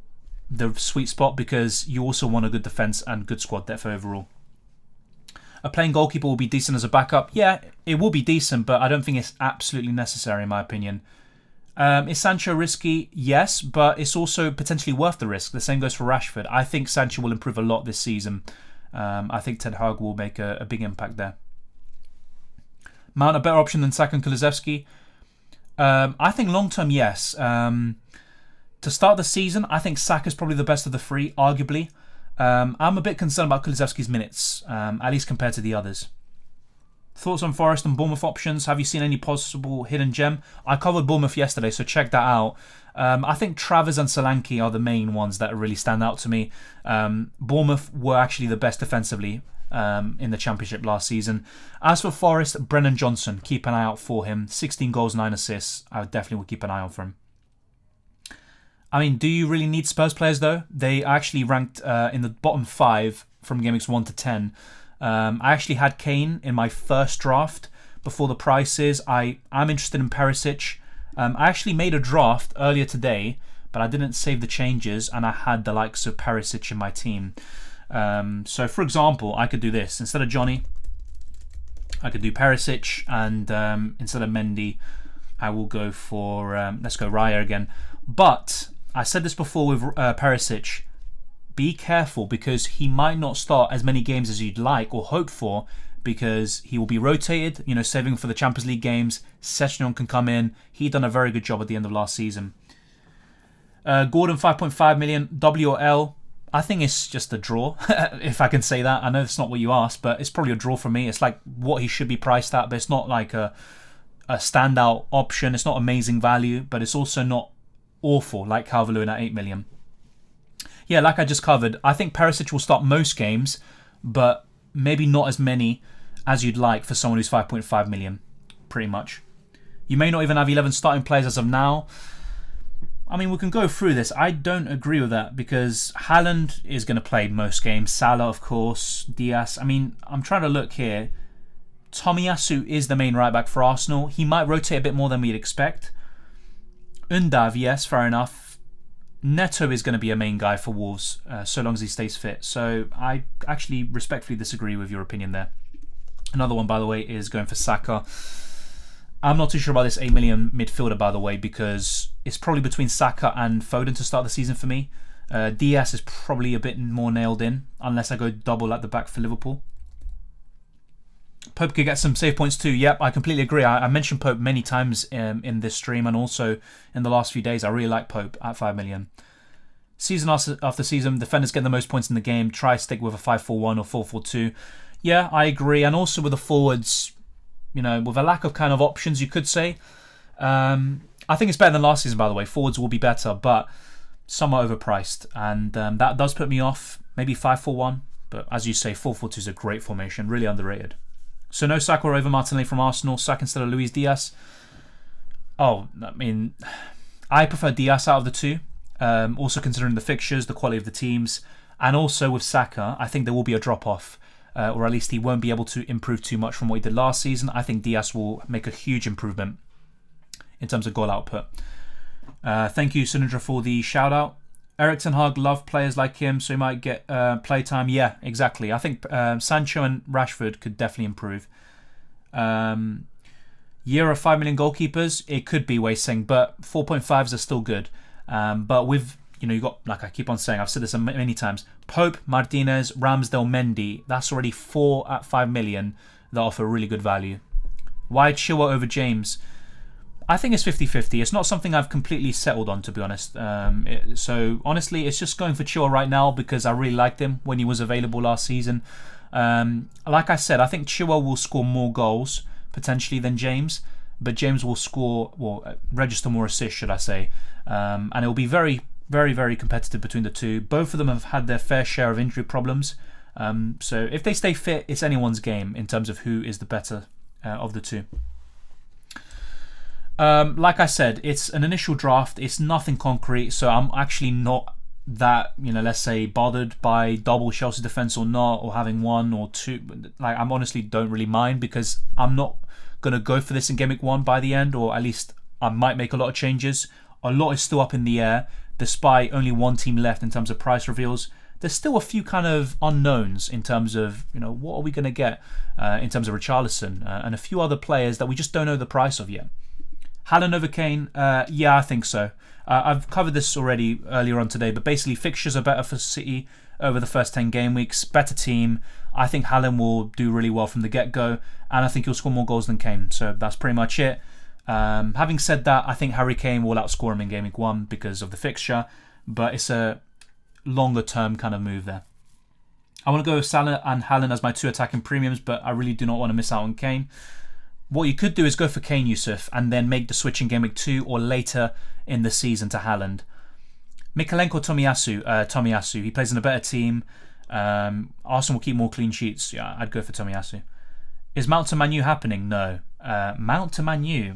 the sweet spot because you also want a good defence and good squad depth overall. A playing goalkeeper will be decent as a backup. Yeah, it will be decent, but I don't think it's absolutely necessary in my opinion. Is Sancho risky? Yes, but it's also potentially worth the risk. The same goes for Rashford. I think Sancho will improve a lot this season. I think Ten Hag will make a big impact there. Mount a better option than Saka and Kaliszewski? I think long term, yes. To start the season, I think Saka's probably the best of the 3, arguably. I'm a bit concerned about Kaliszewski's minutes, at least compared to the others. Thoughts on Forest and Bournemouth options? Have you seen any possible hidden gem? I covered Bournemouth yesterday, so check that out. I think Travers and Solanke are the main ones that really stand out to me. Bournemouth were actually the best defensively in the Championship last season. As for Forest, Brennan Johnson, keep an eye out for him. 16 goals, 9 assists. I definitely would keep an eye on for him. I mean, do you really need Spurs players though? They actually ranked in the bottom 5 from game weeks 1 to 10. I actually had Kane in my first draft before the prices. I'm interested in Perisic. I actually made a draft earlier today, but I didn't save the changes, and I had the likes of Perisic in my team. So, for example, I could do this. Instead of Johnny, I could do Perisic, and instead of Mendy, I will go for, let's go Raya again. But I said this before with Perisic. Be careful because he might not start as many games as you'd like or hope for because he will be rotated, saving for the Champions League games. Sessegnon can come in. He done a very good job at the end of last season. Gordon, 5.5 million. W or L? I think it's just a draw, if I can say that. I know it's not what you asked, but it's probably a draw for me. It's like what he should be priced at, but it's not like a standout option. It's not amazing value, but it's also not awful like Calvert-Lewin at 8 million. Yeah, like I just covered, I think Perisic will start most games, but maybe not as many as you'd like for someone who's 5.5 million, pretty much. You may not even have 11 starting players as of now. I mean, we can go through this. I don't agree with that because Haaland is going to play most games. Salah, of course. Diaz. I mean, I'm trying to look here. Tomiyasu is the main right back for Arsenal. He might rotate a bit more than we'd expect. Undav, yes, fair enough. Neto is going to be a main guy for Wolves so long as he stays fit. So I actually respectfully disagree with your opinion there. Another one, by the way, is going for Saka. I'm not too sure about this 8 million midfielder, by the way, because it's probably between Saka and Foden to start the season for me. Diaz is probably a bit more nailed in, unless I go double at the back for Liverpool. Pope could get some save points too. Yep, I completely agree. I mentioned Pope many times in this stream and also in the last few days. I really like Pope at 5 million. Season after season, defenders get the most points in the game. Try stick with a 5-4-1 or 4-4-2. Yeah, I agree. And also with the forwards, you know, with a lack of kind of options, you could say. I think it's better than last season, by the way. Forwards will be better, but somewhat overpriced. And that does put me off. Maybe 5-4-1. But as you say, 4-4-2 is a great formation. Really underrated. So no Saka over Martinelli from Arsenal. Saka instead of Luis Diaz. Oh, I mean, I prefer Diaz out of the two. Also considering the fixtures, the quality of the teams. And also with Saka, I think there will be a drop-off. Or at least he won't be able to improve too much from what he did last season. I think Diaz will make a huge improvement in terms of goal output. Thank you, Sinatra, for the shout-out. Erik ten Hag loved players like him, so he might get playtime. Yeah, exactly. I think Sancho and Rashford could definitely improve. Year of 5 million goalkeepers, it could be wasting, but 4.5s are still good. But with, you know, you got, like I keep on saying, I've said this many times, Pope, Martinez, Ramsdale, Mendy, that's already 4 at 5 million that offer really good value. Why Chilwell over James? I think it's 50-50. It's not something I've completely settled on, to be honest. So honestly, it's just going for Chilwell right now because I really liked him when he was available last season. Like I said, I think Chilwell will score more goals potentially than James, but James will register more assists, should I say. And it will be very, very, very competitive between the two. Both of them have had their fair share of injury problems. So if they stay fit, it's anyone's game in terms of who is the better of the two. Like I said, it's an initial draft. It's nothing concrete, so I'm actually not that, you know, let's say bothered by double Chelsea defense or not, or having one or two. Like, I'm honestly don't really mind because I'm not going to go for this in Game Week 1 by the end, or at least I might make a lot of changes. A lot is still up in the air, despite only one team left in terms of price reveals. There's still a few kind of unknowns in terms of, you know, what are we going to get in terms of Richarlison and a few other players that we just don't know the price of yet. Haaland over Kane? Yeah, I think so. I've covered this already earlier on today, but basically fixtures are better for City over the first 10 game weeks. Better team. I think Haaland will do really well from the get-go, and I think he'll score more goals than Kane. So that's pretty much it. Having said that, I think Harry Kane will outscore him in Game Week 1 because of the fixture, but it's a longer-term kind of move there. I want to go with Salah and Haaland as my two attacking premiums, but I really do not want to miss out on Kane. What you could do is go for Kane, Yusuf, and then make the switch in Game Week 2 or later in the season to Haaland. Mikalenko Tomiyasu. Tomiyasu. He plays in a better team. Arsenal will keep more clean sheets. Yeah, I'd go for Tomiyasu. Is Mount to Man U happening? No. Mount to Man U.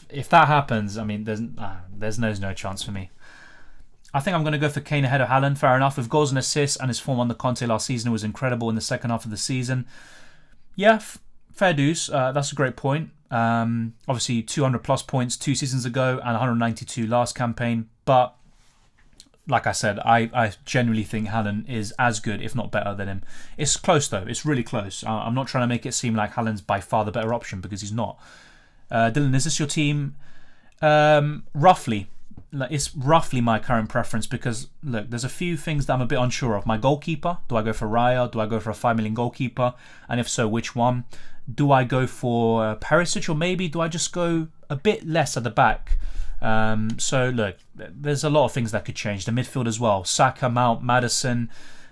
If that happens, I mean, there's no chance for me. I think I'm going to go for Kane ahead of Haaland. Fair enough. With goals and assists and his form on the Conte last season was incredible in the second half of the season. Yeah, fair dues. That's a great point. Obviously, 200 plus points 2 seasons ago and 192 last campaign. But like I said, I genuinely think Haaland is as good, if not better, than him. It's close, though. It's really close. I'm not trying to make it seem like Haaland's by far the better option because he's not. Dylan, is this your team? Roughly. It's roughly my current preference because, look, there's a few things that I'm a bit unsure of. My goalkeeper, do I go for Raya? Do I go for a 5 million goalkeeper? And if so, which one? Do I go for Perisic, or maybe do I just go a bit less at the back? So, look, there's a lot of things that could change. The midfield as well. Saka, Mount, Madison,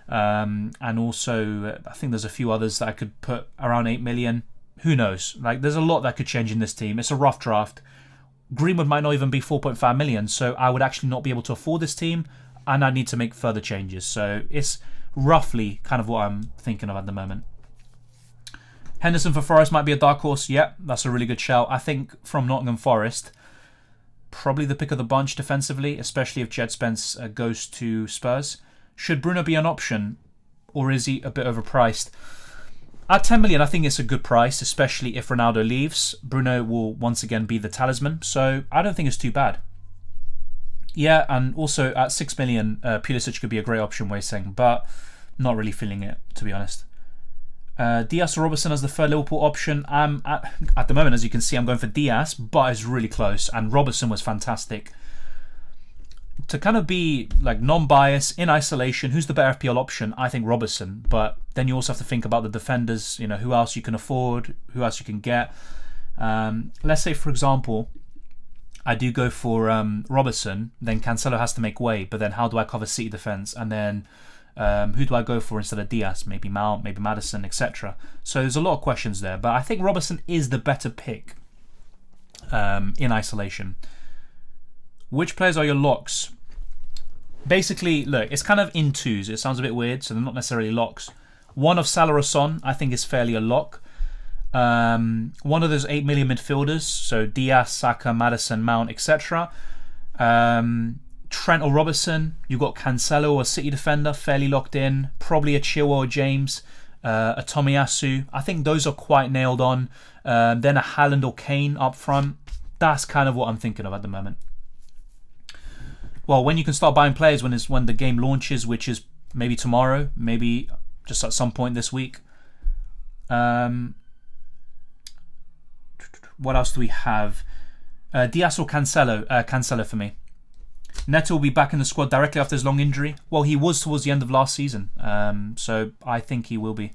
and also I think there's a few others that I could put around 8 million. Who knows? Like, there's a lot that could change in this team. It's a rough draft. Greenwood might not even be 4.5 million, so I would actually not be able to afford this team, and I need to make further changes. So it's roughly kind of what I'm thinking of at the moment. Henderson for Forest might be a dark horse. Yep, that's a really good shout. I think from Nottingham Forest, probably the pick of the bunch defensively, especially if Jed Spence goes to Spurs. Should Bruno be an option, or is he a bit overpriced? At 10 million, I think it's a good price, especially if Ronaldo leaves. Bruno will once again be the talisman, so I don't think it's too bad. Yeah, and also at 6 million, Pulisic could be a great option, we're saying, but not really feeling it, to be honest. Diaz or Robertson as the third Liverpool option. At the moment, as you can see, I'm going for Diaz, but it's really close, and Robertson was fantastic. To kind of be like non-biased, in isolation, who's the better FPL option? I think Robertson, but then you also have to think about the defenders, who else you can afford, who else you can get. Let's say, for example, I do go for Robertson, then Cancelo has to make way, but then how do I cover City defence? And then who do I go for instead of Diaz? Maybe Mount, maybe Madison, etc. So there's a lot of questions there, but I think Robertson is the better pick in isolation. Which players are your locks? Basically, look, it's kind of in twos. It sounds a bit weird, so they're not necessarily locks. One of Salah or Son, I think, is fairly a lock. One of those 8 million midfielders, so Diaz, Saka, Madison, Mount, etc. Trent or Robertson. You've got Cancelo or City defender, fairly locked in. Probably a Chilwell or James, a Tomiyasu. I think those are quite nailed on. Then a Haaland or Kane up front. That's kind of what I'm thinking of at the moment. Well, when you can start buying players when the game launches, which is maybe tomorrow, maybe just at some point this week. What else do we have? Diaz or Cancelo? Cancelo for me. Neto will be back in the squad directly after his long injury. Well, he was towards the end of last season, so I think he will be.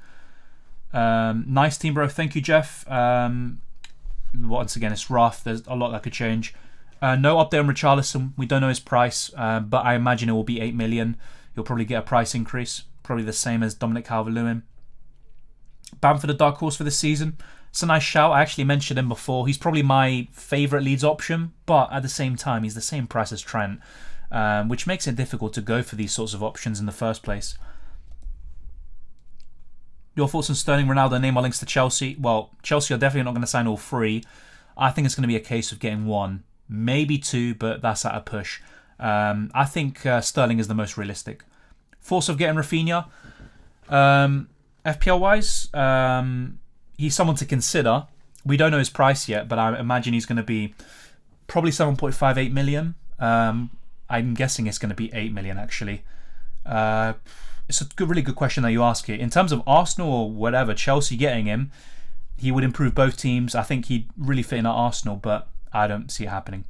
Nice team, bro. Thank you, Jeff. Once again, it's rough. There's a lot that could change. No update on Richarlison. We don't know his price, but I imagine it will be 8 million. You'll probably get a price increase, probably the same as Dominic Calvert-Lewin. Bamford a dark horse for this season. It's a nice shout. I actually mentioned him before. He's probably my favourite Leeds option, but at the same time, he's the same price as Trent, which makes it difficult to go for these sorts of options in the first place. Your thoughts on Sterling, Ronaldo, Neymar links to Chelsea? Well, Chelsea are definitely not going to sign all three. I think it's going to be a case of getting one, maybe two, but that's at a push. I think Sterling is the most realistic. Thoughts of getting Rafinha? FPL-wise, he's someone to consider. We don't know his price yet, but I imagine he's going to be probably 7.58 million. I'm guessing it's going to be 8 million, actually. It's a really good question that you ask here. In terms of Arsenal or whatever, Chelsea getting him, he would improve both teams. I think he'd really fit in at Arsenal, but I don't see it happening.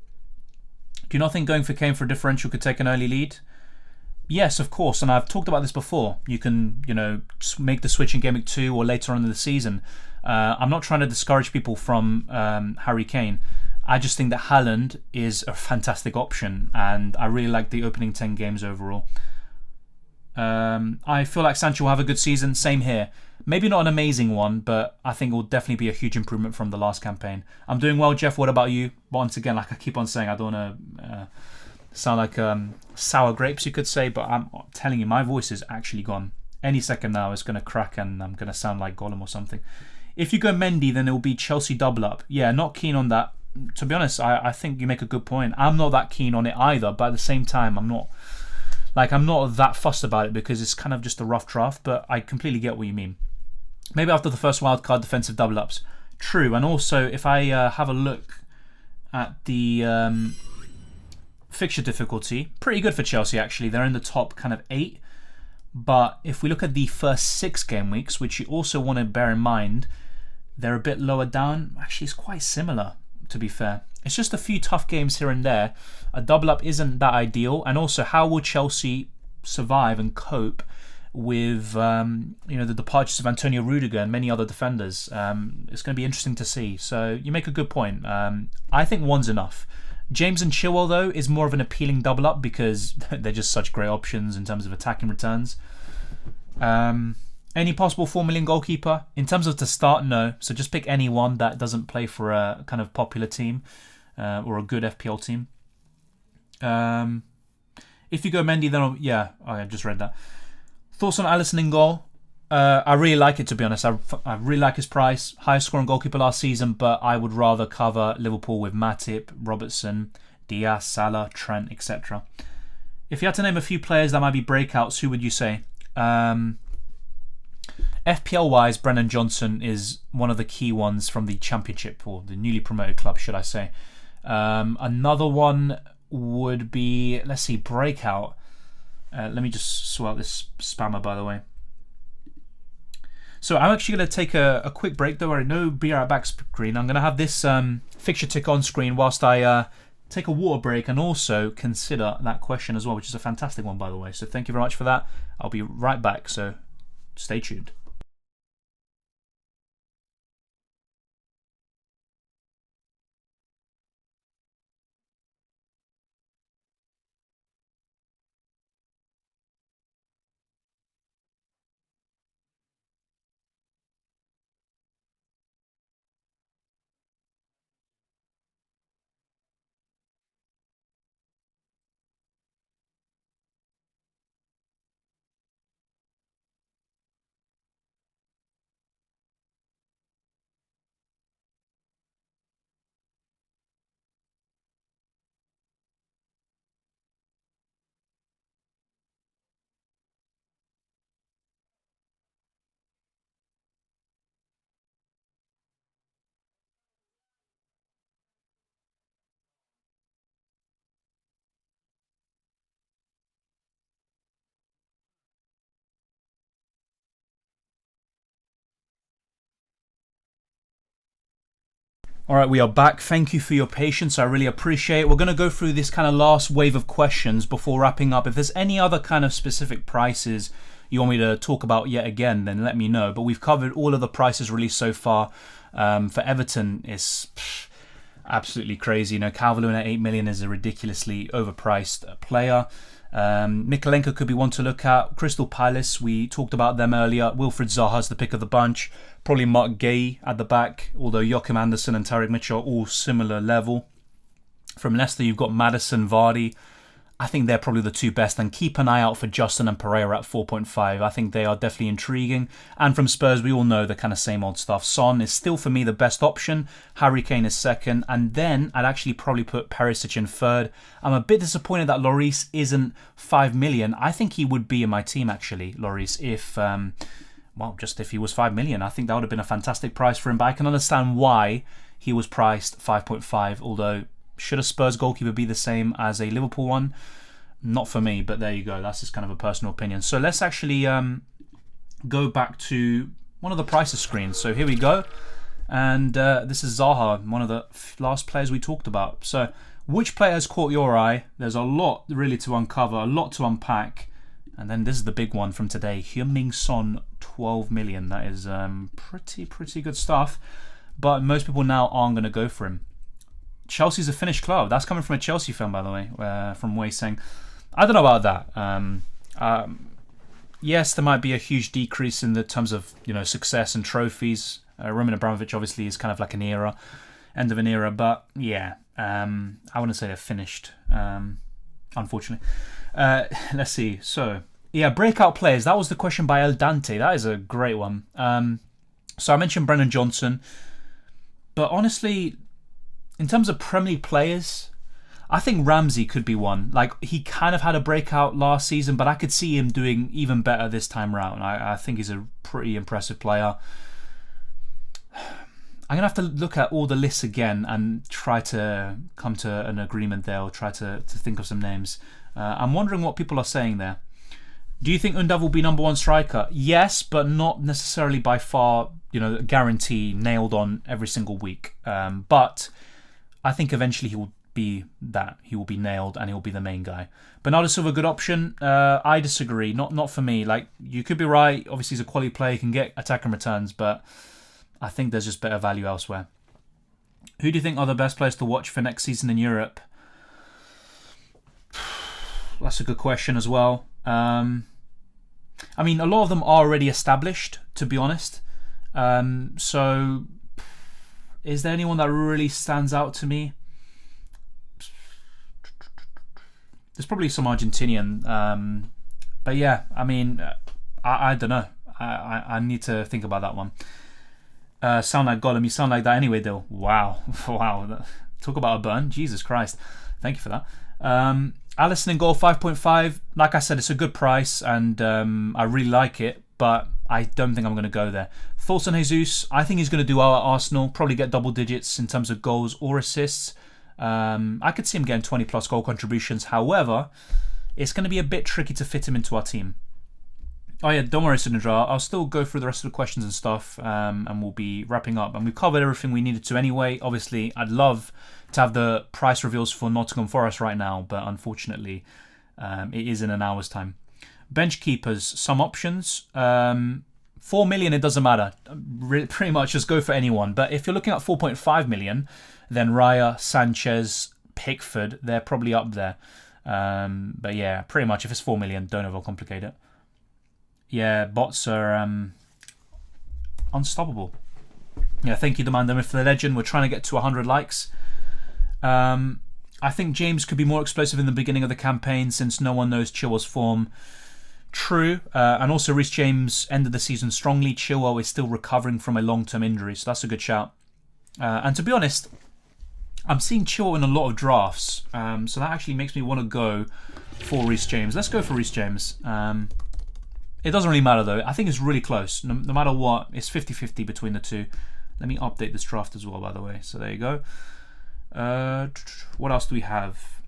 Do you not think going for Kane for a differential could take an early lead? Yes, of course, and I've talked about this before. You can, make the switch in Game Week 2 or later on in the season. I'm not trying to discourage people from Harry Kane. I just think that Haaland is a fantastic option, and I really like the opening 10 games overall. I feel like Sancho will have a good season. Same here. Maybe not an amazing one, but I think it will definitely be a huge improvement from the last campaign. I'm doing well, Jeff. What about you? Once again, like I keep on saying, I don't want to sound like sour grapes, you could say, but I'm telling you, my voice is actually gone. Any second now, it's going to crack and I'm going to sound like Gollum or something. If you go Mendy, then it will be Chelsea double up. Yeah, not keen on that. To be honest, I think you make a good point. I'm not that keen on it either, but at the same time, I'm not that fussed about it because it's kind of just a rough draft, but I completely get what you mean. Maybe after the first wildcard defensive double ups. True, and also if I have a look at the fixture difficulty, pretty good for Chelsea actually. They're in the top kind of 8. But if we look at the first 6 game weeks, which you also want to bear in mind, they're a bit lower down. Actually, it's quite similar, to be fair. It's just a few tough games here and there. A double up isn't that ideal. And also, how will Chelsea survive and cope with the departures of Antonio Rudiger and many other defenders? It's going to be interesting to see. So you make a good point. I think one's enough. James and Chilwell, though, is more of an appealing double up because they're just such great options in terms of attacking returns. Any possible 4 million goalkeeper? In terms of to start, no. So just pick any one that doesn't play for a kind of popular team or a good FPL team. If you go Mendy, then I just read that. Thoughts on Alisson in goal? I really like it, to be honest. I really like his price. Highest scoring goalkeeper last season, but I would rather cover Liverpool with Matip, Robertson, Diaz, Salah, Trent, etc. If you had to name a few players that might be breakouts, who would you say? FPL-wise, Brennan Johnson is one of the key ones from the Championship, or the newly promoted club, should I say. Another one would be, let's see, breakout. Let me just sort out this spammer, by the way. So I'm actually going to take a quick break, though. I know be right back screen. I'm going to have this fixture tick on screen whilst I take a water break and also consider that question as well, which is a fantastic one, by the way. So thank you very much for that. I'll be right back, so stay tuned. All right, we are back. Thank you for your patience. I really appreciate it. We're going to go through this kind of last wave of questions before wrapping up. If there's any other kind of specific prices you want me to talk about yet again, then let me know. But we've covered all of the prices released so far. For Everton, it's absolutely crazy. You know, Calvert-Lewin at 8 million is a ridiculously overpriced player. Mikolenko could be one to look at. Crystal Palace, we talked about them earlier. Wilfred Zaha's the pick of the bunch. Probably Mark Gay at the back, although Joachim Andersen and Tarek Mitchell are all similar level. From Leicester, you've got Madison, Vardy. I think they're probably the two best. And keep an eye out for Justin and Pereira at 4.5. I think they are definitely intriguing. And from Spurs, we all know the kind of same old stuff. Son is still, for me, the best option. Harry Kane is second. And then I'd actually probably put Perisic in third. I'm a bit disappointed that Lloris isn't 5 million. I think he would be in my team, actually, Lloris, if... well, just if he was 5 million. I think that would have been a fantastic price for him. But I can understand why he was priced 5.5. Although, should a Spurs goalkeeper be the same as a Liverpool one? Not for me, but there you go. That's just kind of a personal opinion. So let's actually go back to one of the prices screens. So here we go. And this is Zaha, one of the last players we talked about. So which player has caught your eye? There's a lot really to uncover, a lot to unpack. And then this is the big one from today. Heung-min Son, 12 million. That is pretty good stuff. But most people now aren't going to go for him. Chelsea's a finished club. That's coming from a Chelsea fan, by the way, from Wei saying, I don't know about that. Yes, there might be a huge decrease in the terms of success and trophies. Roman Abramovich obviously is kind of like an era, end of an era. But yeah, I wouldn't say they're finished, unfortunately. Let's see. So yeah, breakout players. That was the question by El Dante. That is a great one. So I mentioned Brennan Johnson, but honestly, in terms of Premier League players, I think Ramsey could be one. Like, he kind of had a breakout last season, but I could see him doing even better this time round. I think he's a pretty impressive player. I'm going to have to look at all the lists again and try to come to an agreement there, or try to think of some names. I'm wondering what people are saying there. Do you think Undav will be number one striker? Yes, but not necessarily by far, guarantee nailed on every single week. But I think eventually he will be that. He will be nailed and he will be the main guy. Bernardo Silva, good option. I disagree. Not for me. Like, you could be right. Obviously, he's a quality player. He can get attack and returns, but I think there's just better value elsewhere. Who do you think are the best players to watch for next season in Europe? That's a good question as well. I mean, a lot of them are already established, to be honest. So, is there anyone that really stands out to me? There's probably some Argentinian. But yeah, I mean, I don't know. I need to think about that one. Sound like Gollum. You sound like that anyway, Dill. Wow. Wow. talk about a burn. Jesus Christ. Thank you for that. Alisson in goal, 5.5. Like I said, it's a good price, and I really like it, but I don't think I'm going to go there. Thoughts on Jesus? I think he's going to do well at Arsenal, probably get double digits in terms of goals or assists. I could see him getting 20 plus goal contributions. However, it's going to be a bit tricky to fit him into our team. Oh yeah, don't worry, Sinadra. I'll still go through the rest of the questions and stuff, and we'll be wrapping up. And we've covered everything we needed to anyway. Obviously, I'd love to have the price reveals for Nottingham Forest right now, but unfortunately, it is in an hour's time. Bench keepers, some options. 4 million, it doesn't matter. Pretty much just go for anyone. But if you're looking at 4.5 million, then Raya, Sanchez, Pickford, they're probably up there. But yeah, pretty much if it's 4 million, don't overcomplicate it. Yeah, bots are unstoppable. Yeah, thank you, Demand for the Legend. We're trying to get to 100 likes. I think James could be more explosive in the beginning of the campaign since no one knows Chilwell's form. True. And also Reece James ended the season strongly. Chilwell is still recovering from a long-term injury, so that's a good shout. And to be honest, I'm seeing Chilwell in a lot of drafts, so that actually makes me want to go for Reece James. Let's go for Reece James. It doesn't really matter though. I think it's really close. No matter what, it's 50-50 between the two. Let me update this draft as well, by the way. So there you go. What else do we have?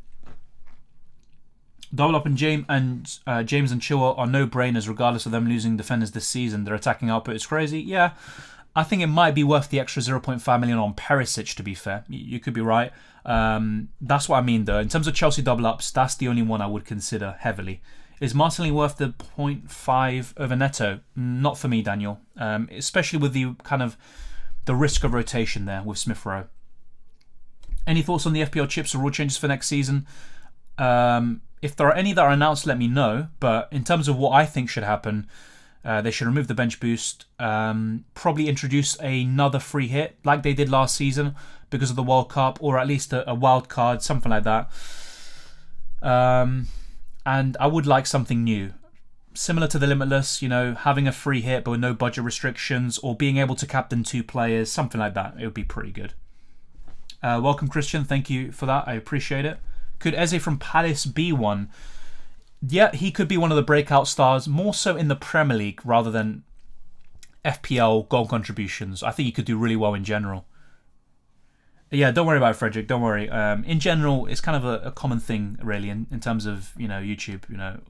Double up and James and Chilwell are no-brainers regardless of them losing defenders this season. Their attacking output is crazy. Yeah, I think it might be worth the extra 0.5 million on Perisic, to be fair. You could be right. That's what I mean though. In terms of Chelsea double-ups, that's the only one I would consider heavily. Is Martinelli worth the 0.5 over Neto? Not for me, Daniel. Especially with the kind of the risk of rotation there with Smith Rowe. Any thoughts on the FPL chips or rule changes for next season? If there are any that are announced, let me know. But in terms of what I think should happen, they should remove the bench boost. Probably introduce another free hit like they did last season because of the World Cup, or at least a wild card, something like that. And I would like something new. Similar to the Limitless, having a free hit but with no budget restrictions, or being able to captain 2 players, something like that. It would be pretty good. Welcome, Christian. Thank you for that. I appreciate it. Could Eze from Palace be one? Yeah, he could be one of the breakout stars, more so in the Premier League rather than FPL goal contributions. I think he could do really well in general. Yeah, don't worry about it, Frederick. Don't worry. In general, it's kind of a common thing, really, in terms of YouTube.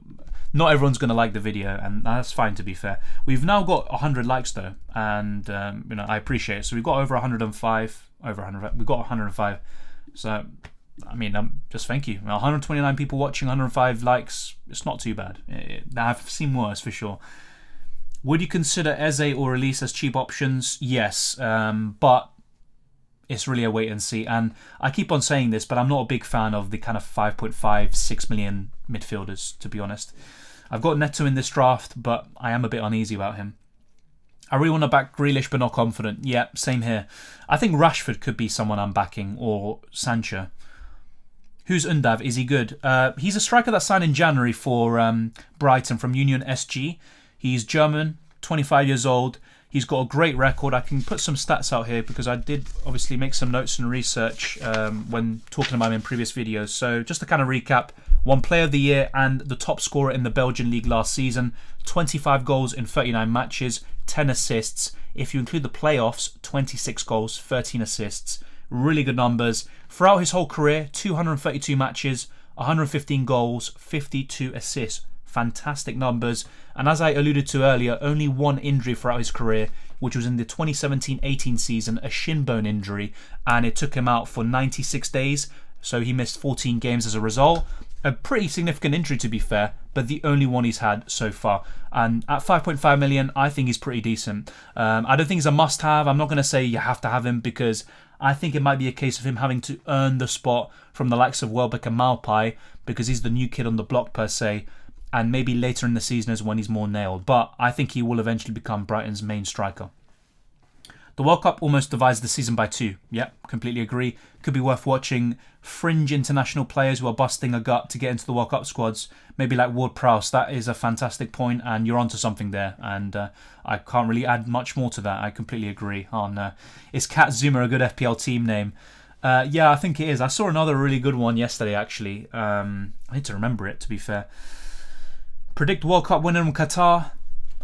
Not everyone's going to like the video, and that's fine. To be fair, we've now got 100 likes though, and I appreciate it. So we've got over 105. Over 100. We've got 105. So I mean, just thank you. 129 people watching, 105 likes. It's not too bad. I've seen worse for sure. Would you consider Eze or Elise as cheap options? Yes, but it's really a wait and see. And I keep on saying this, but I'm not a big fan of the kind of 5.5, 6 million midfielders, to be honest. I've got Neto in this draft, but I am a bit uneasy about him. I really want to back Grealish, but not confident. Yeah, same here. I think Rashford could be someone I'm backing, or Sancho. Who's Undav? Is he good? He's a striker that signed in January for Brighton from Union SG. He's German, 25 years old. He's got a great record. I can put some stats out here because I did obviously make some notes and research when talking about him in previous videos. So just to kind of recap, won Player of the Year and the top scorer in the Belgian League last season. 25 goals in 39 matches, 10 assists. If you include the playoffs, 26 goals, 13 assists. Really good numbers. Throughout his whole career, 232 matches, 115 goals, 52 assists. Fantastic numbers. And as I alluded to earlier, only one injury throughout his career, which was in the 2017-18 season, a shin bone injury, and it took him out for 96 days, so he missed 14 games as a result. A pretty significant injury, to be fair, but the only one he's had so far. And at 5.5 million, I think he's pretty decent. I don't think he's a must-have. I'm not going to say you have to have him, because I think it might be a case of him having to earn the spot from the likes of Welbeck and Malpai, because he's the new kid on the block per se, and maybe later in the season is when he's more nailed. But I think he will eventually become Brighton's main striker. The World Cup almost divides the season by 2. Yep, completely agree. Could be worth watching fringe international players who are busting a gut to get into the World Cup squads. Maybe like Ward-Prowse. That is a fantastic point, and you're onto something there. And I can't really add much more to that. I completely agree. Is Cat Zuma a good FPL team name? Yeah, I think it is. I saw another really good one yesterday, actually. I need to remember it, to be fair. Predict World Cup winner in Qatar.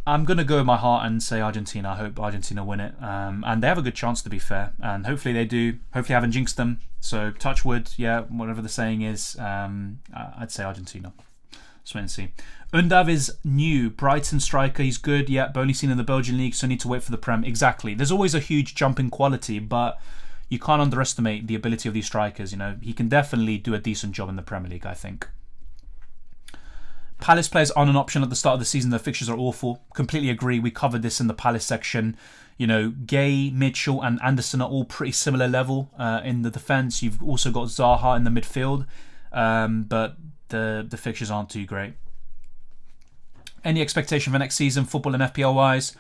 I'm going to go with my heart and say Argentina. I hope Argentina win it. And they have a good chance, to be fair. And hopefully they do. Hopefully I haven't jinxed them. So touch wood, yeah, whatever the saying is. I'd say Argentina. Let's wait and see. Undav is new. Brighton striker. He's good. Yeah, but only seen in the Belgian league, so need to wait for the Prem. Exactly. There's always a huge jump in quality, but you can't underestimate the ability of these strikers. You know, he can definitely do a decent job in the Premier League, I think. Palace players aren't an option at the start of the season. Their fixtures are awful. Completely agree. We covered this in the Palace section. You know, Gay, Mitchell and Anderson are all pretty similar level in the defence. You've also got Zaha in the midfield. But the fixtures aren't too great. Any expectation for next season, football and FPL-wise?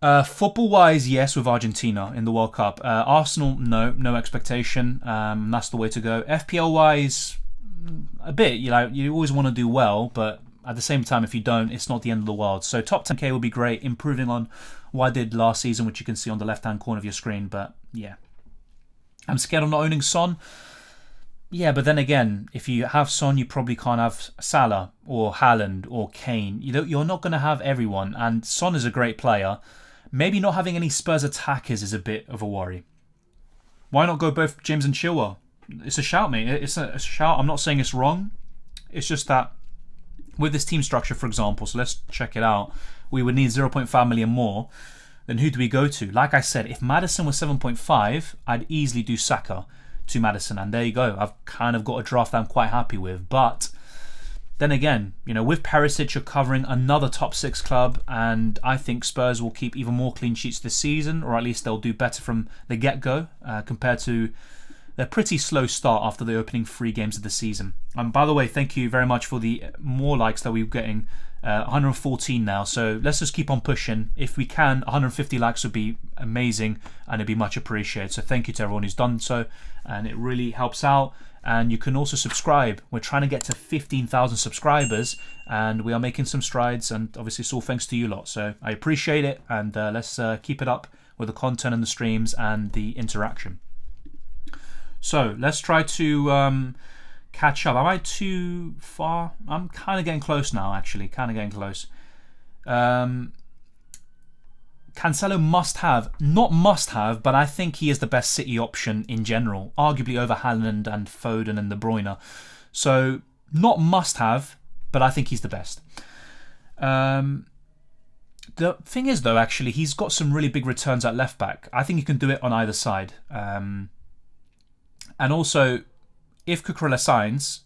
Football-wise, yes, with Argentina in the World Cup. Arsenal, no expectation. That's the way to go. FPL-wise, a bit. You always want to do well, but at the same time, if you don't, it's not the end of the world. So top 10k would be great, improving on what I did last season, which you can see on the left-hand corner of your screen. But yeah, I'm scared of not owning Son. Yeah, but then again, if you have Son, you probably can't have Salah or Haaland or Kane. You're not going to have everyone, and Son is a great player. Maybe not having any Spurs attackers is a bit of a worry. Why not go both James and Chilwell? It's a shout, mate. It's a shout. I'm not saying it's wrong. It's just that with this team structure, for example, so let's check it out. We would need 0.5 million more. Then who do we go to? Like I said, if Madison was 7.5, I'd easily do Saka to Madison. And there you go. I've kind of got a draft that I'm quite happy with. But then again, with Perisic, you're covering another top 6 club. And I think Spurs will keep even more clean sheets this season. Or at least they'll do better from the get-go compared to their pretty slow start after the opening 3 games of the season. And by the way, thank you very much for the more likes that we're getting. 114 now, so let's just keep on pushing. If we can, 150 likes would be amazing and it'd be much appreciated. So thank you to everyone who's done so, and it really helps out. And you can also subscribe. We're trying to get to 15,000 subscribers and we are making some strides, and obviously it's all thanks to you lot. So I appreciate it, and let's keep it up with the content and the streams and the interaction. So let's try to catch up. Am I too far? I'm kind of getting close now, actually. Kind of getting close. Cancelo must have. Not must have, but I think he is the best City option in general. Arguably over Haaland and Foden and De Bruyne. So, not must have, but I think he's the best. The thing is, though, actually, he's got some really big returns at left back. I think he can do it on either side. And also, if Cucurella signs,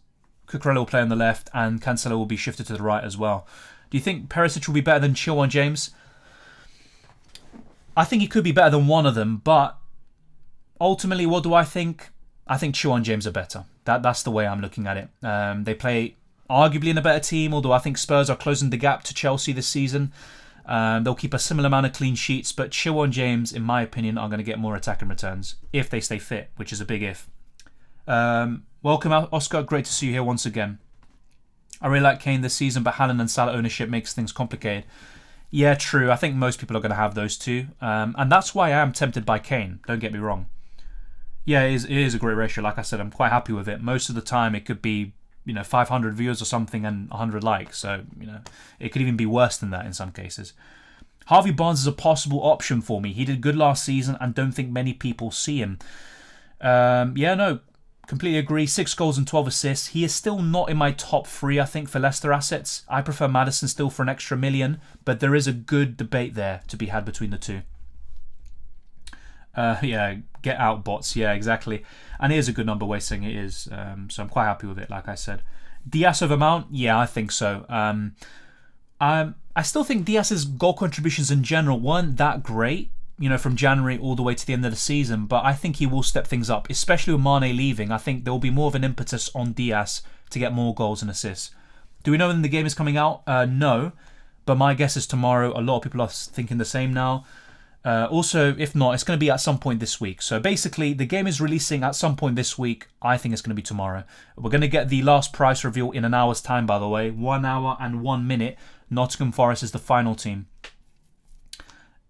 Cucurella will play on the left and Cancelo will be shifted to the right as well. Do you think Perisic will be better than Chilwell and James? I think he could be better than one of them, but ultimately, what do I think? I think Chilwell and James are better. That's the way I'm looking at it. They play arguably in a better team, although I think Spurs are closing the gap to Chelsea this season. They'll keep a similar amount of clean sheets, but Chilwell and James, in my opinion, are going to get more attacking returns if they stay fit, which is a big if. Welcome, Oscar. Great to see you here once again. I really like Kane this season, but Haaland and Salah ownership makes things complicated. Yeah, true. I think most people are going to have those two. And that's why I am tempted by Kane. Don't get me wrong. Yeah, it is a great ratio. Like I said, I'm quite happy with it. Most of the time, it could be 500 views or something and 100 likes. So, it could even be worse than that in some cases. Harvey Barnes is a possible option for me. He did good last season and don't think many people see him. Completely agree. 6 goals and 12 assists. He is still not in my top 3, I think, for Leicester assets. I prefer Madison still for an extra million, but there is a good debate there to be had between the two. Get out bots. Yeah, exactly. And it is a good number, wasting it is. So I'm quite happy with it, like I said. Diaz over Mount? Yeah, I think so. I still think Diaz's goal contributions in general weren't that great, from January all the way to the end of the season, but I think he will step things up, especially with Mane leaving. I think there will be more of an impetus on Diaz to get more goals and assists. Do we know when the game is coming out? No, but my guess is tomorrow. A lot of people are thinking the same now. Also, if not, it's going to be at some point this week. So basically, the game is releasing at some point this week. I think it's going to be tomorrow. We're going to get the last price reveal in an hour's time, by the way. 1 hour and 1 minute. Nottingham Forest is the final team.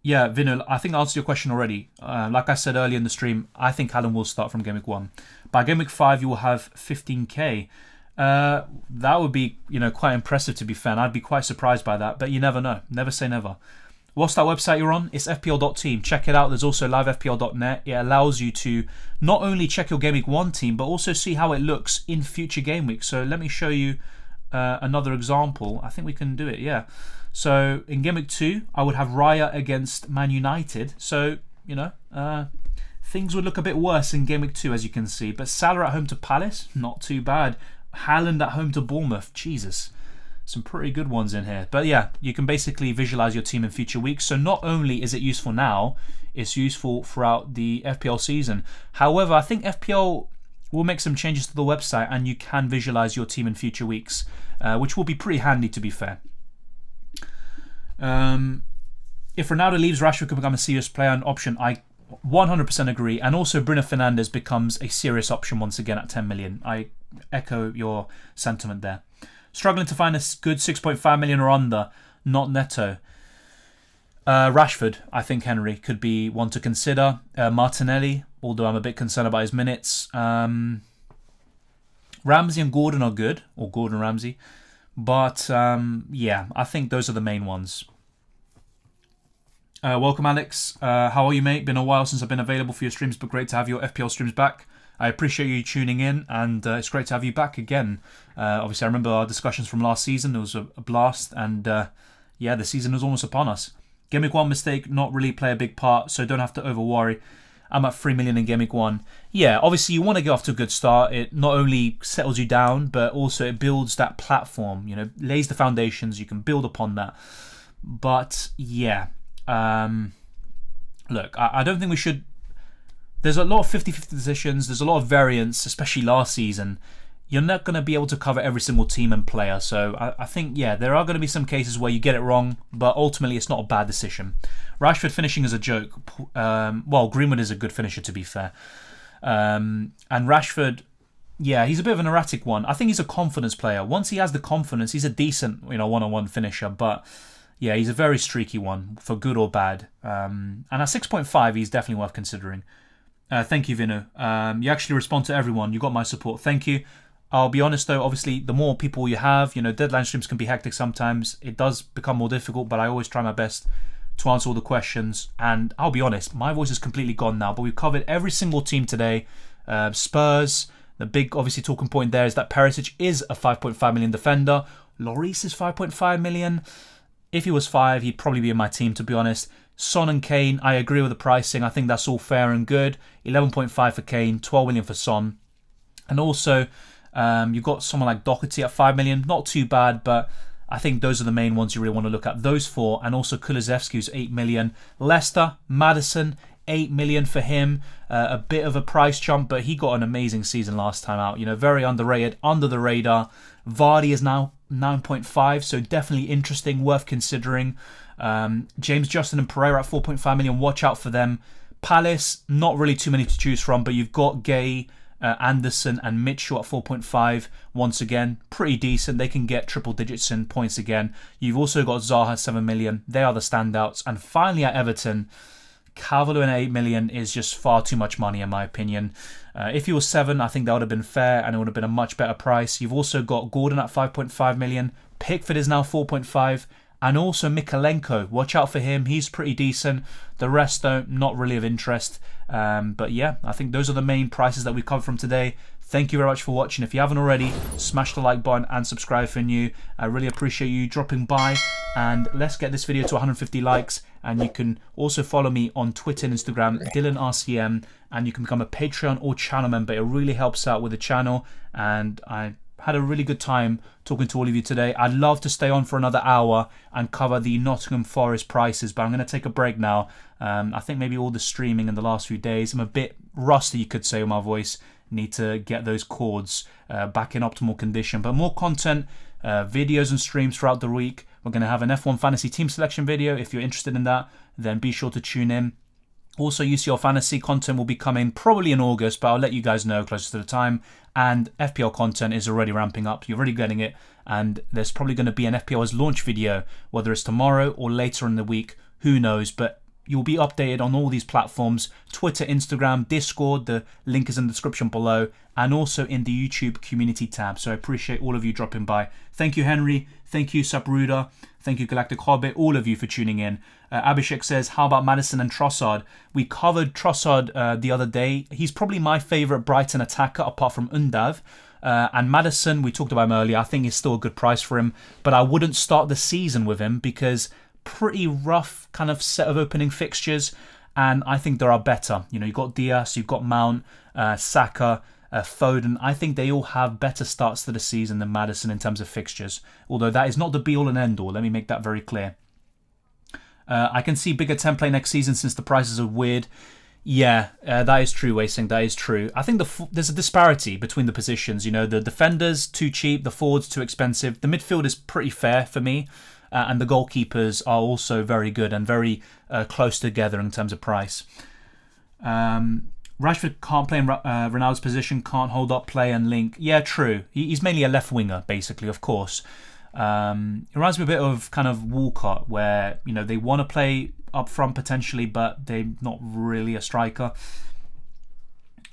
Yeah, Vinu, I think I answered your question already. Like I said earlier in the stream, I think Callum will start from Game Week 1. By Game Week 5, you will have 15k. That would be, quite impressive, to be fair. And I'd be quite surprised by that, but you never know. Never say never. What's that website you're on? It's fpl.team. Check it out. There's also livefpl.net. It allows you to not only check your Game Week 1 team, but also see how it looks in future game weeks. So let me show you another example. I think we can do it, yeah. So in Game Week 2, I would have Raya against Man United. So, things would look a bit worse in Game Week 2, as you can see. But Salah at home to Palace, not too bad. Haaland at home to Bournemouth, Jesus. Some pretty good ones in here. But yeah, you can basically visualize your team in future weeks. So not only is it useful now, it's useful throughout the FPL season. However, I think FPL will make some changes to the website and you can visualize your team in future weeks, which will be pretty handy, to be fair. If Ronaldo leaves, Rashford could become a serious player and option. I 100% agree. And also Bruno Fernandes becomes a serious option once again at 10 million. I echo your sentiment there. Struggling to find a good 6.5 million or under, not Neto. Rashford, I think Henry could be one to consider. Martinelli, although I'm a bit concerned about his minutes. Ramsey and Gordon are good, or Gordon Ramsey. But yeah, I think those are the main ones. Welcome, Alex. How are you, mate? Been a while since I've been available for your streams, but great to have your FPL streams back. I appreciate you tuning in, and it's great to have you back again. Obviously, I remember our discussions from last season. It was a blast, and yeah, the season is almost upon us. Game Week 1 mistake, not really play a big part, so don't have to over worry. I'm at 3 million in Game Week 1. Yeah, obviously you want to get off to a good start. It not only settles you down, but also it builds that platform, lays the foundations. You can build upon that. But yeah, look, I don't think we should... There's a lot of 50-50 decisions. There's a lot of variance, especially last season. You're not going to be able to cover every single team and player. So I think, yeah, there are going to be some cases where you get it wrong, but ultimately it's not a bad decision. Rashford finishing is a joke. Well, Greenwood is a good finisher, to be fair. And Rashford, yeah, he's a bit of an erratic one. I think he's a confidence player. Once he has the confidence, he's a decent, one-on-one finisher. But yeah, he's a very streaky one, for good or bad. And at 6.5, he's definitely worth considering. Thank you, Vinu. You actually respond to everyone. You got my support. Thank you. I'll be honest though, obviously the more people you have, deadline streams can be hectic sometimes. It does become more difficult, but I always try my best to answer all the questions. And I'll be honest, my voice is completely gone now, but we've covered every single team today. Spurs, the big obviously talking point there is that Perisic is a 5.5 million defender. Lloris is 5.5 million. If he was 5, he'd probably be in my team, to be honest. Son and Kane, I agree with the pricing. I think that's all fair and good. 11.5 for Kane, 12 million for Son. And also, you've got someone like Doherty at 5 million. Not too bad, but I think those are the main ones you really want to look at. Those four, and also Kaliszewski, who's 8 million. Leicester, Madison, 8 million for him. A bit of a price jump, but he got an amazing season last time out. Very underrated, under the radar. Vardy is now 9.5, so definitely interesting, worth considering. James Justin and Pereira at 4.5 million. Watch out for them. Palace, not really too many to choose from, but you've got Gay, Anderson and Mitchell at 4.5. Once again, pretty decent. They can get triple digits in points again. You've also got Zaha at 7 million. They are the standouts. And finally at Everton, Calvert at 8 million is just far too much money in my opinion. If he was 7, I think that would have been fair and it would have been a much better price. You've also got Gordon at 5.5 million. Pickford is now 4.5. And also Mikalenko, watch out for him. He's pretty decent. The rest, though, not really of interest. But yeah, I think those are the main prices that we covered from today. Thank you very much for watching. If you haven't already, smash the like button and subscribe if you're new. I really appreciate you dropping by. And let's get this video to 150 likes. And you can also follow me on Twitter and Instagram, DylanRCM. And you can become a Patreon or channel member. It really helps out with the channel. And I had a really good time talking to all of you today. I'd love to stay on for another hour and cover the Nottingham Forest prices, but I'm going to take a break now. I think maybe all the streaming in the last few days, I'm a bit rusty, you could say, with my voice. Need to get those chords back in optimal condition. But more content, videos and streams throughout the week. We're going to have an F1 Fantasy team selection video. If you're interested in that, then be sure to tune in. Also, UCL Fantasy content will be coming probably in August, but I'll let you guys know closer to the time. And FPL content is already ramping up. You're already getting it. And there's probably going to be an FPL's launch video, whether it's tomorrow or later in the week. Who knows? But you'll be updated on all these platforms: Twitter, Instagram, Discord. The link is in the description below, and also in the YouTube community tab. So I appreciate all of you dropping by. Thank you, Henry. Thank you, Sapruda. Thank you, Galactic Hobbit. All of you for tuning in. Abhishek says, how about Madison and Trossard? We covered Trossard the other day. He's probably my favourite Brighton attacker apart from Undav. And Madison, we talked about him earlier. I think it's still a good price for him, but I wouldn't start the season with him because pretty rough kind of set of opening fixtures, and I think there are better. You know, you've got Diaz, you've got Mount, Saka, Foden. I think they all have better starts to the season than Madison in terms of fixtures, although that is not the be-all and end-all. Let me make that very clear. I can see bigger template next season since the prices are weird. Yeah, that is true, Wasting. That is true. I think there's a disparity between the positions. You know, the defenders too cheap, the forwards too expensive. The midfield is pretty fair for me, and the goalkeepers are also very good and very close together in terms of price. Rashford can't play in Ronaldo's position, can't hold up play and link. Yeah, true. He's mainly a left winger, basically, of course. It reminds me a bit of kind of Walcott, where, you know, they want to play up front potentially, but they're not really a striker.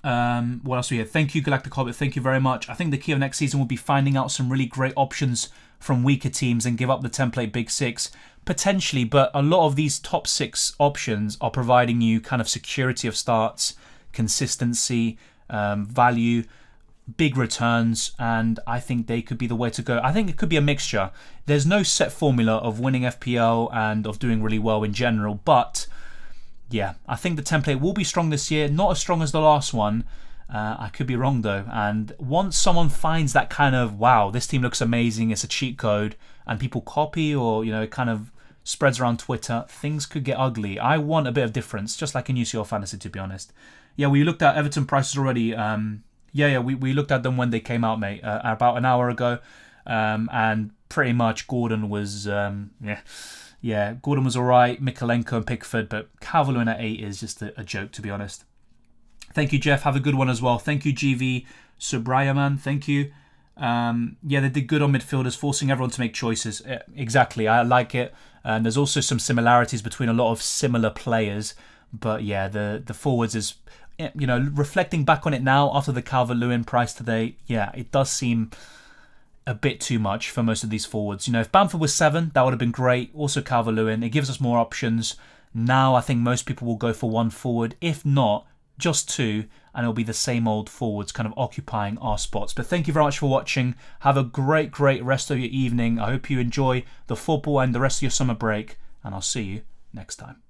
What else we have? Thank you, Galactic Hobbit. Thank you very much. I think the key of next season will be finding out some really great options from weaker teams and give up the template big six. Potentially, but a lot of these top six options are providing you kind of security of starts, consistency, value, big returns, and I think they could be the way to go. I think it could be a mixture. There's no set formula of winning FPL and of doing really well in general, but yeah, I think the template will be strong this year. Not as strong as the last one. I could be wrong though. And once someone finds that kind of, wow, this team looks amazing, it's a cheat code, and people copy, or, you know, it kind of spreads around Twitter, things could get ugly. I want a bit of difference, just like in UCL Fantasy, to be honest. Yeah, we looked at Everton Prices already. We looked at them when they came out, mate, about an hour ago. And pretty much Gordon was, Gordon was all right, Mikalenko and Pickford, but Calvert-Lewin at 8 is just a joke, to be honest. Thank you, Jeff. Have a good one as well. Thank you, GV Subrayaman. Thank you. They did good on midfielders, forcing everyone to make choices. Exactly, I like it. And there's also some similarities between a lot of similar players. But yeah, the forwards is, you know, reflecting back on it now after the Calvert-Lewin price today, yeah, it does seem a bit too much for most of these forwards. You know, if Bamford was 7, that would have been great. Also Calvert-Lewin, it gives us more options. Now I think most people will go for one forward, if not just 2, and it'll be the same old forwards kind of occupying our spots. But thank you very much for watching. Have a great rest of your evening. I hope you enjoy the football and the rest of your summer break, and I'll see you next time.